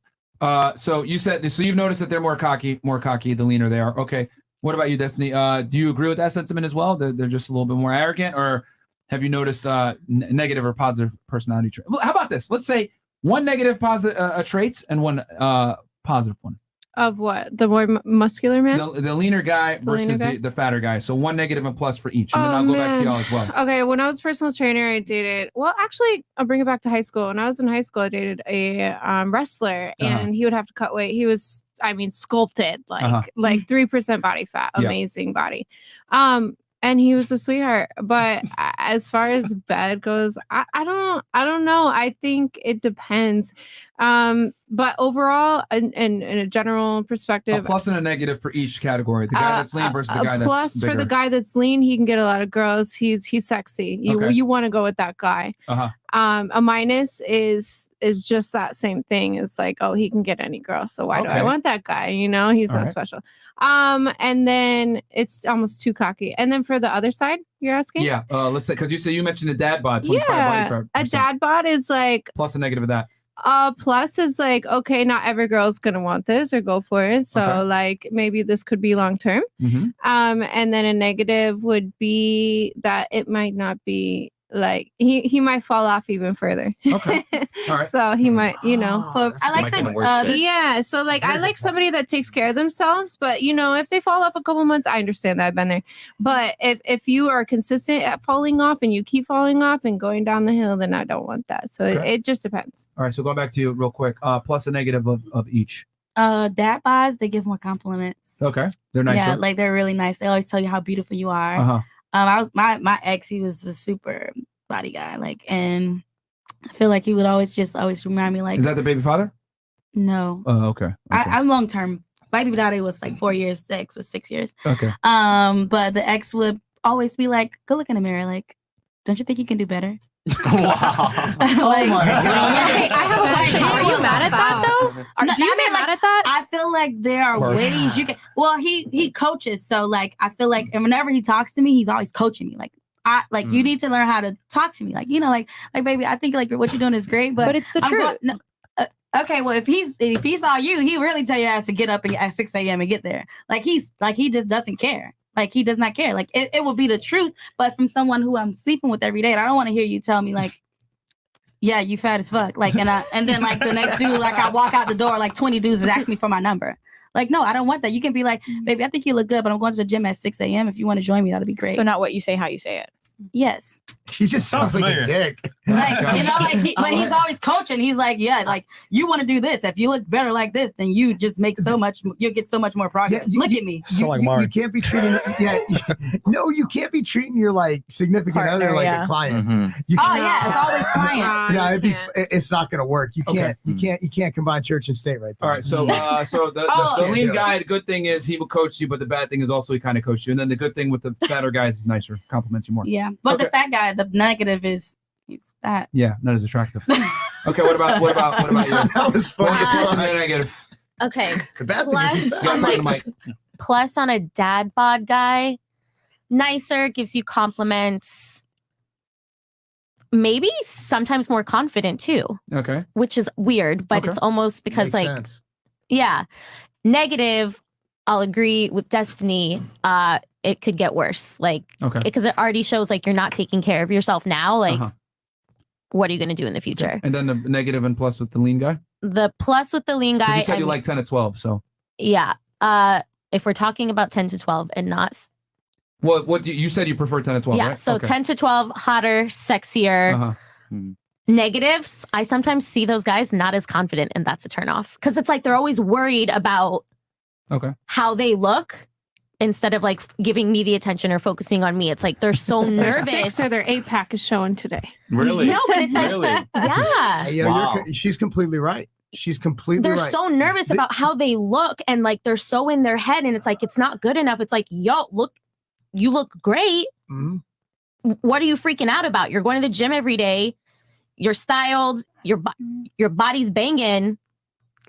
So you said you've noticed that they're more cocky the leaner they are. Okay. What about you, Destiny? Do you agree with that sentiment as well? They're just a little bit more arrogant, or have you noticed negative or positive personality traits? Well, how about this? Let's say one negative positive trait and one positive one. Of what? The more muscular man? The leaner guy versus leaner guy? the fatter guy. So one negative and plus for each. And then Oh, I'll go back to man. y'all as well. Okay, when I was personal trainer, I dated. Well, actually, I'll bring it back to high school. When I was in high school, I dated a wrestler, and he would have to cut weight. He was, sculpted, like 3% body fat, Yeah. amazing body. And he was a sweetheart. But as far as bed goes, I don't know. I think it depends. But overall, in a general A perspective, plus and a negative for each category. The guy that's lean versus the guy that's plus bigger. for the guy that's lean, he can get a lot of girls. He's sexy. You want to go with that guy. Uh-huh. A minus is just that same thing. It's like, oh, he can get any girl, so why do I Okay. want that guy? He's All not right. special. And then it's almost too cocky. And then for the other side, you're asking? Yeah. Let's say, because you mentioned the dad bod, 25 Yeah, body a dad bod is like plus a negative of that. plus is like, okay, not every girl's gonna want this or go for it. So Okay. like maybe this could be long term. Mm-hmm. And then a negative would be that it might not be like he might fall off even further. Okay. All right. So he might, I like yeah. So like I like somebody that takes care of themselves, but if they fall off a couple months, I understand that. I've been there. But if you are consistent at falling off and you keep falling off and going down the hill, then I don't want that. So Okay. it just depends. All right. So going back to you real quick. Plus a negative of each. Dad bods, they give more compliments. Okay. They're nicer. Yeah, like they're really nice. They always tell you how beautiful you are. Uh-huh. I was my ex, he was a super body guy, and I feel like he would always remind me like, Is that the baby father? no. Oh, okay. I'm long term. Baby daddy was like 4 years, 6 years. Okay. But the ex would always be like, go look in the mirror, like, don't you think you can do better? Wow. Like, my God. I have a question. Are you mad at that though? Do you get mad at that? I feel like there are ways you can. Well, he coaches, so like I feel like, and whenever he talks to me, he's always coaching me. Like you need to learn how to talk to me. Like like baby, I think like what you're doing is great, but it's the I'm truth. Okay, well if he saw you, he really tell your ass to get up at 6 a.m. and get there. Like he just doesn't care. Like he does not care. Like it will be the truth, but from someone who I'm sleeping with every day, and I don't want to hear you tell me like, yeah, you fat as fuck. Like and then like the next dude, like I walk out the door, like 20 dudes is asking me for my number. Like, no, I don't want that. You can be like, baby, I think you look good, but I'm going to the gym at 6 a.m. If you want to join me, that'll be great. So not what you say, how you say it. Yes. He just sounds like a dick. Like, but he's always coaching. He's like, yeah, like you want to do this. If you look better like this, then you just make so much, you'll get so much more progress. Look at me. You can't be treating, no, you can't be treating your like significant Partner, other like yeah. a client. Mm-hmm. You Oh can't- yeah, it's always client. it's not going to work. You can't, you can't combine church and state right there. All right. So the lean guy, the good thing is he will coach you, but the bad thing is also he kind of coaches you. And then the good thing with the fatter guys is nicer, compliments you more. Yeah, but Okay. the fat guy, the negative is he's fat. Yeah, not as attractive. Okay, what about you? That was funny. What's the plus and the negative? Okay. The bad thing Plus, is he's You gotta on, talk to the like, mic. plus on a dad bod guy, nicer, gives you compliments. Maybe sometimes more confident too, Okay. which is weird, but Okay. it's almost because Makes like, sense. yeah, negative. I'll agree with Destiny. It could get worse, like, Okay. because it already shows like you're not taking care of yourself now. Like, Uh-huh. what are you going to do in the future? And then the negative and plus with the lean guy? The plus with the lean 'Cause guy, you said I you mean, like 10 to 12, so. yeah. If we're talking about 10 to 12 and not, What do you said you prefer 10 to 12, yeah. right? So Okay. 10 to 12, hotter, sexier. Uh-huh. Negatives, I sometimes see those guys not as confident, and that's a turnoff. Because it's like they're always worried about how they look instead of like giving me the attention or focusing on me. It's like they're so Their nervous. 6 or their 8-pack is showing today. Really? No, but it's like, yeah. Hey, yo, she's completely right. She's completely They're right. so nervous about how they look, and like they're so in their head, and it's like it's not good enough. It's like, yo, look, you look great. What are you freaking out about? You're going to the gym every day. You're styled. Your body's banging.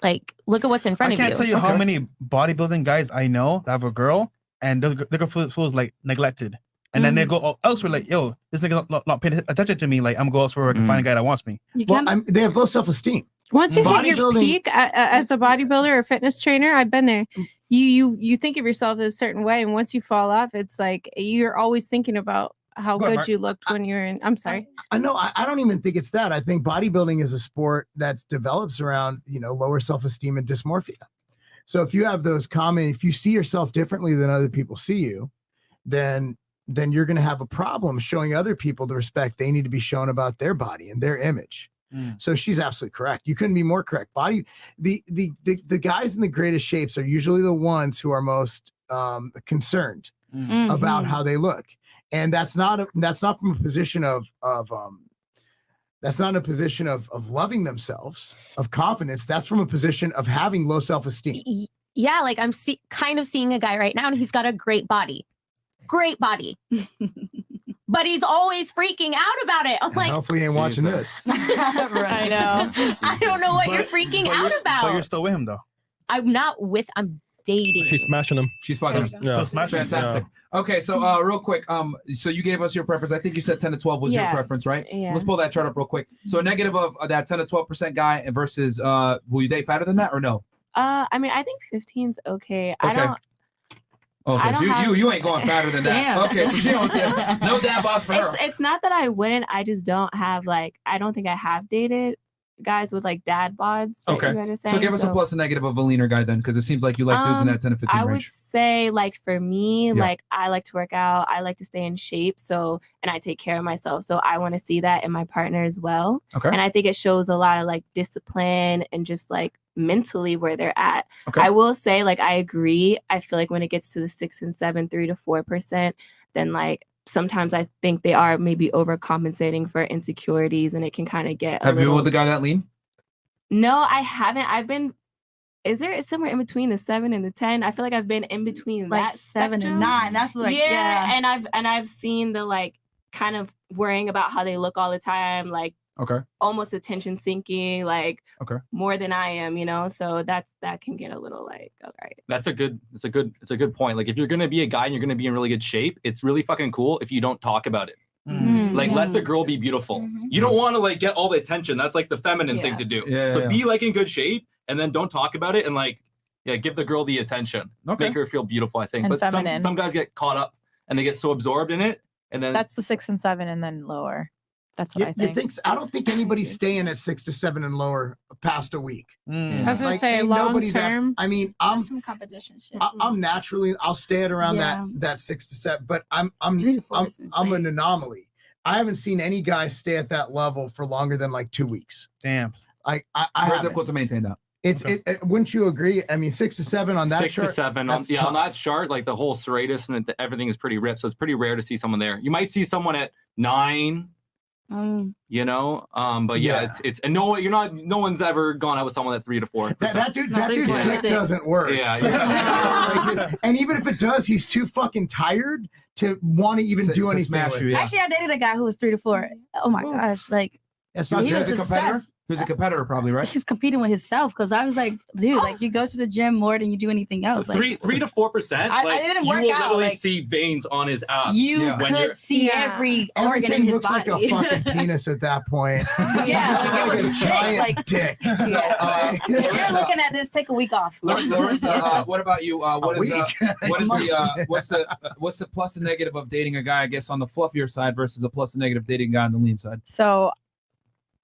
Like, look at what's in front I of you. can't tell you how many bodybuilding guys I know that have a girl, and the girl feels like neglected. And then they go elsewhere, like, yo, this nigga not paying attention to me. Like, I'm going to go elsewhere where I can find a guy that wants me. Well, they have low self-esteem. Once you hit your peak as a bodybuilder or fitness trainer, I've been there. You think of yourself a certain way, and once you fall off, it's like you're always thinking about how Go ahead, good Mark. you looked when you were in. I'm sorry. I know. I don't even think it's that. I think bodybuilding is a sport that develops around, lower self-esteem and dysmorphia. So if you have if you see yourself differently than other people see you, then you're going to have a problem showing other people the respect they need to be shown about their body and their image. So she's absolutely correct. You couldn't be more correct. The guys in the greatest shapes are usually the ones who are most concerned about how they look. And that's not from a position of that's not a position of loving themselves, of confidence. That's from a position of having low self-esteem. Yeah, like I'm kind of seeing a guy right now, and he's got a great body. Great body. But he's always freaking out about it. I'm like, hopefully he ain't watching this. I know. I don't know what you're freaking out about. But you're still with him, though. I'm dating. She's smashing him. She's fucking Yeah. fantastic. Okay, so real quick, so you gave us your preference. I think you said 10 to 12 was your preference, right? Yeah. Let's pull that chart up real quick. So a negative of that 10 to 12% guy versus will you date fatter than that or no? I mean, I think 15's okay. I don't. Okay, I so don't have- you ain't going fatter than that. Damn. Okay, so she don't no dad boss for her. It's not that I wouldn't. I just don't have I don't think I have dated guys with like dad bods. that you guys are So saying. give us a plus and negative of a leaner guy then, because it seems like you like dudes in that 10 to 15 I would range. say for me, Yeah. I like to work out. I like to stay in shape. So, and I take care of myself. So I want to see that in my partner as well. Okay. And I think it shows a lot of discipline and just mentally where they're at. Okay. I will say I agree. I feel like when it gets to the 6 and 7, 3 to 4%, then sometimes I think they are maybe overcompensating for insecurities, and it can kind of get. Have you been with the guy that lean? No, I haven't. I've been. Is there somewhere in between the 7 and the 10? I feel like I've been in between that 7 and spectrum. 9. That's and I've seen the kind of worrying about how they look all the time, Okay. almost attention sinking, more than I am, so that can get a little all right. It's a good point. If you're gonna be a guy and you're gonna be in really good shape, it's really fucking cool if you don't talk about it. Let the girl be beautiful. You don't want to get all the attention. That's the feminine thing to do. Yeah, so yeah. be in good shape and then don't talk about it and give the girl the attention. Okay. Make her feel beautiful, I think. And But feminine. some guys get caught up and they get so absorbed in it, and then That's the 6 and 7, and then lower. That's what I think. I don't think anybody's staying at 6 to 7 and lower past a week. I was gonna say ain't long nobody term. I mean, I'm some competition shit. I'm naturally I'll stay at around Yeah. that 6 to 7, but I'm 3 to 4 is I'm an insane. anomaly. I haven't seen any guy stay at that level for longer than 2 weeks. Damn. I Very haven't. difficult to maintain that. It wouldn't you agree? I mean, 6 to 7 on that 6 chart. to 7 that's on tough. that chart, the whole serratus and everything is pretty ripped. So it's pretty rare to see someone there. You might see someone at 9. But yeah, it's and no one's ever gone out with someone at 3 to 4. That dude's dick doesn't work. Yeah. And even if it does, he's too fucking tired to want to even do anything. smash with you, it. yeah. Actually, I dated a guy who was 3 to 4. Oh my gosh, That's Who's not he good. was a competitor? obsessed. Who's a competitor, probably, right? He's competing with himself because I was like, dude, you go to the gym more than you do anything else. 3 to 4%. I didn't work you will out, literally see veins on his abs. You when you're- could see every organ in Everything his looks body. like a fucking penis at that point. Yeah, It's like, like it a was giant sick, dick. So, if you're looking at this, take a week off. Larissa, what about you? What is week. what's the plus and negative of dating a guy? I guess on the fluffier side versus a plus and negative dating a guy on the lean side. So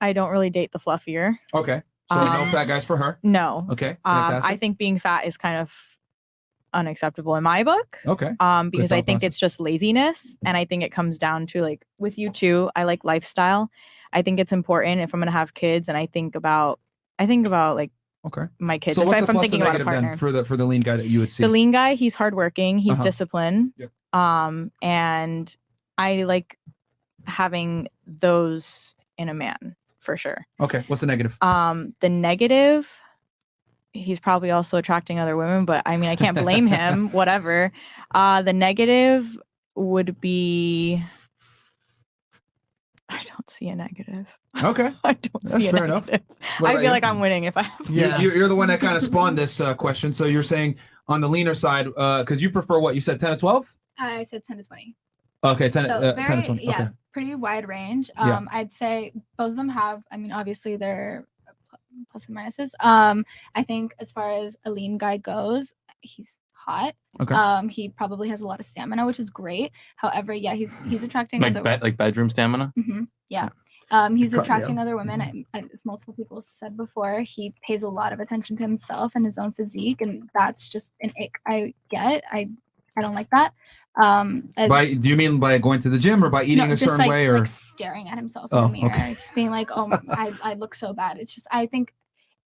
I don't really date the fluffier. Okay, so no fat guys for her. No. Okay, I fantastic. think being fat is kind of unacceptable in my book. Okay. Because I think it's just laziness, and I think it comes down to like with you too. I like lifestyle. I think it's important if I'm gonna have kids, and I think about like my kids. So what's if the I'm plus thinking and about a negative partner. then for the lean guy that you would see? The lean guy, he's hardworking, he's Uh-huh. disciplined. Yep. And I like having those in a man for sure. Okay. What's the negative? The negative, he's probably also attracting other women, but I mean I can't blame him, whatever. The negative would be I don't see a negative. Okay. I don't That's see a fair enough. negative. What I about feel you? like I'm winning if I have You're the one that kind of spawned this question. So you're saying on the leaner side, because you prefer what you said, 10 to 12? I said 10 to 20. Okay, 10, So 10 to 20. yeah, Okay. pretty wide range. Yeah. I'd say both of them have, I mean, obviously they're plus and minuses. I think as far as a lean guy goes, he's hot. Okay. He probably has a lot of stamina, which is great. However, yeah, he's attracting Like other like bedroom stamina. yeah. He's Cardio. attracting other women. As multiple people said before, he pays a lot of attention to himself and his own physique, and that's just an ick I get. I don't like that. Do you mean by going to the gym or by eating no, a just certain way, or like staring at himself in the mirror, okay. just being like, "Oh, I look so bad." It's just I think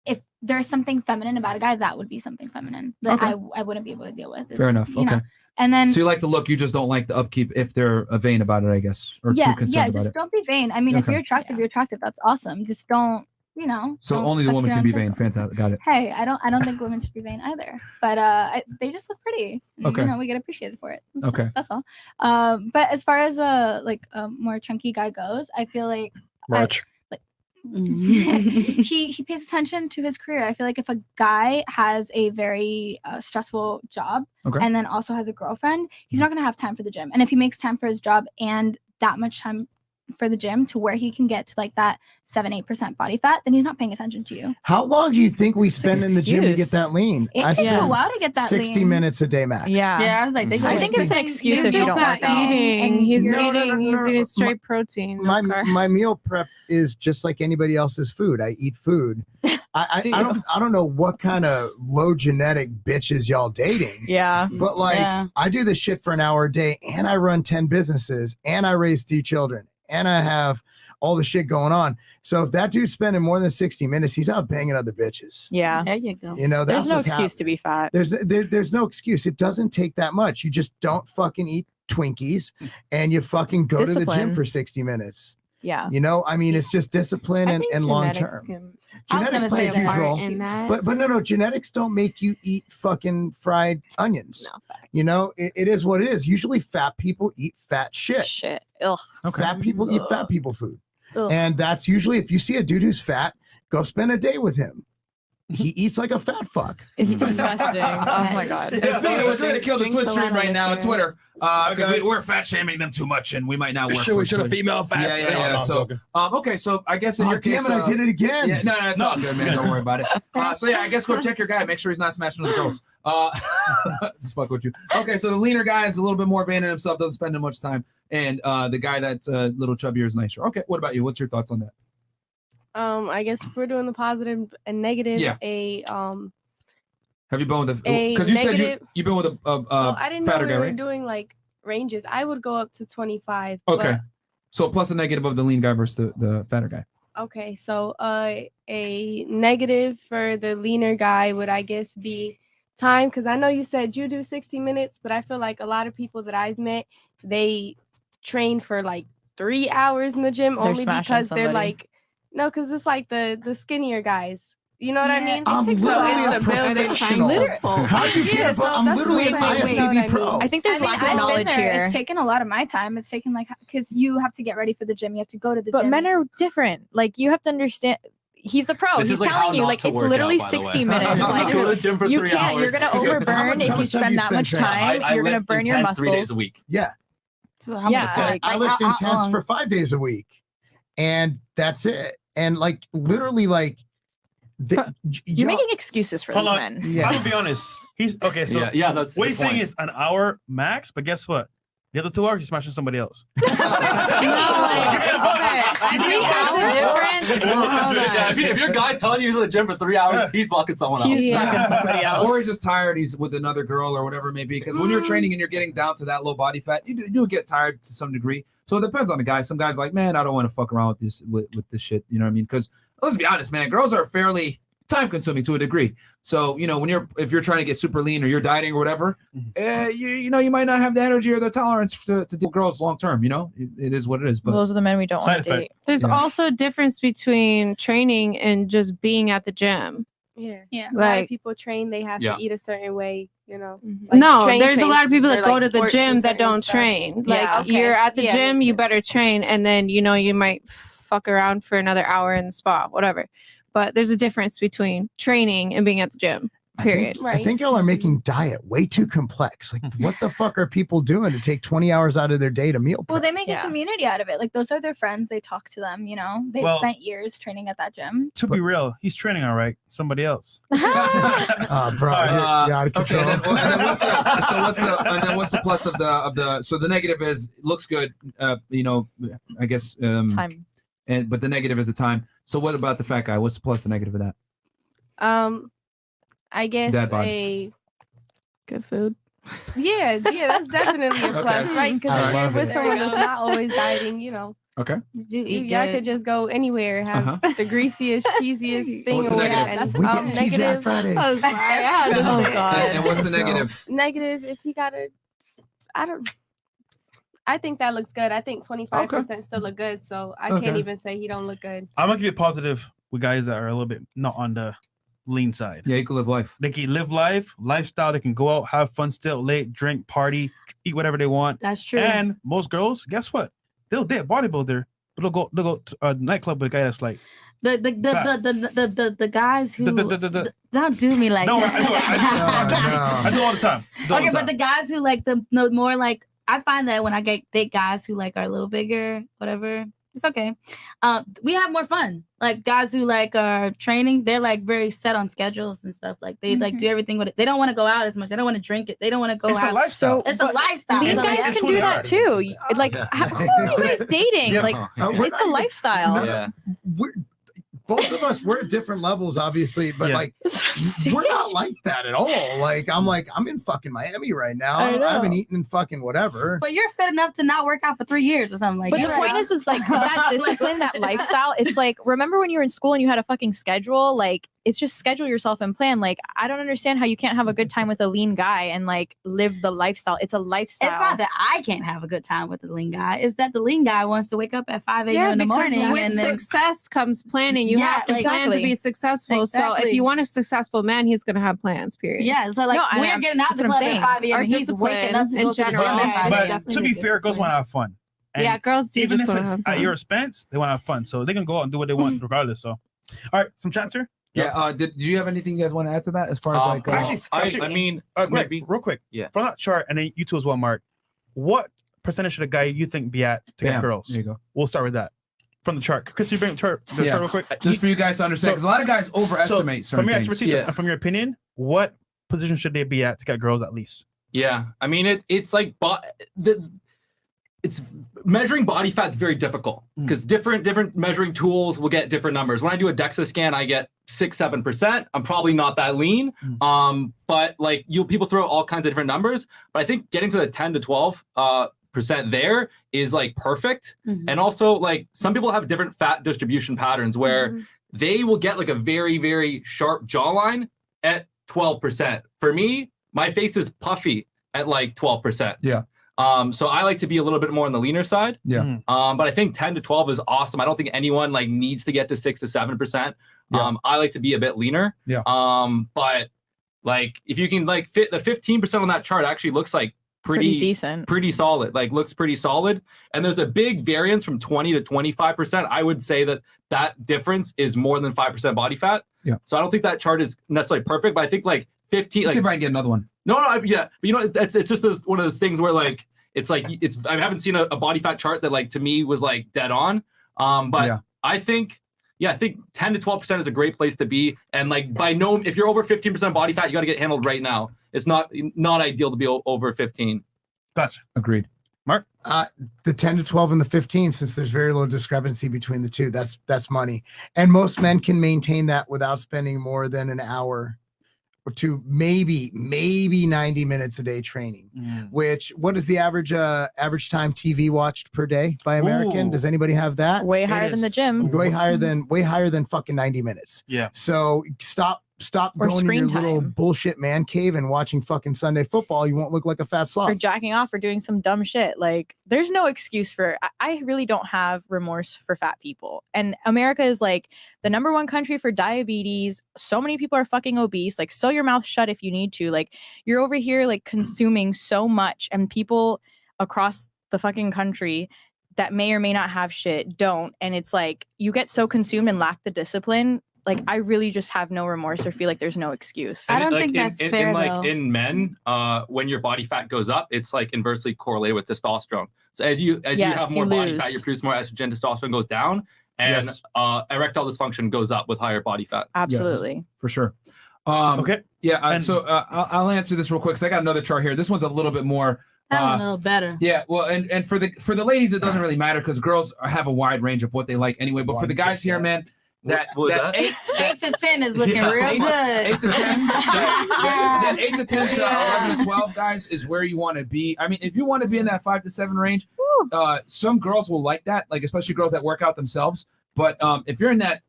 if there's something feminine about a guy, that would be something feminine that Okay. I wouldn't be able to deal with. Fair enough. You Okay. know? And then So you like the look, you just don't like the upkeep if they're vain about it, I guess, or too concerned about just it. don't be vain. I mean, if Okay. you're attractive, you're attractive. That's awesome. Just don't, So don't only the suck woman your can own be dick vain. off. Fantastic. Got it. Hey, I don't think women should be vain either. But they just look pretty. And, Okay. we get appreciated for it. Okay. That's all. But as far as a more chunky guy goes, I feel like March. he pays attention to his career. I feel like if a guy has a very stressful job Okay. and then also has a girlfriend, he's not going to have time for the gym. And if he makes time for his job and that much time for the gym to where he can get to like that 7-8% body fat, then he's not paying attention to you. How long do you think we spend in the gym to excuse. get that lean? It I takes a spend while to get that 60 lean. minutes a day max. Yeah. I was like, I think it's an excuse He's if you just don't not work out. eating. He's No, no, eating. no, He's no, eating no. straight protein. My no carbs. my meal prep is just like anybody else's food. I eat food. I don't know what kind of low genetic bitches y'all dating. Yeah. But like Yeah. I do this shit for an hour a day and I run 10 businesses and I raise 3 children and I have all the shit going on. So if that dude's spending more than 60 minutes, he's out banging other bitches. Yeah. There you go. You know, that's There's no what's excuse to be fat. There's no excuse. It doesn't take that much. You just don't fucking eat Twinkies and you fucking go to the gym Discipline. for 60 minutes. Yeah. You know, I mean, it's just discipline I and, think and long genetics term. can- Genetics play a huge role. in that. But no, genetics don't make you eat fucking fried onions. You know, it is what it is. Usually fat people eat fat shit. Shit. Ugh. Fat people eat fat people food. Ugh. And that's usually if you see a dude who's fat, go spend a day with him. He eats like a fat fuck. It's disgusting. Oh my god. And speaking of, we're trying to kill the Drinks Twitch a stream lot right of now on liquor. Twitter because guys. we're fat shaming them too much and we might not work. Should a female fat? Yeah. No, I'm So, joking. okay, so I guess in Oh, your damn case, it, I did it again. Yeah, no, it's all good, man. Don't worry about it. So yeah, I guess go check your guy. Make sure he's not smashing with girls. Just fuck with you. Okay, so the leaner guy is a little bit more vain in himself, doesn't spend as much time, and the guy that's a little chubbier is nicer. Okay, what about you? What's your thoughts on that? I guess if we're doing the positive and negative, Yeah. Have you been with A because you said negative- you've been with a well, I didn't know fatter we guy, were right? doing like ranges. I would go up to 25. Okay, but- so plus a negative of the lean guy versus the fatter guy. Okay, so a negative for the leaner guy would, I guess, be time, because I know you said you do 60 minutes, but I feel like a lot of people that I've met, they train for like 3 hours in the gym They're only smashing because they're somebody. like, no, because it's like the skinnier guys. You know what I mean? I'm literally a the building. professional. How do you get Yeah, a so I'm that's literally an what I'm saying. IFBB pro. I think there's lack of I've been knowledge there. here. It's taken a lot of my time. It's taken like because you have to get ready for the gym. You have to go to the But gym. men are different. Like you have to understand. He's the pro. This He's is like how telling you not like to it's work literally out, by the 60 way. minutes. Like Go to the gym for you 3 can't. You're hours. gonna overburn if you spend that much time. You're gonna lift burn your intense muscles. 3 days a week. Yeah. So how Yeah, much time? I lift intense for 5 days a week. And that's it. And like literally like You're making excuses for Hold these on. men. Yeah. I'm gonna be honest. He's okay. So Yeah, that's what the he's saying point. is an hour max. But guess what? The other 2 hours he's smashing somebody else. I think there's a difference. Yeah, if your guy's telling you he's in the gym for 3 hours, he's fucking someone else. He's fucking somebody else. Or he's just tired. He's with another girl or whatever it may be. Because when you're training and you're getting down to that low body fat, you do get tired to some degree. So it depends on the guy. Some guys like, man, I don't want to fuck around with this with this shit. You know what I mean? Because let's be honest, man, girls are fairly time consuming to a degree. So, you know, if you're trying to get super lean or you're dieting or whatever, you might not have the energy or the tolerance to deal with girls long term. You know, it is what it is. But those are the men we don't want to date. There's also a difference between training and just being at the gym. Yeah. Like- A lot of people train, they have Yeah. to eat a certain way, you know. No, there's a lot of people that go to the gym that don't train. Like Yeah, okay. you're at the Yeah, gym, you better train, and then you might fuck around for another hour in the spa, whatever. But there's a difference between training and being at the gym. Period. I think y'all are making diet way too complex. Like, what the fuck are people doing to take 20 hours out of their day to meal prep? Well, they make a community out of it. Like those are their friends. They talk to them. You know, they've Well- spent years training at that gym. To be real, he's training all right. Somebody else. Bro, you're out of control. Okay, and then what's the plus of the so the negative is looks good, I guess time. But the negative is the time. So what about the fat guy? What's the plus and negative of that? I guess Dad bod. Good food. Yeah, that's definitely a plus, Okay. right? Because I if you're love with it. someone that's not always dieting, you know, Okay. y'all could just go anywhere, have the greasiest, cheesiest thing. What's the or negative? whatever. We get TGI Negative. Fridays. Oh, sorry, I had to Oh, say it. God. And what's the negative? Negative, if you gotta, I think that looks good. I think 25% still look good, so I can't Okay. even say he don't look good. I'm gonna give it positive with guys that are a little bit not on the lean side. Yeah, you can live life. They can live life, lifestyle. They can go out, have fun, stay out late, drink, party, eat whatever they want. That's true. And most girls, guess what? They'll date a bodybuilder, but they'll go to a nightclub with a guy that's like The guys who don't do me like no, that. I do all the time. Okay, but the guys who like the more like I find that when I date guys who like are a little bigger, whatever, it's okay. We have more fun. Like guys who like are training, they're like very set on schedules and stuff. Like they like do everything with it. They don't want to go out as much. They don't want to drink it. They don't want to go It's a out. lifestyle. It's a lifestyle. These So guys that's can do really that hard. too. Like, who are you guys dating? Yeah. Like, We're it's a lifestyle. Yeah. Both of us, we're at different levels, obviously, but like we're not like that at all. Like I'm in fucking Miami right now. I know. I haven't eaten in fucking whatever. But you're fit enough to not work out for 3 years or something like. But you're the point is like that discipline, that lifestyle. It's like, remember when you were in school and you had a fucking schedule? Like, it's just schedule yourself and plan. Like, I don't understand how you can't have a good time with a lean guy and like live the lifestyle. It's a lifestyle. It's not that I can't have a good time with the lean guy. It's that the lean guy wants to wake up at 5 a.m. Yeah, in the because morning. with and then, success comes planning. You Yeah, have to plan to exactly. be successful. So Exactly. if you want a successful man, he's going to have plans, period. Yeah, so like we're getting out the club at 5 a.m. Our and he's waking up to discipline go in to the gym general. at 5 But a.m. to be fair, girls want to have fun. And Yeah, girls do even just if wanna it's have at fun. your expense, they want to have fun. So they can go out and do what they want regardless. So, all right, some chats here. Yeah. Do you have anything you guys want to add to that as far as like? I mean, Greg, maybe. real quick. Yeah. From that chart, and then you too as well, Mark. What percentage should a guy you think be at to get Bam. girls? There you go. We'll start with that. From the chart. Chris, you bring the chart real quick. Just for you guys to understand, because a lot of guys overestimate certain from your things. expertise and from your opinion, what position should they be at to get girls at least? Yeah, I mean it's like it's measuring body fat is very difficult because different measuring tools will get different numbers. When I do a DEXA scan, I get 6-7%. I'm probably not that lean, but like people throw all kinds of different numbers. But I think getting to the 10 to 12% there is like perfect. And also like some people have different fat distribution patterns where they will get like a very, very sharp jawline at 12%. For me, my face is puffy at like 12%. Yeah. So I like to be a little bit more on the leaner side. Yeah. But I think 10 to 12 is awesome. I don't think anyone like needs to get to 6 to 7%. I like to be a bit leaner. Yeah. But like if you can like fit the 15% on that chart actually looks like Pretty decent. pretty solid, like looks pretty solid. And there's a big variance from 20 to 25%. I would say that difference is more than 5% body fat. Yeah. So I don't think that chart is necessarily perfect, but I think like 15. Let's see if I can get another one. No, yeah. But you know, it's just one of those things where like it's like I haven't seen a body fat chart that like to me was like dead on. But I think 10 to 12% is a great place to be. And like if you're over 15% body fat, you got to get handled right now. It's not ideal to be over 15. Gotcha. Agreed. Mark? The 10 to 12 and the 15, since there's very little discrepancy between the two, that's money. And most men can maintain that without spending more than an hour or two, maybe 90 minutes a day training. Which, what is the average time TV watched per day by American? Does anybody have that? Way higher than the gym. Way higher than fucking 90 minutes. Yeah. So stop Or going in screen your little bullshit man cave and watching fucking Sunday football. You won't look like a fat slob. Or jacking off or doing some dumb shit. Like, there's no excuse for. I really don't have remorse for fat people. And America is like the #1 country for diabetes. So many people are fucking obese. Like, sew your mouth shut if you need to. Like, you're over here like consuming so much, and people across the fucking country that may or may not have shit don't. And it's like you get so consumed and lack the discipline. Like, I really just have no remorse or feel like there's no excuse. I don't think that's fair, like in men, when your body fat goes up, it's like inversely correlated with testosterone. So as you have more body fat, you produce more estrogen, testosterone goes down, and erectile dysfunction goes up with higher body fat. Absolutely. Yes, for sure. Okay. Yeah. So I'll answer this real quick because I got another chart here. This one's a little bit more. A little better. Yeah, well, and for the ladies, it doesn't really matter because girls have a wide range of what they like anyway. But for the guys here, man. That 8 to 10 is looking real good. 8 to 10. That 8 to 10 to 11 to 12 guys is where you want to be. I mean, if you want to be in that 5 to 7 range, some girls will like that, like especially girls that work out themselves. But if you're in that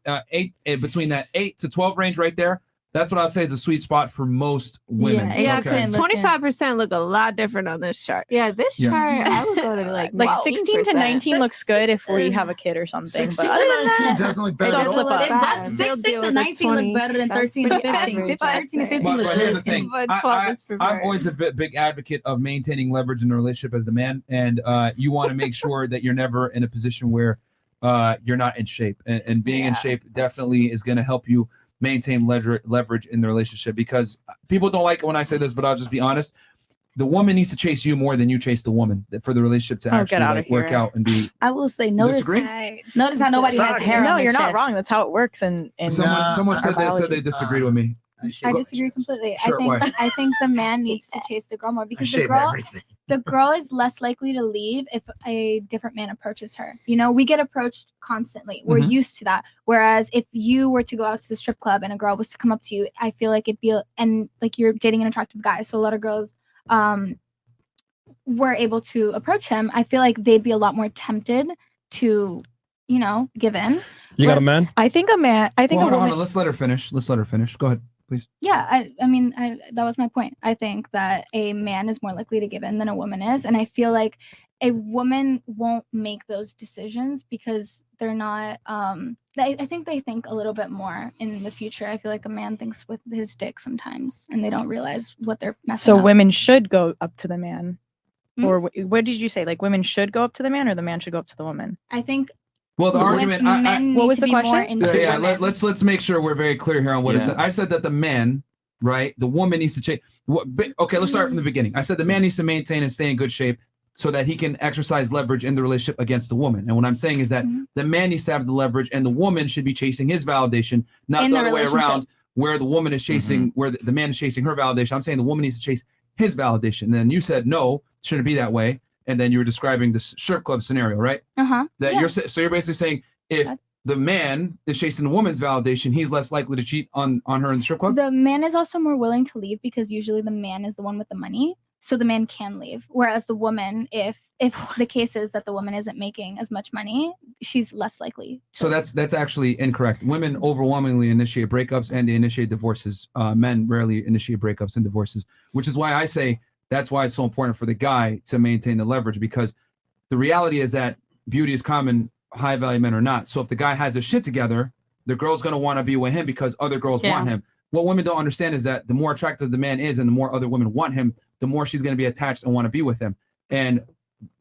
between that 8 to 12 range right there, that's what I'd say is a sweet spot for most women. Yeah, because 25% look a lot different on this chart. Yeah, this chart, I would go to like 16 to 19 looks good if we have a kid or something. 16 But other than to 19 that, doesn't look better. don't slip up. That's 16 to 19 look better than 13 to 15. 13 to 15 But looks here's the good. thing. But 12 is I'm preferred. always a big advocate of maintaining leverage in a relationship as the man, and you want to make sure that you're never in a position where you're not in shape, and being in shape definitely is going to help you maintain leverage in the relationship, because people don't like it when I say this, but I'll just be honest. The woman needs to chase you more than you chase the woman for the relationship to actually work out and be. I will say, notice how nobody has hair. No, on their you're not chest. wrong. That's how it works. And Someone said they disagreed with me. I disagree completely. Sure, why? I think the man needs to chase the girl more because I shave everything. the girl is less likely to leave if a different man approaches her. You know, we get approached constantly. We're used to that. Whereas if you were to go out to the strip club and a girl was to come up to you, I feel like it'd be and like you're dating an attractive guy. So a lot of girls were able to approach him. I feel like they'd be a lot more tempted to, give in. You got a man? I think a man. I think Well, a hold woman. on, let's let her finish. Go ahead, please. Yeah, I mean, that was my point. I think that a man is more likely to give in than a woman is. And I feel like a woman won't make those decisions because they're not, I think they think a little bit more in the future. I feel like a man thinks with his dick sometimes and they don't realize what they're messing So up. women should go up to the man. Hmm? Or what did you say? Like women should go up to the man or the man should go up to the woman? I think. Well, the argument. What was the question? Let's make sure we're very clear here on what I said. I said that the man, right, the woman needs to change. Okay, let's start from the beginning. I said the man needs to maintain and stay in good shape so that he can exercise leverage in the relationship against the woman. And what I'm saying is that the man needs to have the leverage, and the woman should be chasing his validation, not the other way around, where the woman is chasing, where the man is chasing her validation. I'm saying the woman needs to chase his validation. And then you said no, shouldn't be that way. And then you were describing the strip club scenario, right? That you're basically saying if the man is chasing the woman's validation, he's less likely to cheat on her in the strip club. The man is also more willing to leave because usually the man is the one with the money, so the man can leave. Whereas the woman, if the case is that the woman isn't making as much money, she's less likely. So that's actually incorrect. Women overwhelmingly initiate breakups and they initiate divorces. Men rarely initiate breakups and divorces, which is why I say that's why it's so important for the guy to maintain the leverage, because the reality is that beauty is common, high value men are not. So if the guy has his shit together, the girl's going to want to be with him because other girls want him. What women don't understand is that the more attractive the man is and the more other women want him, the more she's going to be attached and want to be with him. And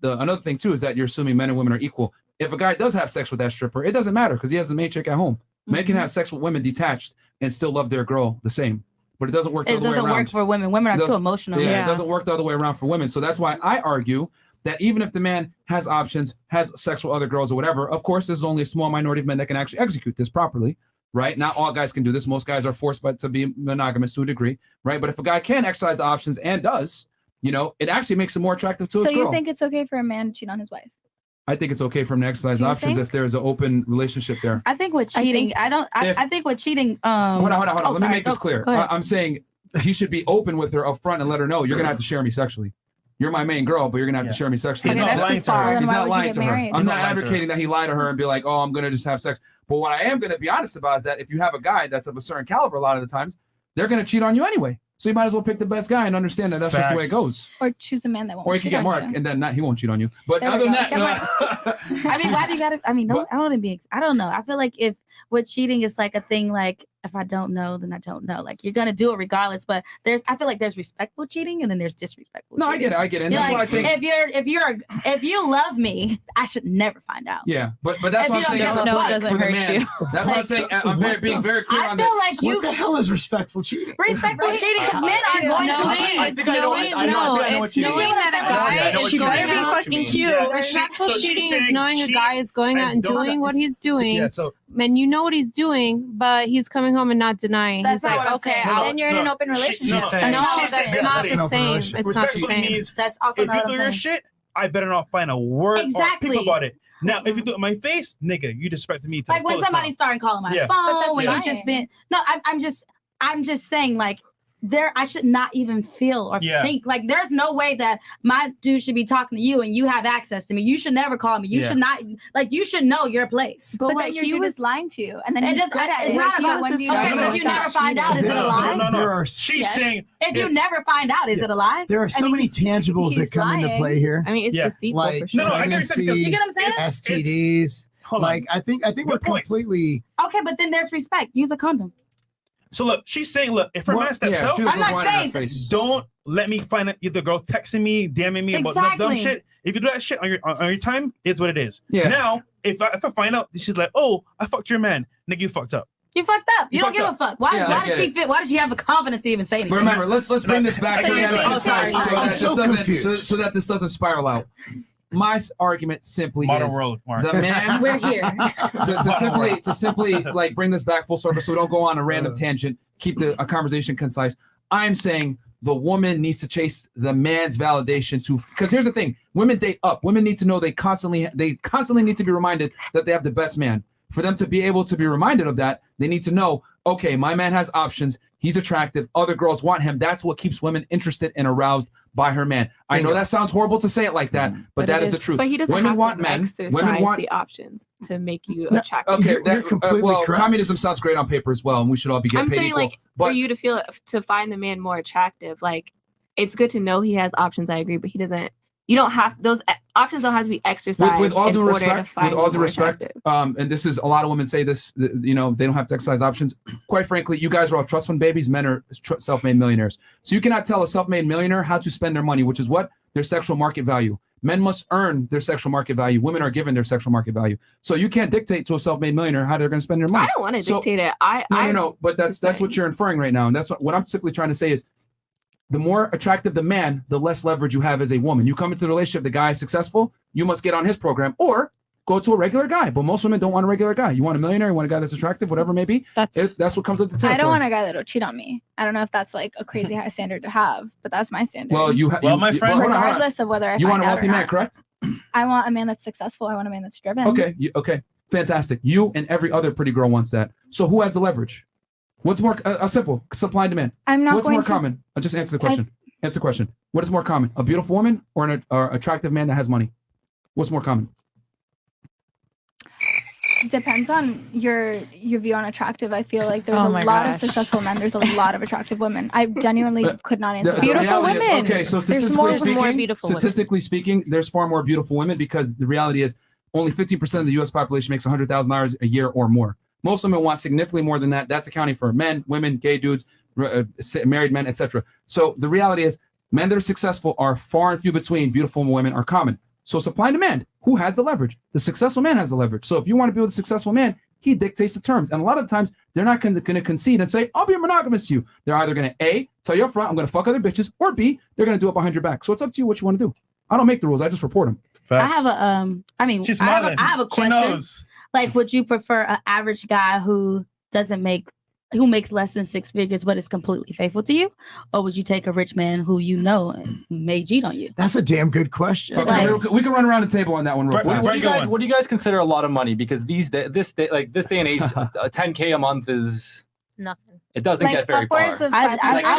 another thing too is that you're assuming men and women are equal. If a guy does have sex with that stripper, it doesn't matter because he has a main chick at home. Men can have sex with women detached and still love their girl the same. But it doesn't work the other way around. It doesn't work for women. Women are too emotional. Yeah, it doesn't work the other way around for women. So that's why I argue that even if the man has options, has sex with other girls or whatever, of course, there's only a small minority of men that can actually execute this properly, right? Not all guys can do this. Most guys are forced to be monogamous to a degree, right? But if a guy can exercise the options and does, it actually makes him more attractive to his So girl. you think it's okay for a man to cheat on his wife? I think it's okay for him to exercise Do you options think? if there's an open relationship there. I think with cheating, I think with cheating. Hold on. oh, Let me sorry. make this clear. Go ahead. I'm saying he should be open with her up front and let her know you're gonna have to share me sexually. You're my main girl, but you're gonna have to share me sexually. Okay, that's too far. He's Then why not would you lying get to her. married? I'm He's not not lying to her. advocating that he lie to her and be like, oh, I'm gonna just have sex. But what I am gonna be honest about is that if you have a guy that's of a certain caliber, a lot of the times, they're gonna cheat on you anyway. So you might as well pick the best guy and understand that that's just the way it goes. Or choose a man that won't Or you can cheat get on Mark, you. and then he won't cheat on you. But There we other than go. that, Get I mean, why do you gotta? I mean, I don't want to be. I don't know. I feel like if with cheating is like a thing, like if I don't know, then I don't know. Like you're gonna do it regardless. But I feel like there's respectful cheating and then there's disrespectful. No, I cheating. get it. And You're that's like, what I think. if you love me, I should never find out. Yeah, but that's If what you I'm saying. don't know, it doesn't for the hurt man. you. That's what I'm saying. I'm being very clear on I this. feel like you. What the hell is respectful cheating? Respectful cheating is men are going to cheat. It's knowing that a guy is going out. Respectful cheating is knowing a guy is going out and doing what he's doing. Yeah, so And you know what he's doing, but he's coming home and not denying. That's He's not like, what I'm okay, saying. Then you're in an open relationship. No, that's not the same. It's not the Respectfully same. means That's also if not you what do I'm your saying. shit, I better not find a word Exactly. or peep about it. Now, if you do it in my face, nigga, you disrespected me. To Like the when fullest somebody's amount. starting calling my Yeah. phone, when Yeah. you just been I'm just saying like I should not even feel or Yeah. think like there's no way that my dude should be talking to you and you have access to me. You should never call me. You Yeah. should not you should know your place. But then your dude is lying to you, and then he's good at it. It's not about when you. Okay, but if you never find out, is it a lie? There are She's saying If you never find out, is it a lie? There are so many tangibles that come into play here. I mean, it's deceitful like for sure. pregnancy, You get what I'm saying? STDs. Like I think we're completely. Okay, but then there's respect. Use a condom. So look, she's saying, look, if her man steps Yeah, out, she was I'm not just whining in her saying- face. don't let me find out either girl texting me, DMing me about dumb Exactly. shit. If you do that shit on your time, it's what it is. Yeah. Now, if I find out, she's like, oh, I fucked your man, nigga, you fucked up. You fucked up. You You don't fucked give up. a fuck. Why Yeah, I does get she it. fit? Why does she have the confidence to even say anything? But remember, let's bring this back So so you're that being this sorry. I'm so doesn't confused. so that this doesn't spiral out. My argument simply Modern is world, Mark. the man. We're here. to simply like bring this back full circle, so we don't go on a random tangent. Keep a conversation concise. I'm saying the woman needs to chase the man's validation too. Because here's the thing: women date up. Women need to know they constantly need to be reminded that they have the best man. For them to be able to be reminded of that, they need to know, okay, my man has options. He's attractive. Other girls want him. That's what keeps women interested and aroused by her man. I know that sounds horrible to say it like that, but that is the truth. But he doesn't women have want to men. exercise Women want the options to make you attractive. Okay, You're completely well, correct. communism sounds great on paper as well, and we should all be getting I'm paid saying, equal. like, but for you to find the man more attractive, like, it's good to know he has options. I agree, but he doesn't. You don't have those options. Don't have to be exercised. with all in due order respect, to find with all you due more respect, attractive. and this is a lot of women say this, they don't have to exercise options. Quite frankly, you guys are all trust fund babies. Men are self-made millionaires. So you cannot tell a self-made millionaire how to spend their money, which is what? Their sexual market value. Men must earn their sexual market value. Women are given their sexual market value. So you can't dictate to a self-made millionaire how they're going to spend their money. I don't want to dictate it. No. But that's what you're inferring right now, and that's what I'm simply trying to say is, the more attractive the man, the less leverage you have as a woman. You come into the relationship, the guy is successful, you must get on his program or go to a regular guy. But most women don't want a regular guy. You want a millionaire, you want a guy that's attractive, whatever it may be. That's what comes with the territory. I don't want a guy that'll cheat on me. I don't know if that's like a crazy high standard to have, but that's my standard. Well, my friend, regardless of whether I you find want a out wealthy or man, not. correct? I want a man that's successful. I want a man that's driven. Okay, fantastic. You and every other pretty girl wants that. So who has the leverage? What's more simple? Supply and demand. I'm not What's going more to- common? I'll just answer the question. Answer the question. What is more common? A beautiful woman or an attractive man that has money? What's more common? Depends on your view on attractive. I feel like there's Oh a my lot of gosh. successful men. There's a lot of attractive women. I genuinely could not answer. The that. Beautiful reality is- women. okay, so There's more statistically beautiful women. statistically speaking, there's far more beautiful women because the reality is only 15% of the U.S. population makes $100,000 a year or more. Most women want significantly more than that. That's accounting for men, women, gay dudes, married men, etc. So the reality is men that are successful are far and few between. Beautiful women are common. So supply and demand. Who has the leverage? The successful man has the leverage. So if you want to be with a successful man, he dictates the terms. And a lot of times, they're not going to concede and say, I'll be monogamous to you. They're either going to A, tell you up front, I'm going to fuck other bitches, or B, they're going to do it behind your back. So it's up to you what you want to do. I don't make the rules. I just report them. I have a I have a question. Like, would you prefer an average guy who doesn't make who makes less than 6 figures but is completely faithful to you, or would you take a rich man who you know may cheat on you? That's a damn good question. We can run around the table on that one real fast. What do you guys consider a lot of money? Because this day and age, $10K a month is nothing. It doesn't get very far. I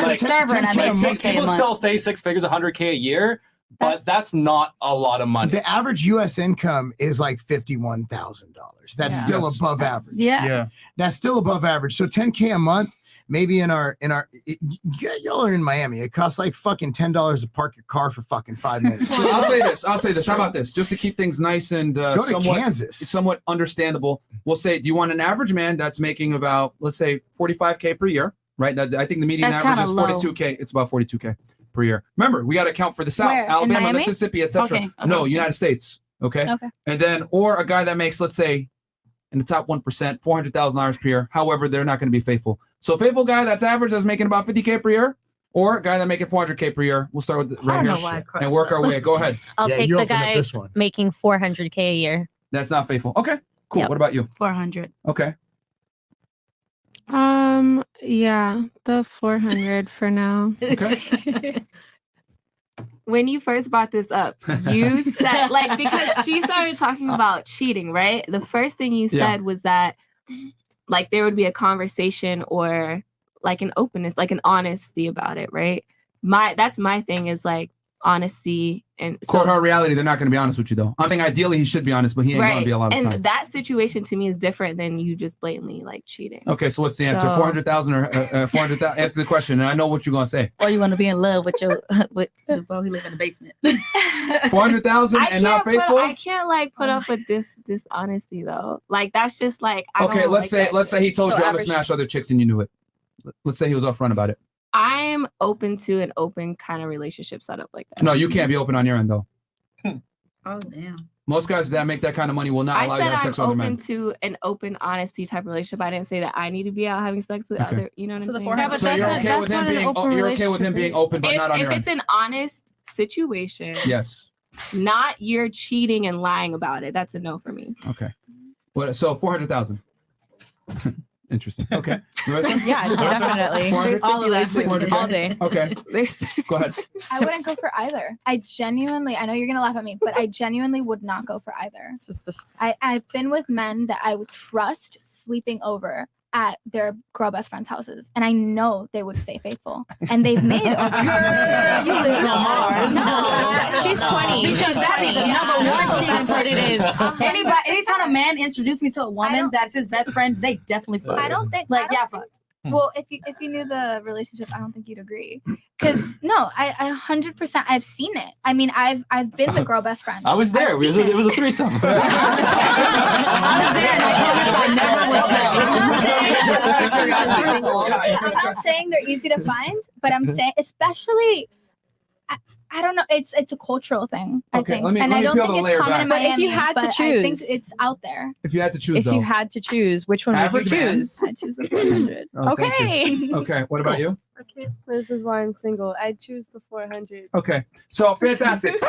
was a server and I made 10K a people month. still say 6 figures, 100K a year, but that's not a lot of money. The average U.S. income is like $51,000. That's still above average. Yeah. That's still above average. So 10K a month, maybe y'all are in Miami. It costs like fucking $10 to park your car for fucking 5 minutes. So I'll say this. How about this? Just to keep things nice and Go to Kansas. somewhat understandable. We'll say, do you want an average man that's making about, let's say, 45K per year, right? I think the median That's average is kinda low. 42K. It's about 42K per year. Remember, we got to account for the South, Where? In Alabama, Miami? Mississippi, etc. Okay. No, United States. Okay. Okay. And then, or a guy that makes, let's say, in the top 1%, $400,000 per year. However, they're not going to be faithful. So a faithful guy that's average, that's making about 50K per year, or a guy that making 400K per year. We'll start with right here and work our way. Go ahead. I'll take the guy making 400K a year. That's not faithful. Okay, cool. Yep. What about you? 400. Okay. Yeah, the 400 for now. Okay. When you first brought this up, you said because she started talking about cheating, right? The first thing you said was that there would be a conversation or like an openness, like an honesty about it, right? That's my thing is like honesty and Cold hard reality, they're not going to be honest with you though. I think ideally he should be honest, but he ain't going to be a lot of and time. that situation to me is different than you just blatantly like cheating. Okay, so what's the answer? So- 400,000 or 400,000? Answer the question, and I know what you're going to say. Or you want to be in love with with the boy who live in the basement. 400,000 and not faithful? I can't like put up with this honesty though. Like that's just like I Okay, don't let's like say that he shit. told So you I'm gonna average- smash other chicks and you knew it. Let's say he was upfront about it. I'm open to an open kind of relationship setup like that. No, you can't be open on your end though. Oh damn. Most guys that make that kind of money will not I allow you to said have I'm sex with other open men. to an open honesty type relationship. I didn't say that I need to be out having sex with Okay. other. You know what So the I'm saying? 400 but So you're okay with him being open, but not on your If end. it's an honest situation, Yes. not you're cheating and lying about it. That's a no for me. Okay. What? So 400,000. Interesting. Okay. Marissa? Yeah, Marissa? definitely. 400? There's stipulations 400K? all day. Okay. Go ahead. I wouldn't go for either. I know you're gonna laugh at me, but I genuinely would not go for either. I've been with men that I would trust sleeping over at their girl best friends' houses, and I know they would stay faithful, and they've made it. Girl, you live on Mars. No, she's 20. Because She's that'd be the 20. number Yeah. one cheating That's what it is. Anytime a man introduced me to a woman that's his best friend, they definitely fucked. I don't think fucked. Well, if you knew the relationship, I don't think you'd agree. Because no, I 100%. I've seen it. I mean, I've been the girl best friend. I was there. I've It seen was a threesome. I'm not saying they're easy to find, but I'm saying, especially, I don't know. It's a cultural thing. I Okay, think, let me and I peel don't the think it's layer common back. in But if Miami. you had to but I think choose- it's out there. If you had to choose, If though. you had to choose, which one Average would you man. choose? I choose the 400. Oh, thank you. Okay. Okay. What about you? Okay, this is why I'm single. I choose the 400. Okay. So fantastic.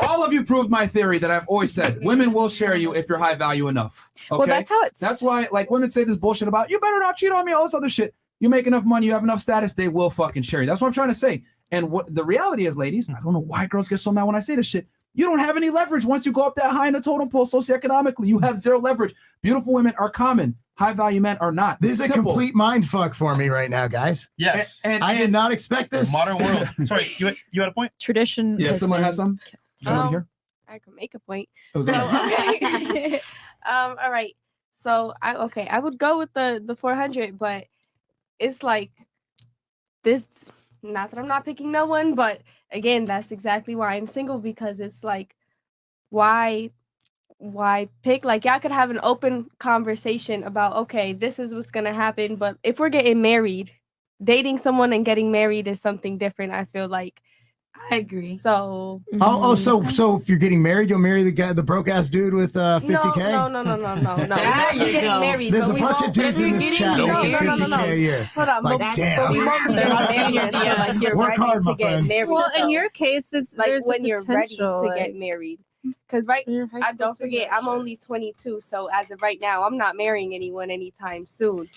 All of you proved my theory that I've always said. Women will share you if you're high value enough. Okay. Well, that's how it's- That's why, like, women say this bullshit about you better not cheat on me, all this other shit. You make enough money, you have enough status, they will fucking share you. That's what I'm trying to say. And what the reality is, ladies, I don't know why girls get so mad when I say this shit. You don't have any leverage once you go up that high in the totem pole socioeconomically. You have zero leverage. Beautiful women are common. High value men are not. This is a Simple. complete mind fuck for me right now, guys. Yes. I did not expect this. Modern world. Sorry, you had a point? Tradition. Yeah, someone has some? Someone here? I can make a point. Okay. So, okay. All right. So I would go with the 400, but it's like this. Not that I'm not picking no one, but again, that's exactly why I'm single, because it's like, why pick? Like, y'all could have an open conversation about, okay, this is what's gonna happen, but if we're getting married, dating someone and getting married is something different. I feel like. I agree. So. So if you're getting married, you'll marry the broke ass dude with 50K. No. There you We're getting go. married. There's but a we bunch of won't- dudes in this chat making 50K a year. Hold on, Like, but damn. we won't be married until like you're Work ready hard, my to get friends. married. Well, in though. your case, it's like there's when a you're ready potential, to get married. Because I don't forget, I'm only 22, so as of right now, I'm not marrying anyone anytime soon.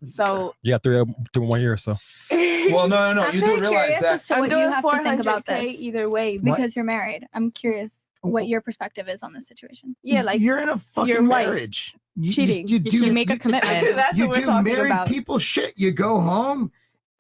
So You got 3 more years, so. Well, no. I'm You very do realize curious that. as to I'm what you doing have to think about 400K this either way. because you're married. I'm curious what your perspective is on this situation. Yeah, like you're in a fucking your wife marriage. cheating. You make a commitment. That's you what we're do talking married about. people shit. You go home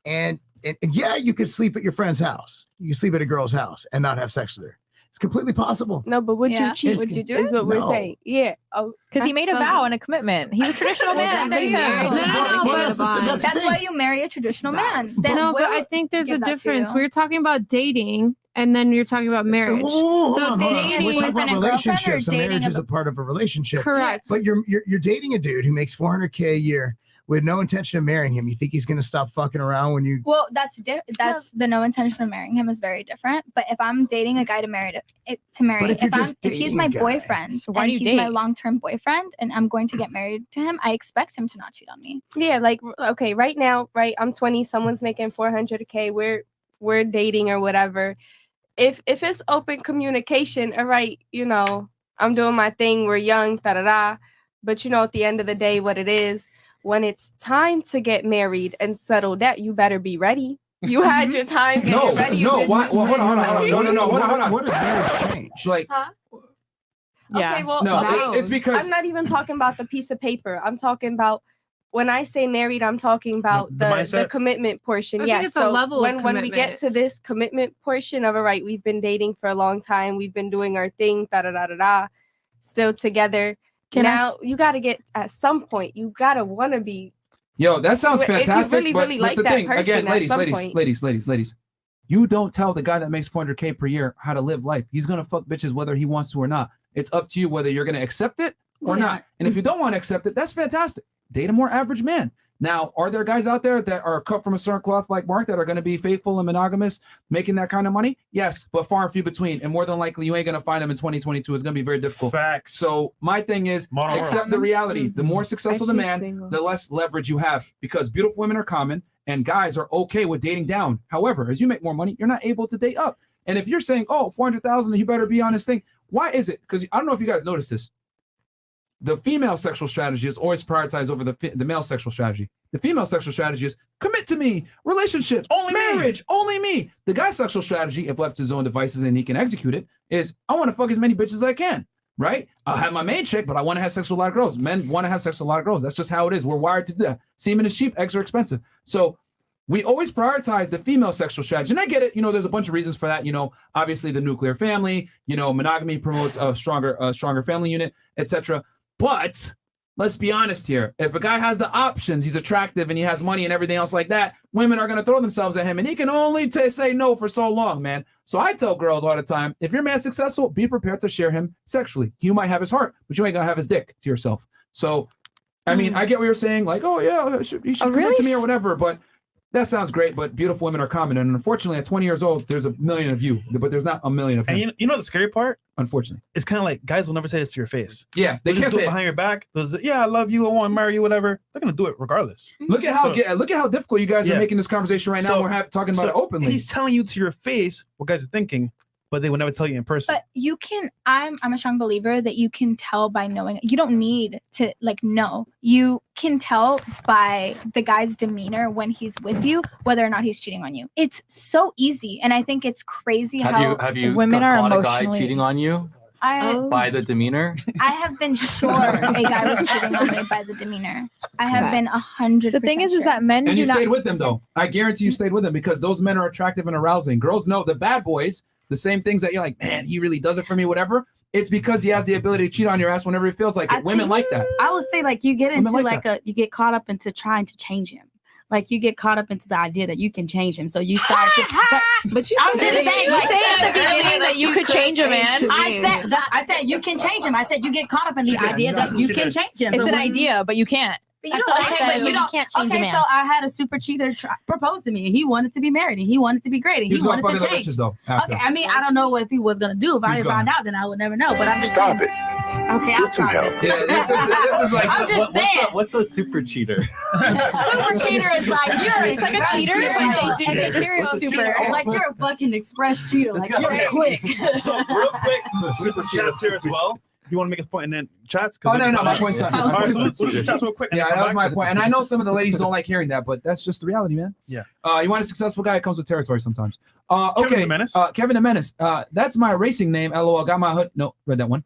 and yeah, you could sleep at your friend's house. You can sleep at a girl's house and not have sex with her. It's completely possible. No, but would Yeah. you cheat? Would you do Is it? what we're No. saying. Yeah. Oh, Because he made a vow and a commitment. He's a traditional man. That's thing. why you marry a traditional man. That No, but will I think there's a give that to difference. you. We're talking about dating, and then you're talking about marriage. Hold So on. dating, We're talking about boyfriend and girlfriend or relationships. A dating marriage is a- a part of a relationship. correct. But you're dating a dude who makes $400K a year with no intention of marrying him. You think he's gonna stop fucking around when you? Well, that's the no intention of marrying him is very different. But if I'm dating a guy to marry, But if you're just if he's dating my a guy- boyfriend, So why and do you he's my date? long-term boyfriend, and I'm going to get married to him, I expect him to not cheat on me. Yeah, like okay, right now, right? I'm 20. Someone's making 400K. We're dating or whatever. If it's open communication, all right, you know, I'm doing my thing. We're young, da da da. But you know, at the end of the day, what it is, when it's time to get married and settle that, you better be ready. You had your time. Get No, ready. no. Why? Well, hold on. No. Hold on. What does marriage change? Like, Huh? Yeah. Okay, well, no, okay. it's because I'm not even talking about the piece of paper. I'm talking about when I say married, I'm talking about The the mindset? commitment portion. I Yeah. think it's a So level of when we get commitment. to this commitment portion of all right, we've been dating for a long time, we've been doing our thing, da da da da da, still together. Can I Now you gotta get at some point, you gotta wanna be Yo, that sounds If you fantastic. really, but, really but like the that thing, person again, at some point. ladies, you don't tell the guy that makes 400K per year how to live life. He's gonna fuck bitches whether he wants to or not. It's up to you whether you're gonna accept it or Yeah. not. And if you don't want to accept it, that's fantastic. Date a more average man. Now, are there guys out there that are cut from a certain cloth like Mark that are going to be faithful and monogamous, making that kind of money? Yes, but far and few between. And more than likely, you ain't going to find them in 2022. It's going to be very difficult. Facts. So my thing is, Modern accept world. the reality. The more successful the Actually man, single. the less leverage you have, because beautiful women are common and guys are okay with dating down. However, as you make more money, you're not able to date up. And if you're saying, oh, 400,000, you better be on this thing. Why is it? Because I don't know if you guys noticed this. The female sexual strategy is always prioritized over the male sexual strategy. The female sexual strategy is commit to me, relationships, marriage, only me. The guy's sexual strategy, if left to his own devices and he can execute it, is I want to fuck as many bitches as I can, right? I'll have my main chick, but I want to have sex with a lot of girls. Men want to have sex with a lot of girls. That's just how it is. We're wired to do that. Semen is cheap, eggs are expensive. So we always prioritize the female sexual strategy. And I get it. You know, there's a bunch of reasons for that. You know, obviously the nuclear family, you know, monogamy promotes a stronger family unit, etc. But let's be honest here. If a guy has the options, he's attractive and he has money and everything else like that, women are going to throw themselves at him and he can only say no for so long, man. So I tell girls all the time, if your man's successful, be prepared to share him sexually. You might have his heart, but you ain't going to have his dick to yourself. So, I mean, I get what you're saying, like, oh yeah, he should commit to me or whatever, but that sounds great, but beautiful women are common. And unfortunately, at 20 years old, there's a million of you, but there's not a million of him. And you know the scary part? Unfortunately. It's kind of like guys will never say this to your face. Yeah, they They'll can't just do say it it. behind your back. They'll say, yeah, I love you, I want to marry you, whatever. They're gonna do it regardless. Look at how difficult you guys are Yeah. making this conversation right now. We're talking about it openly. He's telling you to your face what guys are thinking, but they will never tell you in person. But you can, I'm a strong believer that you can tell by knowing. You don't need to know. You can tell by the guy's demeanor when he's with you, whether or not he's cheating on you. It's so easy. And I think it's crazy how Have you women are caught a emotionally guy cheating on you I by the demeanor? have been sure a guy was cheating on me by the demeanor. I have been 100%. The thing is that men And do you not. stayed with them, though. I guarantee you stayed with them because those men are attractive and arousing. Girls know the bad boys, the same things that you're like, man, he really does it for me, whatever. It's because he has the ability to cheat on your ass whenever he feels like it. Women like that. I would say like you get Women into like you get caught up into trying to change him. Like you get caught up into the idea that you can change him. So you start to, but you. I'm just saying, you say at the beginning that you could change a man. I said you can change him. I said you get caught up in the idea that you can change him. It's So an when- idea, but you can't. That's what I said. You can't change a man. So I had a super cheater propose to me, and he wanted to be married, and he wanted to be great, and He's he gonna wanted fuck to other change. bitches, though. After. Okay, I mean, I don't know what he was gonna do. If I He's didn't find out, then I would never know. But I'm just Stop saying. it. Okay, I'll stop it. Yeah, this is like I'm just saying. What's a super cheater? Super cheater is like you're It's like a cheater, but they do. They just super. Like you're a fucking express cheater. Like Let's go. you're quick. So real quick, super chats here as well. You want to make a point and then chats? Oh no, my point's not. All right, so chats real quick. Yeah, that was my point. And I know some of the ladies don't like hearing that, but that's just the reality, man. Yeah. You want a successful guy? It comes with territory sometimes. Okay. Kevin the Menace. Kevin the Menace. That's my racing name. LOL. Got my hood. No, read that one.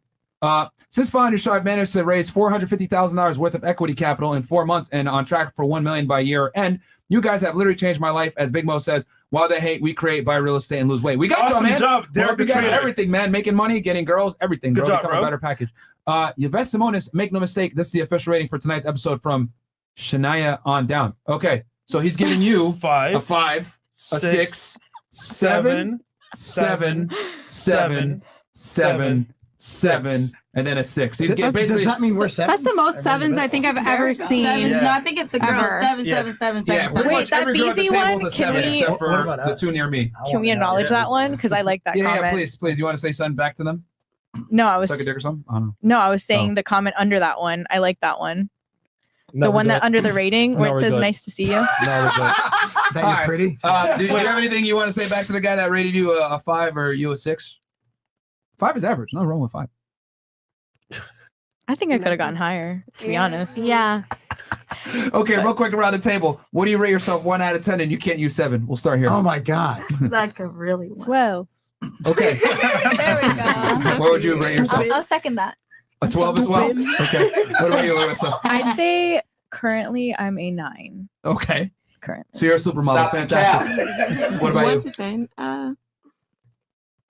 Since founding your show, I've managed to raise $450,000 worth of equity capital in 4 months and on track for $1 million by year end. You guys have literally changed my life. As Big Mo says, while they hate, we create, buy real estate, and lose weight. We got Awesome you, man. job, We're Derek you guys the Trader. everything, man. Making money, getting girls, everything. Good bro. job, Become bro. a better package. Yves Simonis, make no mistake, this is the official rating for tonight's episode from Shania on down. Okay, so he's giving you a 5, a 6, 7, 7, 7, 7, 7, and then a 6. He's getting basically. Does that mean we're 7? That's the most 7s I think I've ever seen. Seven. No, I think it's the girl. Ever. 7, Yeah. 7, 7, Yeah, 7, pretty 7. much every girl at the BZ table is one, a 7, can we- except for What about the us? 2 near me. Can we acknowledge that one? Because I like that Yeah, comment. please. You want to say something back to them? No, I was Suck a dick or something? I don't know. no, I was Oh. saying the comment under that one. I like that one. No, The we're one that good. under the rating where No, it we're says good. "Nice to see you." No, we're good. That All you're right. pretty? Do you have anything you want to say back to the guy that rated you a 5 or you a 6? 5 is average. Nothing wrong with 5. I think I could have gotten higher, to be honest. Yeah. Okay, real quick around the table. What do you rate yourself 1 out of 10? And you can't use 7. We'll start here. Oh my God. Like a really one. 12. Okay. There we go. What would you rate yourself? I'll second that. A 12 as well? Okay. What about you, Alyssa? I'd say currently I'm a 9. Okay. Currently. So you're a supermodel. Stop the Fantastic. What about 1 you? to 10.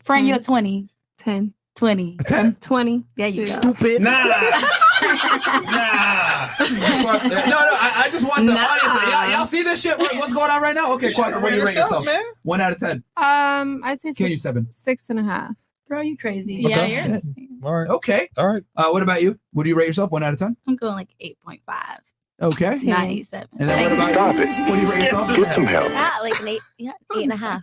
Friend, you're 20. 10. 20. A 10? 20. There you go. Stupid. Nah. I just want the audience. Y'all see this shit? What's going on right now? Okay, Quantum, what do you rate yourself? man. 1 out of 10. I'd say Can you 7? 6.5. Girl, you crazy. Yeah, Okay. you're insane. All right. Okay. All right. What about you? What do you rate yourself? 1 out of 10? I'm going like 8.5. Okay. 97. And then what about Stop you? it. What do you rate yourself? Get some help. Like an 8, 8.5.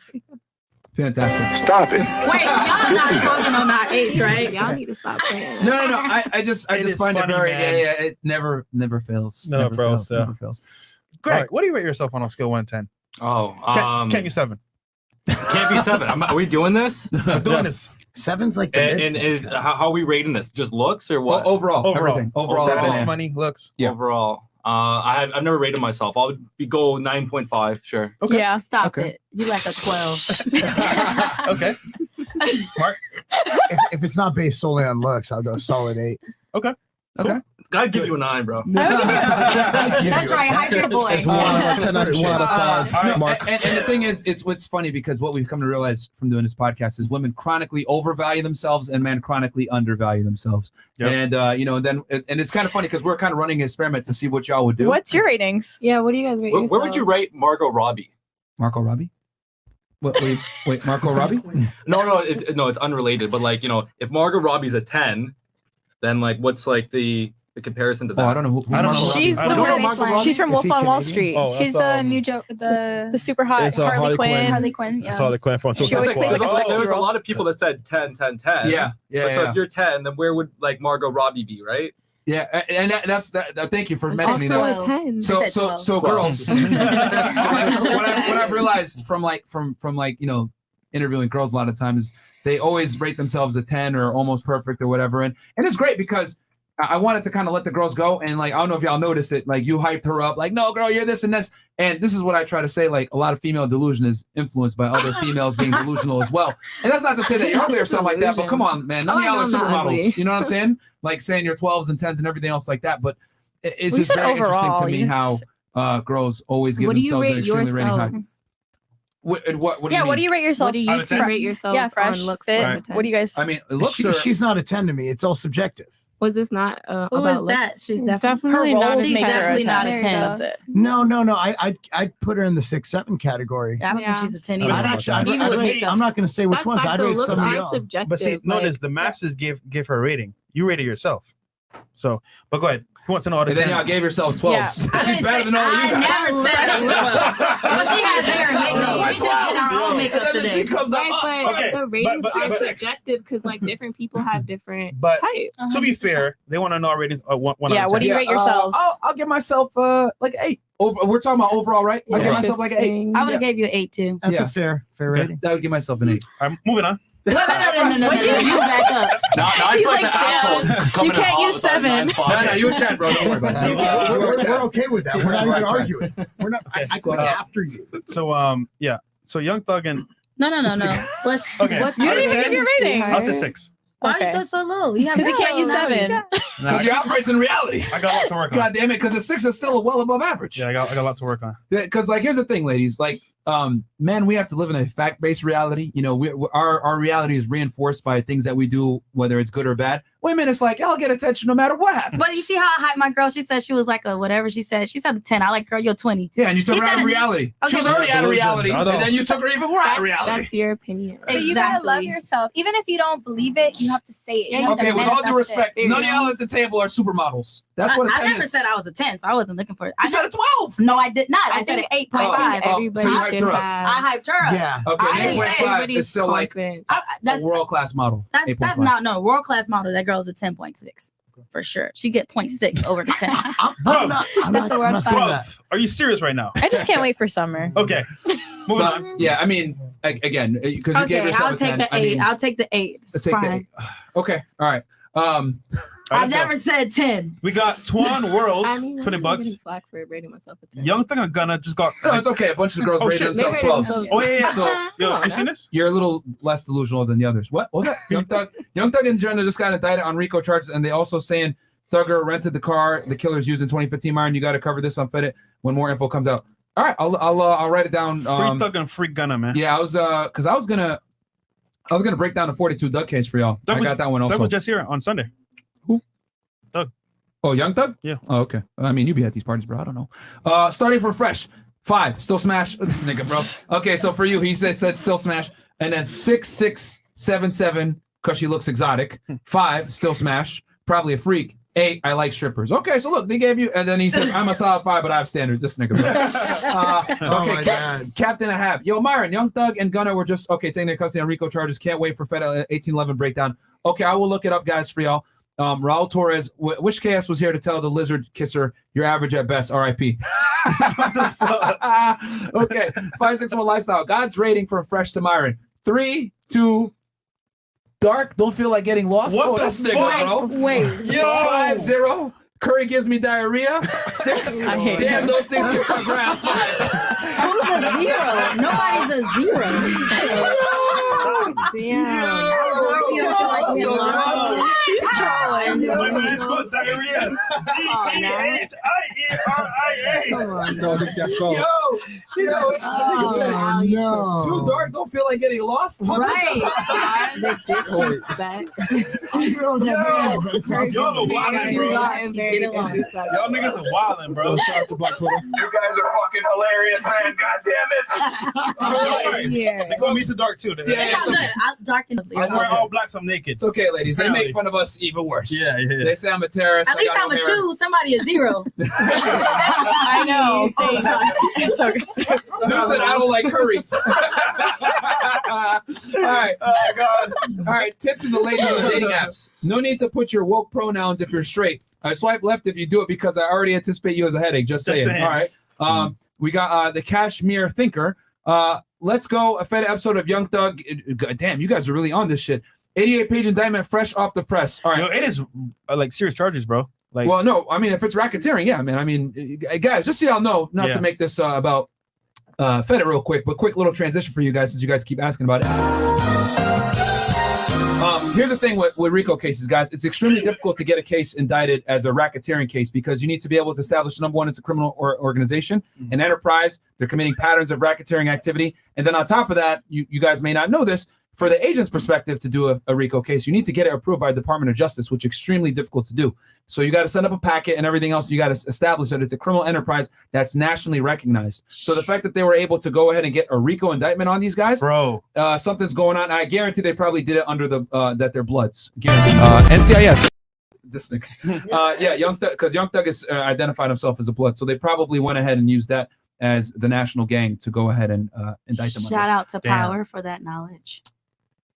Fantastic. Stop it. Wait, y'all not talking on our 8s, right? Y'all need to stop playing. No. I just It is find funny, it very man. It never fails. Never fails, yeah. Never fails. Greg, right. what do you rate yourself on a scale 1 to 10? Oh, Can't you 7? can't be 7. Are we doing this? I'm doing this. 7's like the And midpoint. is how are we rating this? Just looks or what? Overall. Everything. Overall. Status, everything. money, looks. Yeah. Overall, I've never rated myself. I'll go 9.5. Sure. Okay. Yeah. Stop Okay. it. You like a 12. Okay. Mark. If it's not based solely on looks, I'll go solid 8. Okay. Okay. I'd give you a 9, bro. That's right. Hype your boy. It's 1 out of 10 out of 1 out of 5. No, Mark. and the thing is, it's what's funny because what we've come to realize from doing this podcast is women chronically overvalue themselves and men chronically undervalue themselves. Yep. And then it's kind of funny because we're kind of running an experiment to see what y'all would do. What's your ratings? Yeah, what do you guys rate Where would you rate Margot Robbie? Marco Robbie? Wait, Marco Robbie? No, it's unrelated. But like, if Margot Robbie's a 10, then like, what's like the comparison to that? Oh, I don't know who. I don't know. She's I the don't know one- Margot she's from Is Wolf he on Wall Canadian? Street. Oh, She's that's, the new joke. The super hot It's, Harley Harley Quinn. Quinn. Harley Quinn. Yeah. It's Harley Quinn from She always plays like a sexy there was a role. lot of people that said 10, 10, 10. Yeah. But so if you're 10, then where would like Margot Robbie be, right? Yeah, and that's thank you for mentioning Also that. a 10. So I said 12. girls, what I've realized from interviewing girls a lot of times, they always rate themselves a 10 or almost perfect or whatever, and it's great because I wanted to kind of let the girls go, and like I don't know if y'all noticed it, like you hyped her up, like no girl, you're this and this, and this is what I try to say, like a lot of female delusion is influenced by other females being delusional as well, and that's not to say that you're ugly or something like that, but come on, man, none of y'all are supermodels, you know what I'm saying? Like saying you're 12s and 10s and everything else like that, but it's We just said very interesting overall, to me you how girls always give What do you themselves an rate extremely rating high. yourselves? What do you What mean? do you rate yourself? What do you rate yourselves Yeah, fresh on looks? fit. out of 10? What do you guys? I mean, looks are. She's not a 10 to me. It's all subjective. Was this not Who about is that? looks? She's Definitely Her not. roles a She's make her 10. definitely not a There you 10. go. That's it. No. I'd put her in the 6-7 category. I don't Yeah. think she's a 10 I either. don't Actually, Even with I'm makeup. not going to say which That's ones. fine. I'd So rate looks some of are y'all. subjective. But see, notice like- the masses give her a rating. You rated yourself. So, but go ahead. Who wants to know all the And then 10? y'all gave yourselves 12s. Yeah. She's better than all of you I guys. never said it was. Well, she has hair and makeup. We That's just why did our own makeup and then today. she comes up. Right, but Okay, the ratings but are six. subjective because like different people have different But types. to be fair, they want to know our ratings. One Yeah, out of what do 10. you rate yourselves? I'll give myself like an 8. We're talking about overall, right? I'll give myself like an 8. I would have gave you an 8 too. That's Yeah. a fair Okay. rating. That would give myself an 8. All right, moving on. No. You back up. No, I feel like the asshole. You can't use 7. No, you and Chad, bro. Don't worry about it. We're okay with that. We're not even arguing. We're not. I go after you. So yeah. So Young Thug and No. What's okay. You didn't even give your rating. I'll say 6. Why you go so low? Because he can't use 7. Because he operates in reality. I got a lot to work on. God damn it, because a 6 is still well above average. Yeah, I got a lot to work on. Because like, here's the thing, ladies. Like, men, we have to live in a fact-based reality. You know, our reality is reinforced by things that we do, whether it's good or bad. Women, it's like, I'll get attention no matter what happens. But you see how I hyped my girl? She said she was like a whatever she said. She said a 10. I like, girl, you're 20. Yeah, and you took her out of reality. Okay, She was already out of reality, and then you took her even more out of reality. That's your opinion. So you gotta love yourself. Even if you don't believe it, you have to say it. You have Okay, to with all due manifest respect, it. none of y'all at the table are supermodels. That's what a 10 I never is. said I was a 10, so I wasn't looking for it. I said a 12. No, I did not. I said an 8.5. So you hyped her up. I hyped her up. Yeah. Okay, I didn't say 8.5 is still like a that's world-class model. That's 8.5. not no world class model. That girl's a 10.6 for sure. She get 0.6 over the 10. Bro, I'm not saying that. Are you serious right now? I just can't wait for summer. Okay. Moving on. Yeah, I mean, again, because you gave Okay, yourself I'll a take 10. the 8. I mean, I'll take the 8. let's take the 8. Okay, all right. I never said 10. We got Twan World, I mean, $20. Flack for rating myself a 10. Young Thug and Gunna just got. No, it's okay. A bunch of girls Oh, rated shit. themselves They rated 12s. Oh yeah. So, Yo, you seen this? You're a little less delusional than the others. What was that? Young Thug and Jenna just got indicted on RICO charges, and they also saying Thugger rented the car the killers used in 2015. Myron, you got to cover this on FedIt when more info comes out. All right, I'll write it down. Free Thug and free Gunna, man. Yeah, I was gonna break down the 42 Doug case for y'all. I got that one also. Doug was just here on Sunday. Who? Doug. Oh, Young Thug? Yeah. Oh, okay. I mean, you be at these parties, bro. I don't know. Starting from Fresh, 5, still smash. This nigga, bro. Okay, so for you, he said still smash. And then 6, 6, 7, 7, because she looks exotic. 5, still smash. Probably a freak. 8, I like strippers. Okay, so look, they gave you, and then he said, I'm a solid 5, but I have standards. This nigga, bro. Oh my God. Captain Ahab. Yo, Myron, Young Thug and Gunna were just, taking their custody on RICO charges. Can't wait for Fed 1811 breakdown. Okay, I will look it up, guys, for y'all. Raul Torres, which KS was here to tell the lizard kisser you're average at best, RIP. Okay, 561 lifestyle. God's rating from Fresh to Myron. 3, 2, dark. Don't feel like getting lost. What the this nigga, fuck? bro. Wait. 5, 0. Curry gives me diarrhea. 6. Damn, those things can cut grass. 5. Who's a 0? Nobody's a 0. He's trolling. My man's got diarrhea. D-E-H-I-E-R-I-A. No, that's called. No. Too dark. Don't feel like getting lost. Right. The disrespect. Y'all are wildin', bro. Y'all niggas are wildin', bro. Shout out to Black Twitter. You guys are fucking hilarious, man. God damn it. Yeah. They call me too dark too. It's all good. I'll darken the I'm wearing all black, so I'm naked. It's okay, ladies. They make fun of us even worse. Yeah. They say I'm a terrorist. At least I'm a 2. Somebody a 0. I know. It's okay. Dude said I don't like curry. All right. Oh, God. All right. Tip to the ladies on dating apps. No need to put your woke pronouns if you're straight. I swipe left if you do it because I already anticipate you as a headache. Just saying. All right. We got the Kashmir Thinker. Let's go. A Fed episode of Young Thug. Damn, you guys are really on this shit. 88-page indictment fresh off the press. All right. Yo, it is like serious charges, bro. Like, well, no, I mean, if it's racketeering, yeah, man. I mean, guys, just so y'all know, not to make this about Fed it real quick, but quick little transition for you guys since you guys keep asking about it. Here's the thing with RICO cases, guys. It's extremely difficult to get a case indicted as a racketeering case because you need to be able to establish, number one, it's a criminal organization, an enterprise. They're committing patterns of racketeering activity. And then on top of that, you guys may not know this, for the agent's perspective to do a RICO case, you need to get it approved by the Department of Justice, which is extremely difficult to do. So you got to send up a packet and everything else. You got to establish that it's a criminal enterprise that's nationally recognized. So the fact that they were able to go ahead and get a RICO indictment on these guys, bro, something's going on. I guarantee they probably did it under the that they're Bloods. NCIS. This nigga. Yeah, Young Thug, because Young Thug has identified himself as a Blood, so they probably went ahead and used that as the national gang to go ahead and indict them. Shout out to Power for that knowledge.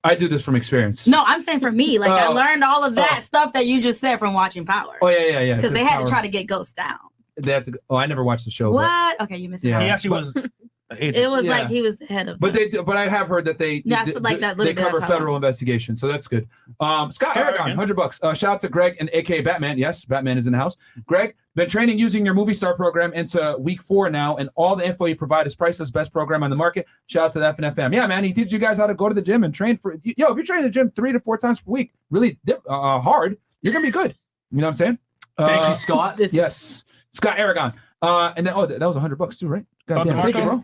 I do this from experience. No, I'm saying for me, like I learned all of that stuff that you just said from watching Power. Oh yeah. Because they had to try to get Ghost down. They had to. Oh, I never watched the show. What? Okay, you missed it. He actually was. It was like he was the head of. But they do, but I have heard that they like that little they bit, cover that's how- federal investigation, so that's good. Scott Aragon, $100. Shout out to Greg and aka Batman. Yes, Batman is in the house. Greg, been training using your Movie Star program into week 4 now, and all the info you provide is priceless. Best program on the market. Shout out to the FNFM. Yeah, man, he teaches you guys how to go to the gym and train for. If you train in the gym 3 to 4 times per week, really hard, you're gonna be good. You know what I'm saying? Thank you, Scott. Yes, Scott Aragon. And then that was $100 too, right? Goddamn, thank you, bro.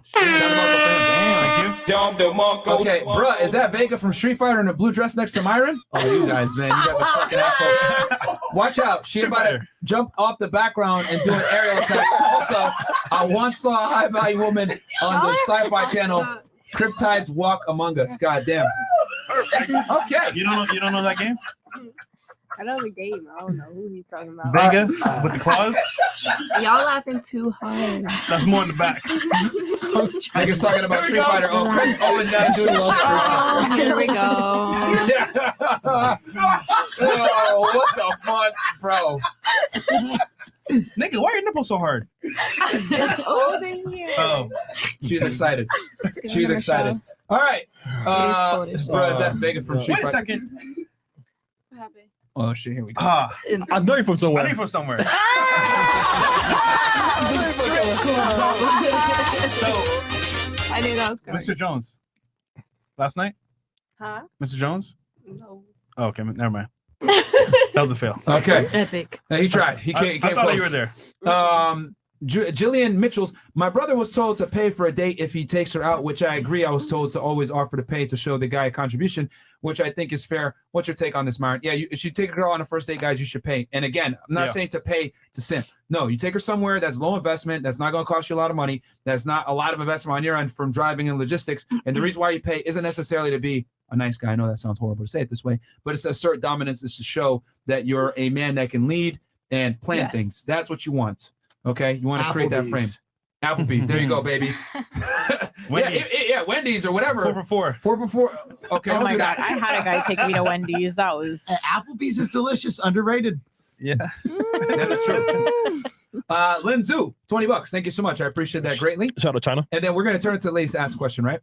Okay, bruh, is that Vega from Street Fighter in a blue dress next to Myron? Oh, you guys, man, you guys are fucking assholes. Watch out, she about to jump off the background and do an aerial attack. Also, I once saw a high-value woman on the Sci-Fi channel, Cryptides Walk Among Us. Goddamn. Okay. You don't know that game? I know the game. I don't know who he's talking about. Vega with the claws? Y'all laughing too hard. That's more in the back. Vega's talking about Street Fighter. Oh, Chris always got to do this. Oh, here we go. Oh, what the fuck, bro? Nigga, why are your nipples so hard? Cold in here. Oh, she's excited. She's excited. All right, bro, is that Vega from Street Fighter? Wait a second. What happened? Oh shit, here we go. I know you from somewhere. I know you from somewhere. So I knew that was coming. Mr. Jones, last night? Huh? Mr. Jones? No. Oh, okay, never mind. That was a fail. Okay. Epic. He tried. He came I thought close. you were there. Jillian Mitchell's. My brother was told to pay for a date if he takes her out, which I agree. I was told to always offer to pay to show the guy a contribution, which I think is fair. What's your take on this, Myron? Yeah, if you take a girl on a first date, guys, you should pay. And again, I'm not saying to pay to simp. No, you take her somewhere that's low investment, that's not going to cost you a lot of money, that's not a lot of investment on your end from driving and logistics. And the reason why you pay isn't necessarily to be a nice guy. I know that sounds horrible to say it this way, but it's to assert dominance. It's to show that you're a man that can lead and plan things. That's what you want. Okay, you want to create that frame. Applebee's. There you go, baby. Wendy's. Yeah, Wendy's or whatever. 4 for 4. 4 for 4. Okay. Oh don't my do god, that. I had a guy take me to Wendy's. That was Applebee's is delicious, underrated. Yeah. That is true. Lin Zhu, $20. Thank you so much. I appreciate that greatly. Shout out to China. And then we're gonna turn it to the ladies to ask a question, right?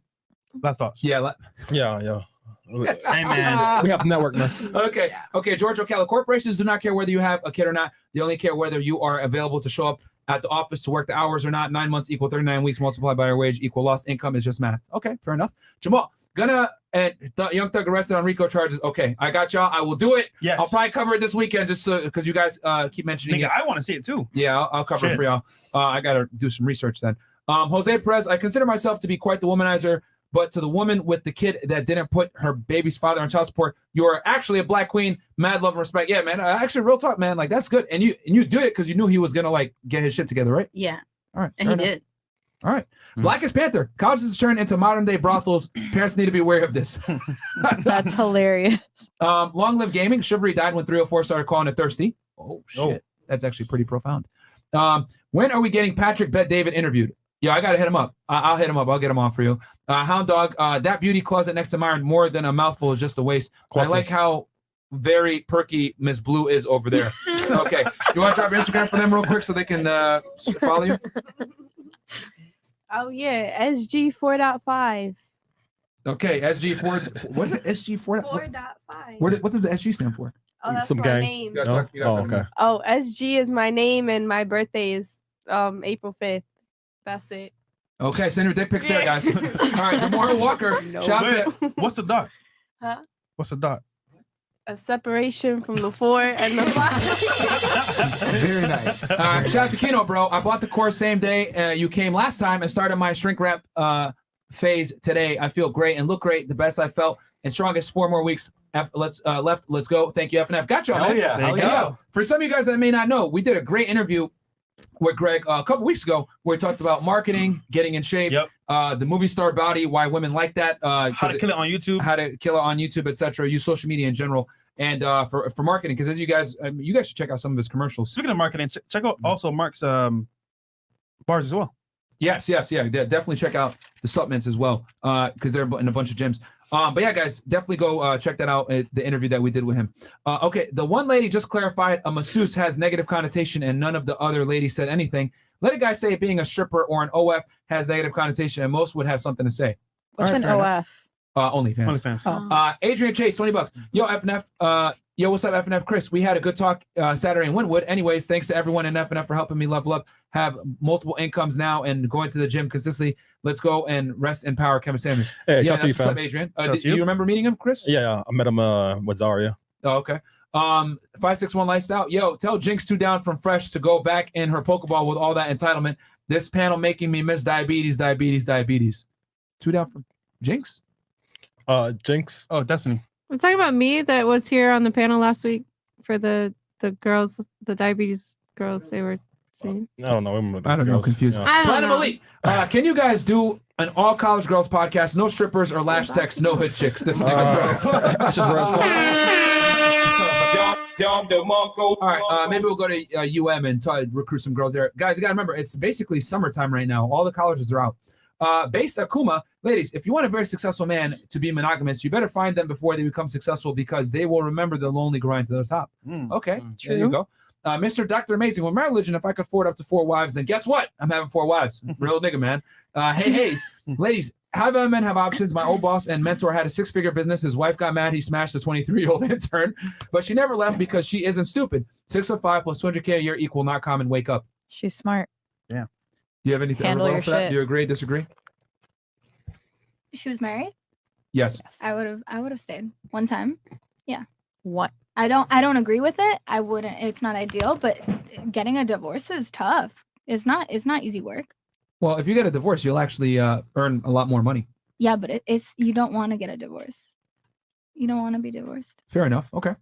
Last thoughts. Yeah. Yeah. Hey man, we have network now. Okay. George Ocala, corporations do not care whether you have a kid or not. They only care whether you are available to show up at the office to work the hours or not. 9 months equal 39 weeks multiplied by your wage equal lost income is just math. Okay, fair enough. Jamal, and Young Thug arrested on RICO charges. Okay, I got y'all. I will do it. Yes. I'll probably cover it this weekend just because you guys keep mentioning nigga, it. I want to see it too. Yeah, I'll cover it for y'all. I got to do some research then. Jose Perez, I consider myself to be quite the womanizer, but to the woman with the kid that didn't put her baby's father on child support, you are actually a black queen. Mad love and respect. Yeah, man. Actually, real talk, man. Like that's good. And you do it because you knew he was gonna like get his shit together, right? Yeah. All right. And he did. All right. Blackest Panther. Colleges have turned into modern day brothels. Parents need to be aware of this. that's hilarious. Long live gaming. Chivalry died when 304 started calling it thirsty. Oh shit. That's actually pretty profound. When are we getting Patrick Bet David interviewed? Yeah, I gotta hit him up. I'll hit him up. I'll get him on for you. Hound Dog, that beauty closet next to Myron, more than a mouthful is just a waste. I like how very perky Miss Blue is over there. Okay, you want to drop your Instagram for them real quick so they can follow you? Oh yeah, SG 4.5. Okay, SG4. What is it? SG4. 4.5. What does the SG stand for? Oh, that's Some my gang. name. You gotta talk okay. Oh, SG is my name and my birthday is April 5th. That's it. Okay, send your dick pics there, guys. All right, Demora Walker. Shout out to What's the dot? Huh? What's the dot? A separation from the 4 and the 5. Very nice. Shout out to Kino, bro. I bought the course same day you came last time and started my shrink wrap phase today. I feel great and look great. The best I felt and strongest. 4 more weeks. Let's go. Thank you, FNF. Got y'all, man. Yeah. Hell yeah. For some of you guys that may not know, we did a great interview with Greg a couple weeks ago where we talked about marketing, getting in shape, the movie star body, why women like that, how to kill it on YouTube, etc. Use social media in general, and for marketing, because as you guys should check out some of his commercials. Speaking of marketing, check out also Marc's bars as well. Yes, definitely check out the supplements as well, because they're in a bunch of gyms. But yeah, guys, definitely go check that out, the interview that we did with him. Okay, the one lady just clarified a masseuse has negative connotation and none of the other ladies said anything. Let a guy say being a stripper or an OF has negative connotation, and most would have something to say. What's an OF? OnlyFans. OnlyFans. Adrian Chase, $20. Yo, FNF. Yo, what's up, FNF? Chris, we had a good talk Saturday in Wynwood. Anyways, thanks to everyone in FNF for helping me level up, have multiple incomes now, and going to the gym consistently. Let's go and rest in power, Kevin Sanders. Hey, yeah, shout out to you, what's up, fam. Adrian. Shout out Do to you. you remember meeting him, Chris? Yeah, I met him with Zaria. Oh, okay. 561 Lifestyle. Yo, tell Jinx 2 down from Fresh to go back in her Pokeball with all that entitlement. This panel making me miss diabetes. 2 down from Jinx? Jinx. Oh, Destiny. I'm talking about me that was here on the panel last week for the girls, the diabetes girls. They were saying. I don't know. I don't know. Confused. I don't Platinum know. Elite. Can you guys do an all college girls podcast? No strippers or lash techs, no hood chicks. This nigga, bro. That's just where I All right, maybe we'll go to UM and try to recruit some girls there. Guys, you got to remember, it's basically summertime right now. All the colleges are out. Based Akuma, ladies, if you want a very successful man to be monogamous, you better find them before they become successful because they will remember the lonely grind to the top. Okay, there you go. Mr. Dr. Amazing, well, my religion, if I could afford up to 4 wives, then guess what? I'm having 4 wives. Real nigga, man. Hey, Hayes, ladies, how about men have options? My old boss and mentor had a 6-figure business. His wife got mad. He smashed a 23-year-old intern, but she never left because she isn't stupid. 6'5" plus 200K a year equal not common. Wake up. She's smart. Yeah. Do you have anything Handle your for that? shit. Do you agree, disagree? She was married. Yes. I would have stayed one time. Yeah. What? I don't agree with it. I wouldn't. It's not ideal, but getting a divorce is tough. It's not easy work. Well, if you get a divorce, you'll actually earn a lot more money. Yeah, but it's you don't want to get a divorce. You don't want to be divorced. Fair enough. Okay.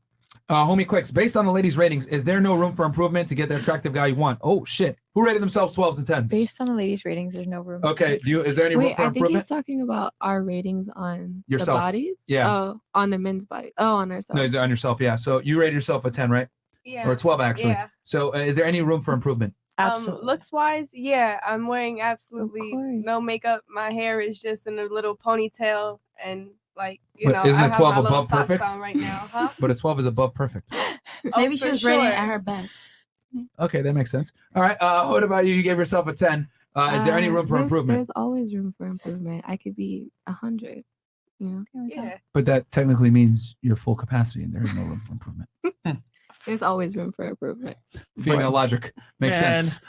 Homie Clicks, based on the ladies' ratings, is there no room for improvement to get the attractive guy you want? Oh, shit. Who rated themselves 12s and 10s? Based on the ladies' ratings, there's no room. Okay. Is there any room Wait, for I think improvement? he's talking about our ratings on Yourself. the bodies. Yeah. Oh, on the men's body. Oh, on ourselves. No, is it on yourself? Yeah. So you rated yourself a 10, right? Yeah. Or a 12, actually. Yeah. So is there any room for improvement? Looks wise, yeah, I'm wearing absolutely no makeup. My hair is just in a little ponytail, and like But know, isn't I a have 12 my little above socks perfect? on right now, huh? But a 12 is above perfect. Maybe she for was rating sure. it at her best. Okay, that makes sense. All right. What about you? You gave yourself a 10. Is there any room for improvement? There's always room for improvement. I could be 100. You know. Yeah. But that technically means you're full capacity and there is no room for improvement. There's always room for improvement. Female logic makes Man. sense.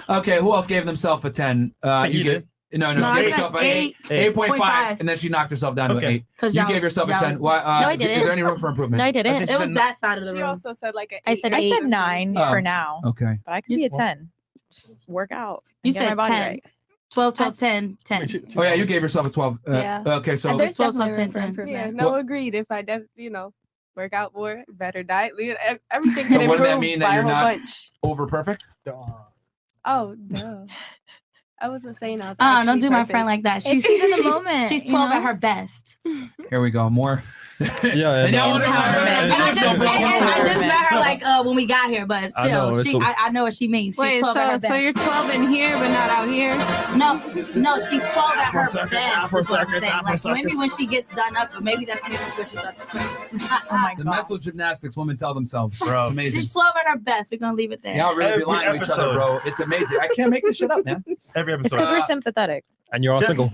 Okay, who else gave themselves a 10? You did. No, No, you I gave said yourself an 8. 8.5. 8.5, and then she knocked herself down to an 8. 'Cause You y'all gave was- yourself a y'all 10. was- Why, No, I Is didn't. there any room for improvement? No, I didn't. It was that side of the She room. also said like an I said 8. I said 9 Oh, for now. Okay. But I could be a 10. Just work out. You and get said my body 10. right. 12, 12, 10, 10. Oh, yeah, you gave yourself a 12. Yeah. Okay, so There's 12, definitely room 10, for 10. improvement. Yeah, no, Well- agreed. If I work out more, better diet, everything So can what improve does that mean by that a you're whole not bunch. over perfect? Oh no, I wasn't saying I was. Don't actually do my perfect. friend like that. It's She's even the she's, moment, she's you 12 know? at her best. Here we go. More. Yeah, And y'all no, wanna And I just met her like when we got here, but I know, still, it's I know what she means. She's Wait, 12 at her so best. you're 12 in here, but not out here? No, she's 12 at her Afro best. circus, Is what I'm Afro saying. Like circus. maybe when she gets done up, but maybe that's what she's done. Oh my The mental gymnastics women tell themselves. Bro. It's amazing. She's 12 at her best. We're gonna leave it there. Y'all really be Every lying to each other, episode. bro. It's amazing. I can't make this shit up, man. Every It's episode. because we're sympathetic. And you're all single.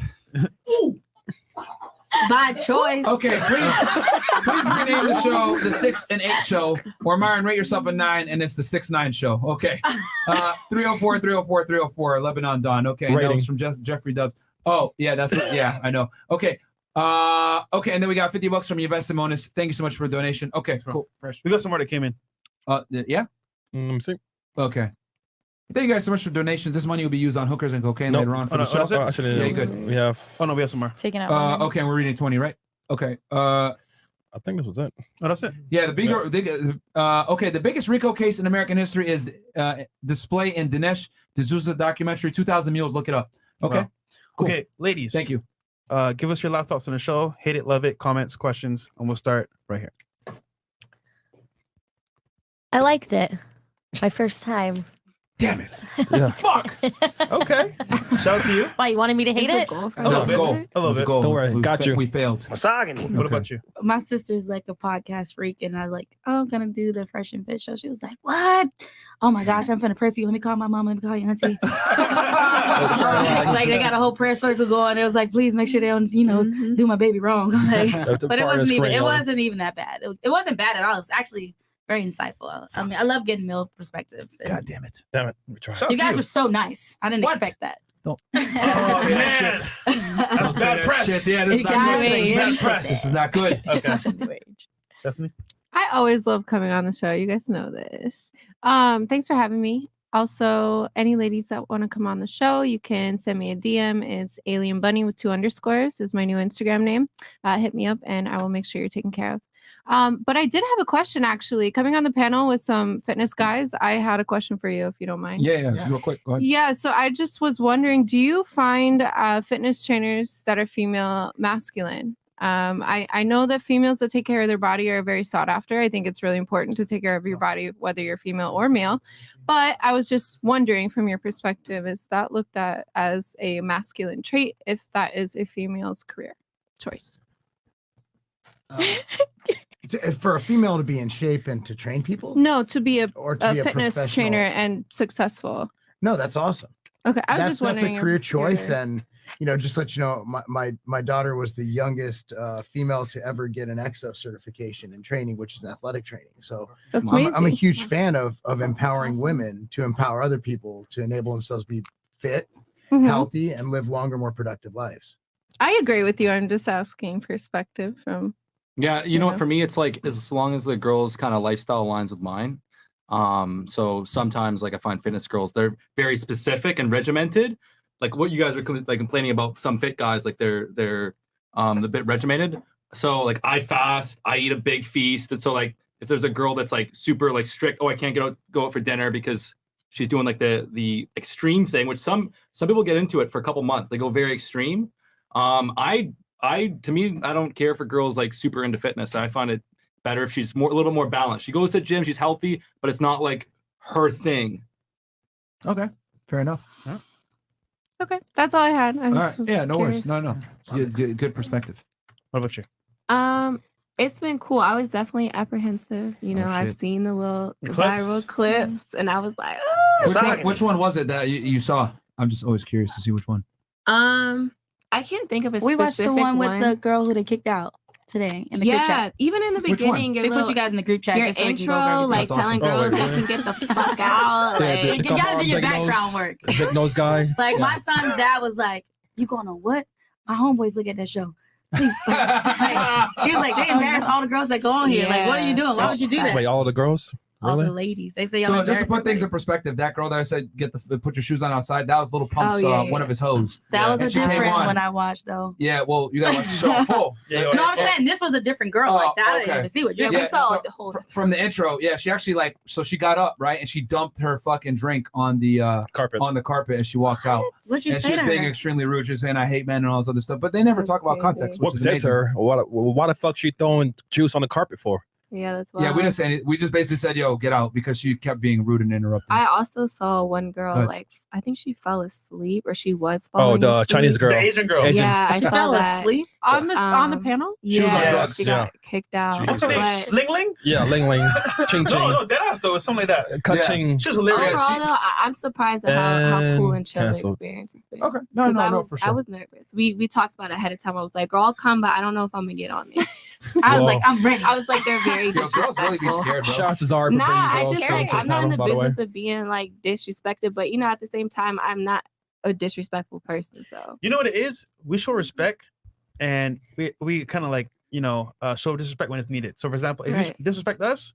By choice. Okay, please rename the show the 6 and 8 show, or Myron, rate yourself a 9, and it's the 6-9 show. Okay. 304, 304, 304, Lebanon Dawn. Okay, that Rating. was from Jeffrey Dubs. Oh, yeah, yeah, I know. Okay. Okay, and then we got $50 from Yvette Simonis. Thank you so much for a donation. Okay, cool. Fresh. We got some more that came in. Yeah? Let me see. Okay. Thank you guys so much for donations. This money will be used on hookers and cocaine later on for the show. that's it? Actually, Yeah, you good. We have. Oh, no, we have some more. Taking out. Okay, and we're reading 20, right? Okay. I think this was it. Oh, that's it. Yeah, the biggest RICO case in American history is display in Dinesh D'Souza documentary, 2,000 Mules. Look it up. Okay. Wow. Cool. Okay, ladies. Thank you. Give us your last thoughts on the show. Hate it, love it, comments, questions, and we'll start right here. I liked it. My first time. Damn it. Yeah. Fuck. Okay. Shout out to you. Why, you wanted me to hate it? That was a goal. A little bit. Don't worry. Got you. We failed. Misogyny. What about you? My sister's like a podcast freak, and I like, oh, I'm gonna do the Fresh and Fit show. She was like, what? Oh my gosh, I'm finna pray for you. Let me call my mom. Let me call your auntie. Like they got a whole prayer circle going. It was like, please make sure they don't, do my baby wrong. Like, but it wasn't even that bad. It wasn't bad at all. It was actually very insightful. I mean, I love getting male perspectives. God damn it. Damn it. Let me try. You guys were so nice. I didn't expect that. Don't say that shit. Don't say that shit. Yeah, this is not good. Bad press. This is not good. Okay. Destiny? I always love coming on the show. You guys know this. Thanks for having me. Also, any ladies that want to come on the show, you can send me a DM. It's Alien Bunny with 2 underscores is my new Instagram name. Hit me up and I will make sure you're taken care of. But I did have a question actually. Coming on the panel with some fitness guys, I had a question for you if you don't mind. Yeah. Real quick. Go ahead. Yeah, so I just was wondering, do you find fitness trainers that are female masculine? I know that females that take care of their body are very sought after. I think it's really important to take care of your body, whether you're female or male. But I was just wondering from your perspective, is that looked at as a masculine trait if that is a female's career choice? For a female to be in shape and to train people? No, to be a be a fitness trainer and successful. No, that's awesome. Okay, I was just wondering. That's a career choice, and just to let you know, my daughter was the youngest female to ever get an EXO certification in training, which is athletic training. So that's I'm a huge fan of empowering women to empower other people to enable themselves to be fit, healthy, and live longer, more productive lives. I agree with you. I'm just asking perspective from. Yeah, you know what? For me, it's like as long as the girl's kind of lifestyle aligns with mine. So sometimes, like I find fitness girls, they're very specific and regimented. Like what you guys are like complaining about, some fit guys, like they're a bit regimented. So like I fast, I eat a big feast, and so like if there's a girl that's like super like strict, I can't go out for dinner because she's doing like the extreme thing, which some people get into it for a couple months. They go very extreme. To me, I don't care for girls like super into fitness. I find it better if she's a little more balanced. She goes to the gym, she's healthy, but it's not like her thing. Okay, fair enough. Yeah. Okay, that's all I had. All right. Yeah, no worries. No. Good perspective. What about you? It's been cool. I was definitely apprehensive. I've seen the little viral clips, and I was like, oh. Which one was it that you saw? I'm just always curious to see which one. I can't think of a We specific watched the one with the girl who they kicked out today in the group chat. Even in the beginning, they put you guys in the group chat. Your just so we can go intro, over like telling girls they can get the fuck out. You gotta do your background work. Big nose guy. Like my son's dad was like, "You going on what? My homeboys look at that show." Please. He was like, "They embarrass all the girls that go on here. Like, what are you doing? Why would you do that?" Wait, all the girls? All the ladies. They say. So just to put things in perspective, that girl that I said put your shoes on outside, that was Little Pump's one of his hoes. That was a different one I watched though. Yeah, well, you gotta watch the show full. No, I'm saying this was a different girl like that. I didn't even see what you we saw the whole from the intro. Yeah, she actually she got up right and she dumped her fucking drink on the carpet and she walked out. What'd you and say she was to being her? extremely rude. She was saying I hate men and all this other stuff, but they never talk about context. What Which is says amazing. her? Why the fuck she throwing juice on the carpet for? Yeah, that's why. Yeah, we didn't say anything. We just basically said, "Yo, get out," because she kept being rude and interrupting. I also saw one girl, I think she fell asleep or she was falling the asleep. Chinese girl. The Asian girl. Yeah, I she saw fell that. asleep on the panel. She was on drugs. She got kicked out. What's her name? Ling Ling? Yeah, Ling Ling. Ching Ching. No, deadass though. It's something like that. Ka-ching. She was hilarious. Overall, though, I'm surprised at how cool and chill the canceled. experience has been. Okay, no, for sure. I was nervous. We talked about it ahead of time. I was like, "Girl, I'll come, but I don't know if I'm gonna get on there." I was like, "I'm ready." I was like, "They're very Yo, girls really be disrespectful." scared, bro. Shout out to Zara for bringing I girls just to like the I'm not in the panel, by the way. business of being like disrespected, but at the same time, I'm not a disrespectful person. So You know what it is? We show respect, and we kind of like show disrespect when it's needed. So for example, if you disrespect us,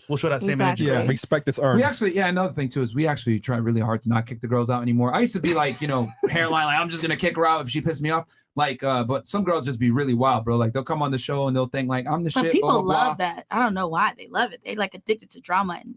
we'll show that same energy. Yeah, respect is earned. We actually, another thing too is we actually try really hard to not kick the girls out anymore. I used to be like, hairline, like I'm just gonna kick her out if she pissed me off. Like, but some girls just be really wild, bro. Like they'll come on the show and they'll think like I'm the But shit. people blah, blah, love blah. that. I don't know why they love it. They like addicted to drama and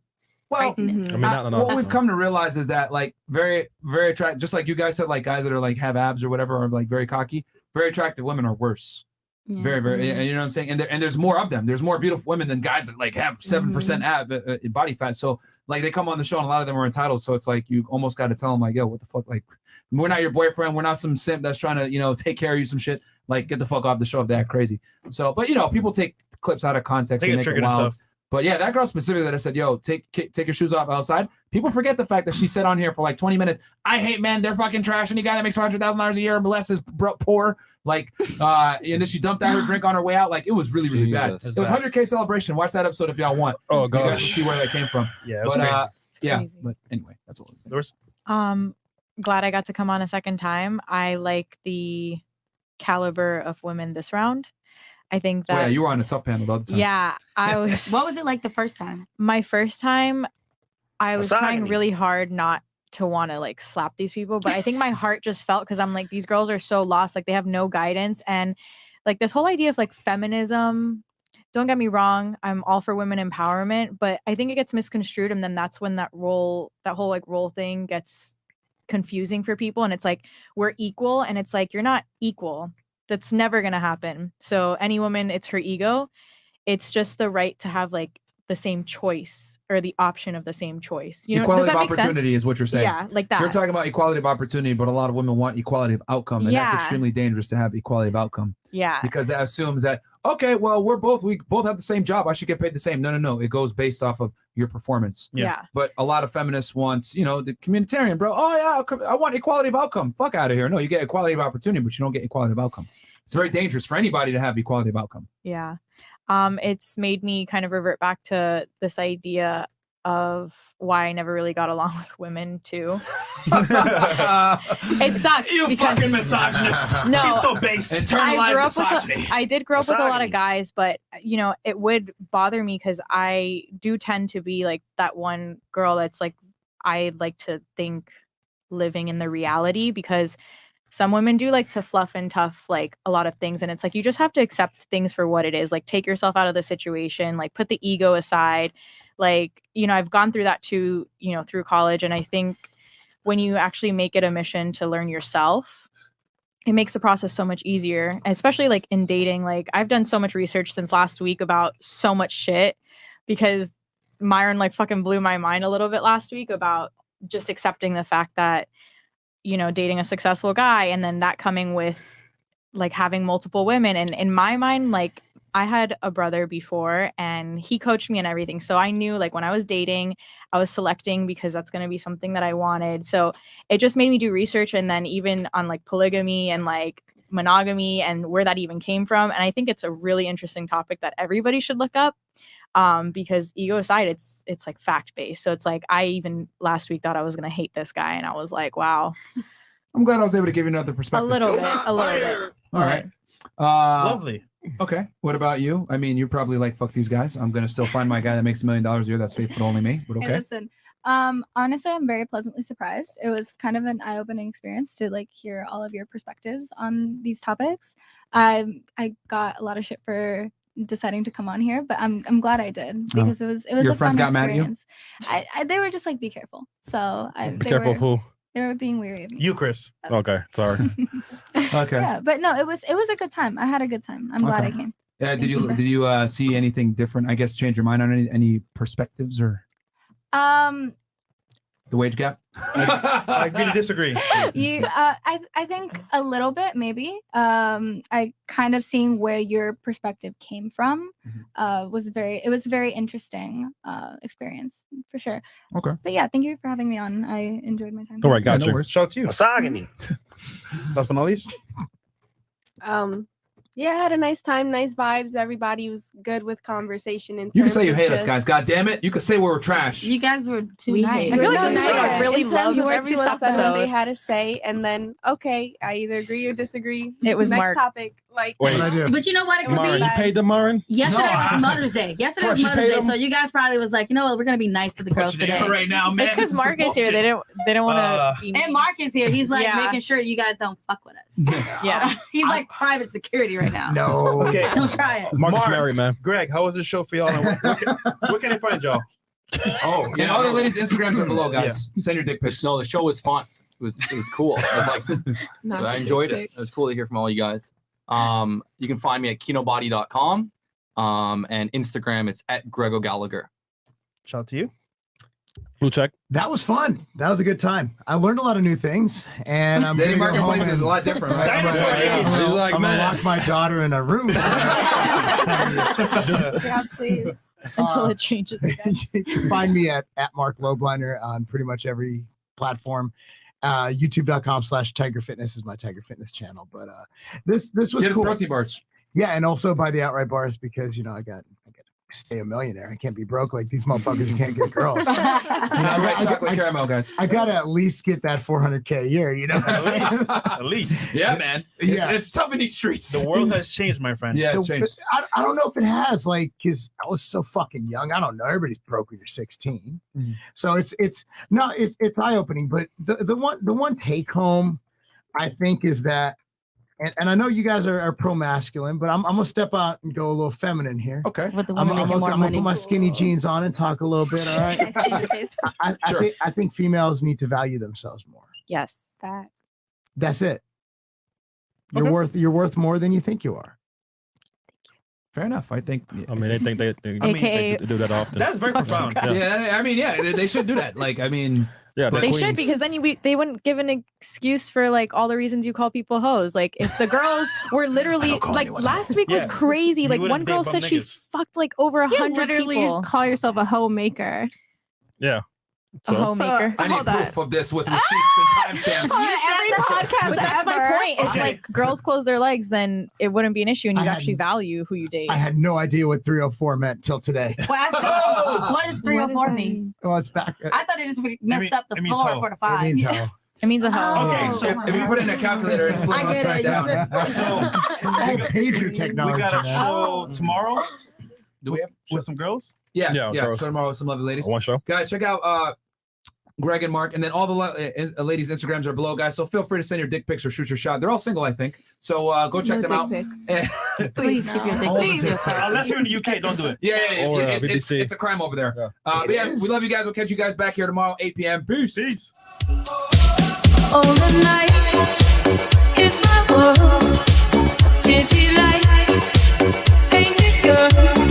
craziness. What we've come to realize is that like very, very attractive, just like you guys said, like guys that are like have abs or whatever are like very cocky. Very attractive women are worse. Very, very. You know what I'm saying? And there's more of them. There's more beautiful women than guys that like have 7% body fat. So like they come on the show and a lot of them are entitled. So it's like you almost got to tell them like, yo, what the fuck? Like we're not your boyfriend. We're not some simp that's trying to take care of you some shit. Like get the fuck off the show if they act crazy. So, but people take clips out of context and make it wild. But yeah, that girl specifically that I said, yo, take your shoes off outside. People forget the fact that she said on here for like 20 minutes, I hate men. They're fucking trash. Any guy that makes $500,000 a year and less is poor. Like, and then she dumped out her drink on her way out. Like, it was really, really bad. It was 100K celebration. Watch that episode if y'all want. Oh, You guys will gosh. see where that came from. Yeah, But anyway, that's all. Glad I got to come on a second time. I like the caliber of women this round. I think that. Yeah, you were on a tough panel the other time. Yeah, I was. What was it like the first time? My first time, I was trying Misogyny. really hard not to want to like slap these people, but I think my heart just felt because I'm like, these girls are so lost, like they have no guidance. And like this whole idea of like feminism, don't get me wrong, I'm all for women empowerment, but I think it gets misconstrued. And then that's when that whole like role thing gets confusing for people. And it's like, we're equal. And it's like, you're not equal. That's never going to happen. So any woman, it's her ego. It's just the right to have like the same choice or the option of the same choice. You know, Equality does of that make sense? opportunity is what you're saying. Yeah, like that. You're talking about equality of opportunity, but a lot of women want equality of outcome. And that's Yeah. extremely dangerous to have equality of outcome. Yeah. Because that assumes that, okay, well, we both have the same job. I should get paid the same. No. It goes based off of your performance. Yeah. But a lot of feminists want, the communitarian, bro. Oh, yeah, I want equality of outcome. Fuck out of here. No, you get equality of opportunity, but you don't get equality of outcome. It's very dangerous for anybody to have equality of outcome. Yeah. It's made me kind of revert back to this idea of why I never really got along with women too. It sucks. You because- fucking misogynist. No, She's so base. Internalized misogyny. I did grow up with a lot of Misogyny. guys, but it would bother me because I do tend to be like that one girl that's like, I like to think living in the reality because some women do like to fluff and tough like a lot of things. And it's like, you just have to accept things for what it is. Like take yourself out of the situation, like put the ego aside. Like, I've gone through that too, through college. And I think when you actually make it a mission to learn yourself, it makes the process so much easier, especially like in dating. Like I've done so much research since last week about so much shit because Myron like fucking blew my mind a little bit last week about just accepting the fact that, dating a successful guy and then that coming with like having multiple women. And in my mind, like I had a brother before and he coached me and everything. So I knew like when I was dating, I was selecting because that's going to be something that I wanted. So it just made me do research. And then even on like polygamy and like monogamy and where that even came from. And I think it's a really interesting topic that everybody should look up. Because ego aside, it's like fact-based. So it's like, I even last week thought I was going to hate this guy. And I was like, wow. I'm glad I was able to give you another perspective. A little bit. All right. Lovely. Okay. What about you? I mean, you're probably like, fuck these guys. I'm going to still find my guy that makes $1 million a year. That's faithful to only me. But Hey, okay. listen. Honestly, I'm very pleasantly surprised. It was kind of an eye-opening experience to like hear all of your perspectives on these topics. I got a lot of shit for deciding to come on here, but I'm glad I did because it was Your a friends fun got mad at you? experience. They were just like, be careful. So Be careful of who? They were being weary of me. You, Chris. Okay, sorry. Okay. Yeah, but no, it was a good time. I had a good time. I'm glad I Okay. came. Yeah. Did you see anything different? I guess change your mind on any perspectives or the wage gap? I agree to disagree. I think a little bit maybe. I kind of seeing where your perspective came from was a very interesting experience for sure. Okay. But yeah, thank you for having me on. I enjoyed my time. All right, got you. Shout out to you. Misogyny. Last but not least. Yeah, I had a nice time, nice vibes. Everybody was good with conversation. You can say you hate us, guys. God damn it! You can say we're trash. You guys were too We nice. hate I feel like this is like a Yeah, really in terms of loved everyone said what episode. they had to say, and then okay, I either agree or disagree. It was next Mark. topic. Like, Wait. But you know what? It could Myron, be. you paid them, Myron? Yesterday No, was Mother's Day. Yesterday was Fresh, you Mother's paid Day. them? So you guys probably was like, you know what? We're gonna be nice to the girls today. right now, man. It's because This is Mark is here. bullshit. They don't want to be And Mark is here. He's like Yeah. making sure you guys don't fuck with us. Yeah. He's like private security right now. No. Okay. Don't try it. Mark is Mark. married, man. Greg, how was the show for y'all? And where can I find y'all? Oh, and all the ladies' Instagrams are below, guys. Send your dick pics. No, the show was fun. It was cool. I was like, I enjoyed it. It was cool to hear from all you guys. You can find me at kinobody.com. And Instagram, it's at Grego Gallagher. Shout out to you. Blue check. That was fun. That was a good time. I learned a lot of new things, and I'm Dating gonna go home marketplace is a lot different, right? I'm gonna lock my daughter in a room. Yeah, please. Until it changes again. You can find me at Marc Lobliner on pretty much every platform. YouTube.com/TigerFitness is my Tiger Fitness channel. But this was Get cool. protein bars. Yeah, and also buy the outright bars because I got stay a millionaire. I can't be broke like these motherfuckers who can't get girls. Chocolate caramel, guys. I gotta at least get that 400K a year. You know what I'm saying? At least. Yeah, man. It's tough in these streets. The world has changed, my friend. Yeah, it's changed. I don't know if it has, like, because I was so fucking young. I don't know. Everybody's broke when you're 16. So it's eye opening. But the one take home, I think, is that. And I know you guys are pro masculine, but I'm gonna step out and go a little feminine here. Okay. With the I'm woman making more gonna money. put my skinny jeans on and talk a little bit. All right. I think females need to value themselves more. Yes. That. That's it. You're worth more than you think you are. Fair enough. I think. I mean, they think they do that often. That's very profound. Yeah. I mean, yeah, they should do that. Like, I mean. Yeah, They should, because then they wouldn't give an excuse for like all the reasons you call people hoes. Like if the girls were literally like last week was crazy. You Like wouldn't one girl date said bum she niggas. fucked like over 100 literally people. call yourself a homemaker. Yeah. A homemaker. I need proof of this with receipts and timestamps. Every podcast, but that's my point. If Okay. like girls close their legs, then it wouldn't be an issue, and you'd I actually value who you date. I had no idea what 304 meant till today. What does 304 mean? Well, it's back. I thought it just messed up the floor for the 5. It means hoe. It means a hoe. Okay, so if you put it in a calculator and flip it I get upside it. down. Pager technology. We got a man. show tomorrow. Do we have with some girls? Yeah. girls. So tomorrow with some lovely ladies. One show. Guys, check out Greg and Mark, and then all the ladies' Instagrams are below, guys. So feel free to send your dick pics or shoot your shot. They're all single, I think. So go check them out. Please keep your dick pics. Unless you're in the UK, don't do it. Yeah. Or, It's a crime over there. But yeah, we love you guys. We'll catch you guys back here tomorrow, 8 p.m. Peace. All the night is my world. City light, painted girl.